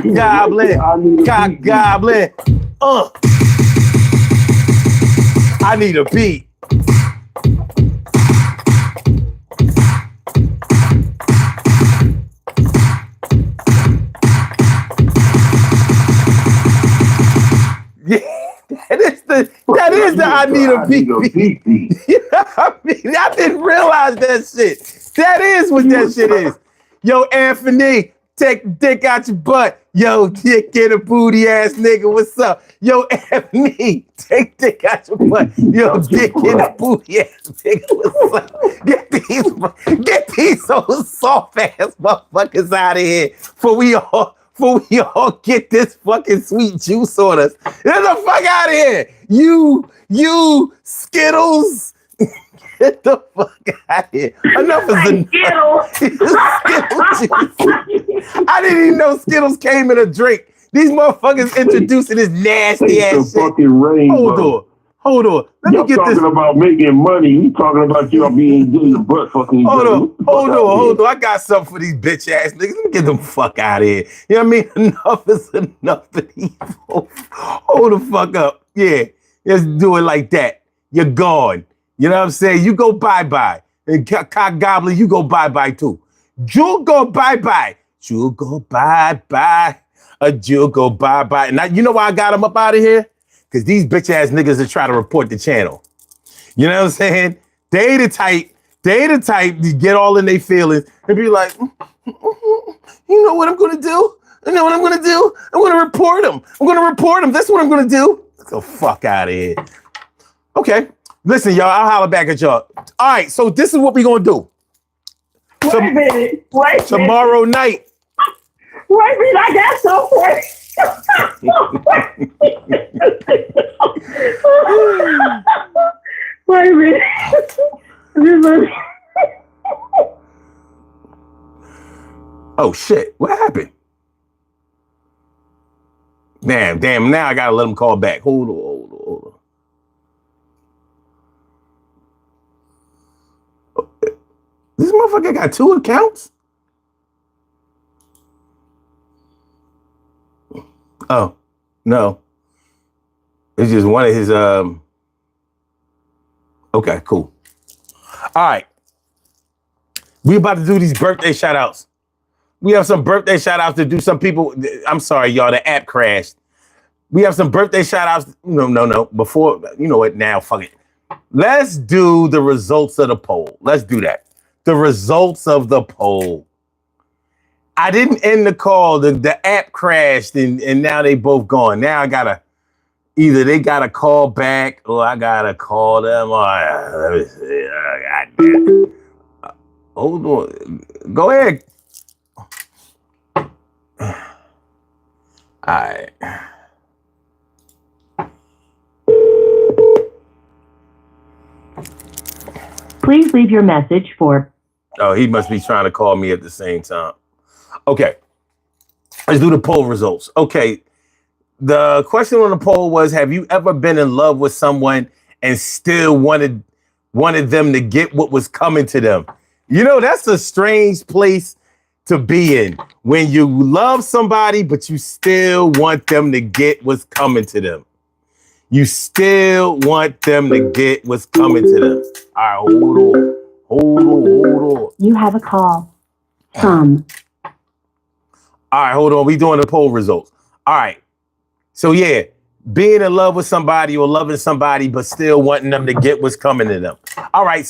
Goblin. Cock Goblin. I need a beat. Yeah, that is the I need a beat. You know what I mean? I didn't realize that shit. That is what that shit is. Yo, Anthony, take dick out your butt. Yo, dick in a booty ass nigga, what's up? Yo, Anthony, take dick out your butt. Yo, dick in a booty ass nigga, what's up? Get these old soft ass motherfuckers out of here before we all get this fucking sweet juice on us. Get the fuck out of here. You Skittles. Get the fuck out of here. Enough is enough. Skittles juice. I didn't even know Skittles came in a drink. These motherfuckers introducing this nasty ass shit.
Fucking rainbow.
Hold on. Let me get this.
Talking about making money. We talking about y'all being getting your butt fucking.
Hold on. I got something for these bitch ass niggas. Let me get them fuck out of here. You know what I mean? Enough is enough for these folks. Hold the fuck up. Yeah. Let's do it like that. You're gone. You know what I'm saying? You go bye-bye. And Cock Goblin, you go bye-bye too. You go bye-bye. You go bye-bye. You go bye-bye. Now, you know why I got them up out of here? Because these bitch-ass niggas that try to report the channel. You know what I'm saying? They the type to get all in their feelings and be like, you know what I'm going to do? I'm going to report them. That's what I'm going to do. Get the fuck out of here. Okay. Listen, y'all, I'll holler back at y'all. All right, so this is what we're going to do.
Wait a minute.
Tomorrow night.
Wait a minute, I got something. Wait a minute.
Oh, shit. What happened? Damn. Now I got to let him call back. Hold on. This motherfucker got 2 accounts? Oh, no. It's just one of his, okay, cool. All right. We about to do these birthday shout outs. We have some birthday shout outs to do. Some people, I'm sorry, y'all, the app crashed. We have some birthday shout outs. No. Before, you know what, now, fuck it. Let's do the results of the poll. Let's do that. The results of the poll. I didn't end the call. The app crashed and now they both gone. Now I gotta either they gotta call back or I gotta call them. Let me see. Goddamn. Hold on. Go ahead. All right.
Please leave your message for.
Oh, he must be trying to call me at the same time. Okay. Let's do the poll results. Okay. The question on the poll was, have you ever been in love with someone and still wanted them to get what was coming to them? You know, that's a strange place to be in when you love somebody, but you still want them to get what's coming to them. You still want them to get what's coming to them. All right, hold on.
You have a call from.
All right, hold on. We doing the poll results. All right. So yeah, being in love with somebody or loving somebody, but still wanting them to get what's coming to them. All right.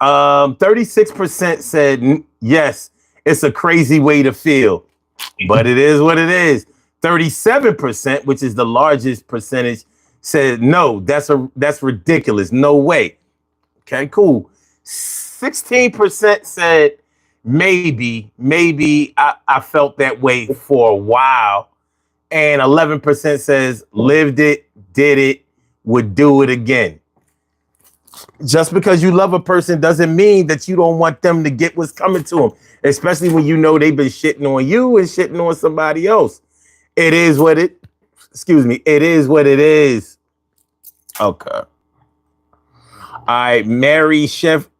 36% said yes, it's a crazy way to feel, but it is what it is. 37%, which is the largest percentage, said no, that's ridiculous. No way. Okay, cool. 16% said maybe I felt that way for a while. And 11% says lived it, did it, would do it again. Just because you love a person doesn't mean that you don't want them to get what's coming to them, especially when you know they've been shitting on you and shitting on somebody else. It is what it is. Okay. All right, Mary Scheffler.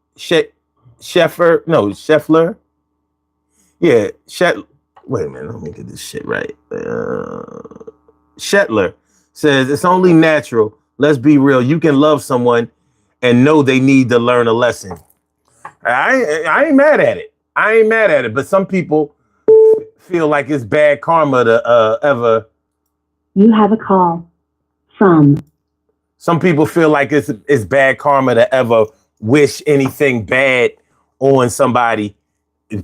Yeah, wait a minute, let me get this shit right. Shetler says it's only natural. Let's be real. You can love someone and know they need to learn a lesson. I ain't mad at it. But some people feel like it's bad karma to ever.
You have a call from.
Some people feel like it's bad karma to ever wish anything bad on somebody,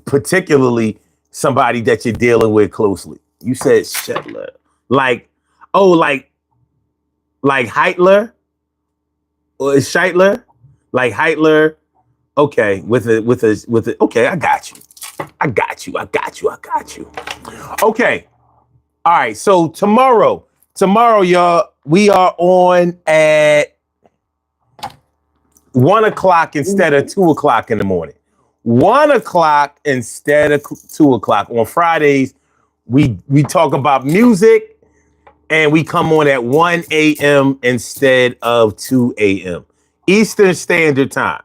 particularly somebody that you're dealing with closely. You said Shetler. Like Heitler? Or is Scheitler? Like Heitler? Okay, with a okay, I got you. Okay. All right, so tomorrow, y'all, we are on at 1 o'clock instead of 2 o'clock in the morning. 1 o'clock instead of 2 o'clock. On Fridays, we talk about music and we come on at 1 a.m. instead of 2 a.m. Eastern Standard Time.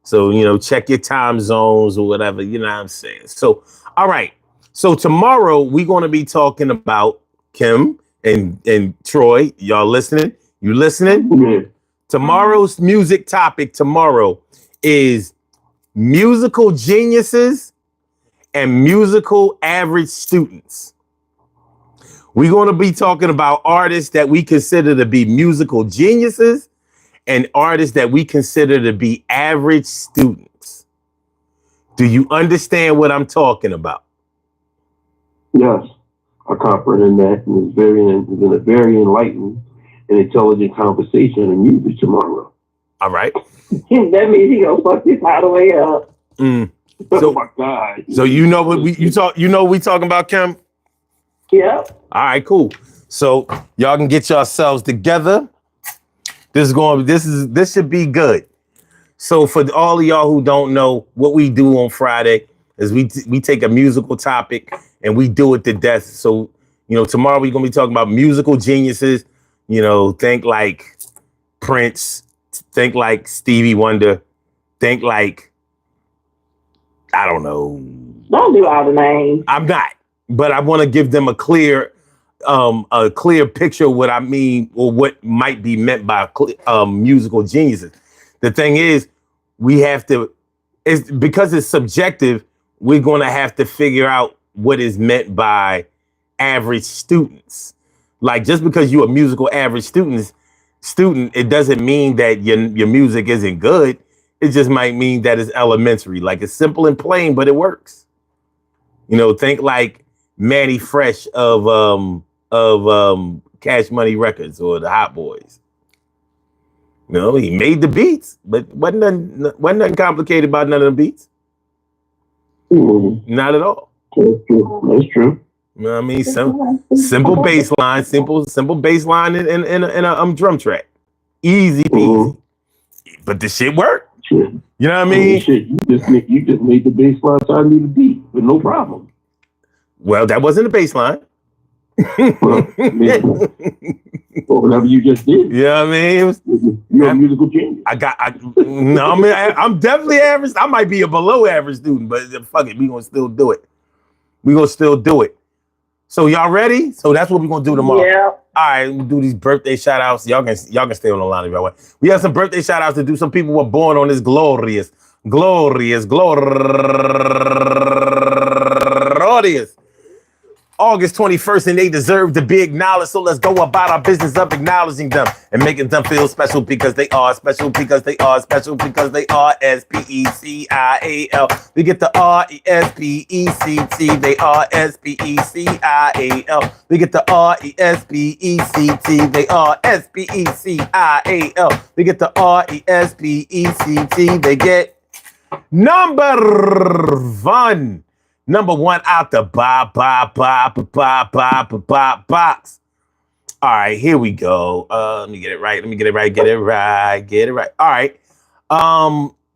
So, check your time zones or whatever, you know what I'm saying? So, all right. So tomorrow we're going to be talking about Kim and Troy. Y'all listening? You listening?
Yeah.
Tomorrow's music topic tomorrow is musical geniuses and musical average students. We're going to be talking about artists that we consider to be musical geniuses and artists that we consider to be average students. Do you understand what I'm talking about?
Yes, I comprehend that, and it's been a very enlightened and intelligent conversation and music tomorrow.
All right.
That means he gonna fuck this all the way up.
Oh my God!
So you know what we talking about, Kim?
Yep.
All right, cool. So y'all can get yourselves together. This should be good. So for all of y'all who don't know, what we do on Friday is we take a musical topic and we do it to death. So, tomorrow we're going to be talking about musical geniuses, think like Prince, think like Stevie Wonder, think like, I don't know.
Don't do all the names.
I'm not, but I want to give them a clear picture of what I mean or what might be meant by musical geniuses. The thing is, it's because it's subjective, we're going to have to figure out what is meant by average students. Like, just because you're a musical average student, it doesn't mean that your music isn't good. It just might mean that it's elementary. Like, it's simple and plain, but it works. You know, think like Manny Fresh of Cash Money Records or the Hot Boys. You know, he made the beats, but wasn't nothing complicated about none of the beats. Not at all.
That's true. That's true.
You know what I mean? Simple bass line, simple bass line in a drum track. Easy peasy. But the shit worked.
Shit.
You know what I mean?
Shit, you just made the bass line so I need a beat with no problem.
Well, that wasn't a bass line.
Or whatever you just did.
You know what I mean?
You're a musical genius.
I'm definitely average. I might be a below average student, but fuck it, we gonna still do it. So y'all ready? So that's what we're gonna do tomorrow.
Yeah.
All right, we'll do these birthday shout outs. Y'all can stay on the line if y'all want. We have some birthday shout outs to do. Some people were born on this glorious August 21st, and they deserve to be acknowledged. So let's go about our business of acknowledging them and making them feel special because they are special, because they are special, because they are SPECIAL. We get the RESPECT. They are SPECIAL. We get the RESPECT. They are SPECIAL. We get the RESPECT. They get number one. Number one out the box. All right, here we go. Let me get it right. All right.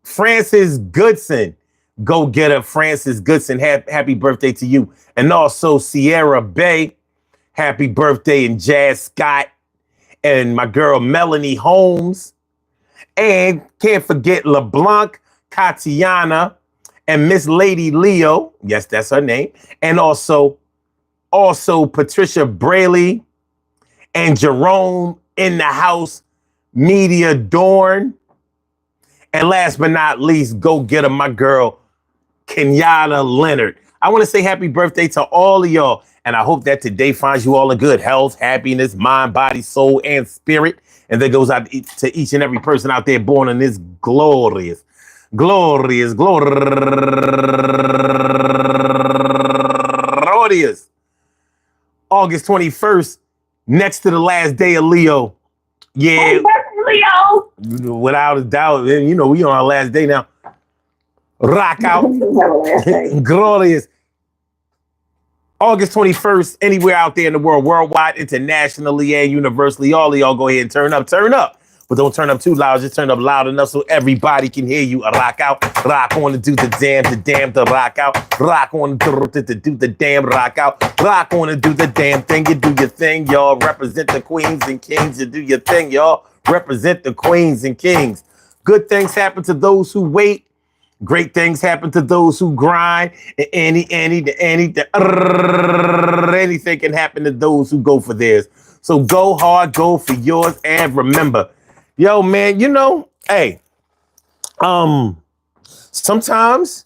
Francis Goodson. Go get her, Francis Goodson. Happy birthday to you. And also Sierra Bay. Happy birthday. And Jazz Scott. And my girl Melanie Holmes. And can't forget LeBlanc, Katiana, and Miss Lady Leo, yes, that's her name, and also Patricia Braley and Jerome in the house, Media Dorn, and last but not least, go get her, my girl, Kenyatta Leonard. I want to say happy birthday to all of y'all, and I hope that today finds you all in good health, happiness, mind, body, soul, and spirit, and that goes out to each and every person out there born in this glorious August 21st, next to the last day of Leo. Yeah,
Leo.
Without a doubt. You know, we on our last day now. Rock out. Glorious. August 21st, anywhere out there in the world, worldwide, internationally, and universally. All of y'all go ahead and turn up. But don't turn up too loud. Just turn up loud enough so everybody can hear you. Rock out. Rock on to do the damn to rock out. Rock on to do the damn rock out. Rock on to do the damn thing. You do your thing, y'all. Represent the queens and kings. You do your thing, y'all. Represent the queens and kings. Good things happen to those who wait. Great things happen to those who grind. Anything can happen to those who go for theirs. So go hard, go for yours, and remember, yo, man, you know, hey, sometimes,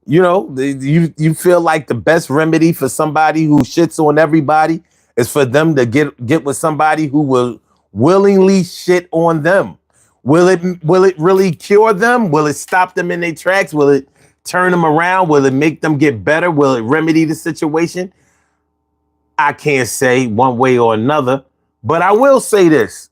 you know, you feel like the best remedy for somebody who shits on everybody is for them to get with somebody who will willingly shit on them. Will it really cure them? Will it stop them in their tracks? Will it turn them around? Will it make them get better? Will it remedy the situation? I can't say one way or another, but I will say this.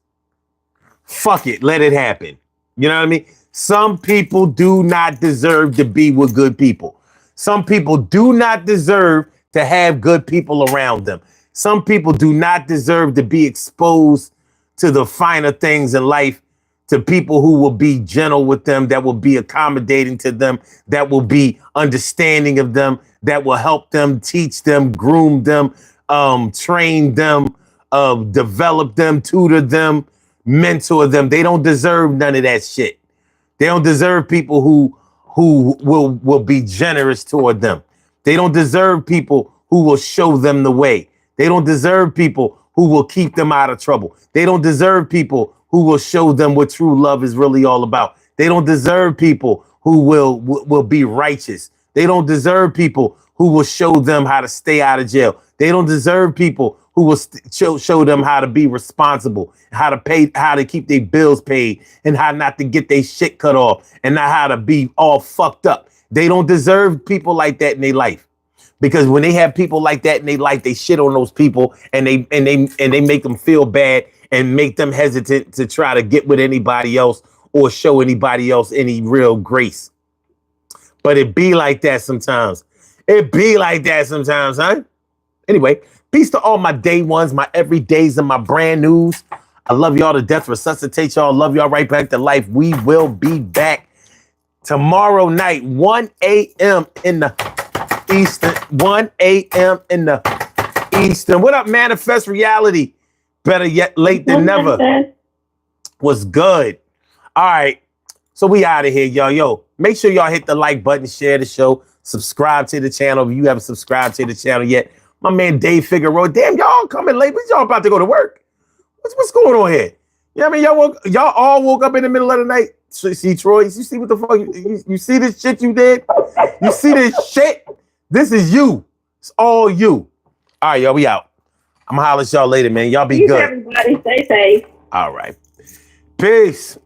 Fuck it, let it happen. You know what I mean? Some people do not deserve to be with good people. Some people do not deserve to have good people around them. Some people do not deserve to be exposed to the finer things in life, to people who will be gentle with them, that will be accommodating to them, that will be understanding of them, that will help them, teach them, groom them, train them, develop them, tutor them, mentor them. They don't deserve none of that shit. They don't deserve people who will be generous toward them. They don't deserve people who will show them the way. They don't deserve people who will keep them out of trouble. They don't deserve people who will show them what true love is really all about. They don't deserve people who will be righteous. They don't deserve people who will show them how to stay out of jail. They don't deserve people who will show them how to be responsible, how to pay, how to keep their bills paid, and how not to get their shit cut off, and not how to be all fucked up. They don't deserve people like that in their life. Because when they have people like that in their life, they shit on those people and they make them feel bad and make them hesitant to try to get with anybody else or show anybody else any real grace. But it be like that sometimes. It be like that sometimes, huh? Anyway, peace to all my day ones, my everydays, and my brand news. I love y'all to death. Resuscitate y'all. Love y'all right back to life. We will be back tomorrow night, 1 a.m. in the Eastern. 1 a.m. in the Eastern. What up, Manifest Reality? Better yet late than never. What's good? All right. So we out of here, y'all. Yo, make sure y'all hit the like button, share the show, subscribe to the channel if you haven't subscribed to the channel yet. My man Dave Figueroa. Damn, y'all coming late, but y'all about to go to work. What's going on here? You know what I mean? Y'all all woke up in the middle of the night. See, Troy, you see what the fuck? You see this shit you did? You see this shit? This is you. It's all you. All right, y'all, we out. I'm gonna holler at y'all later, man. Y'all be good.
Everybody stay safe.
All right. Peace.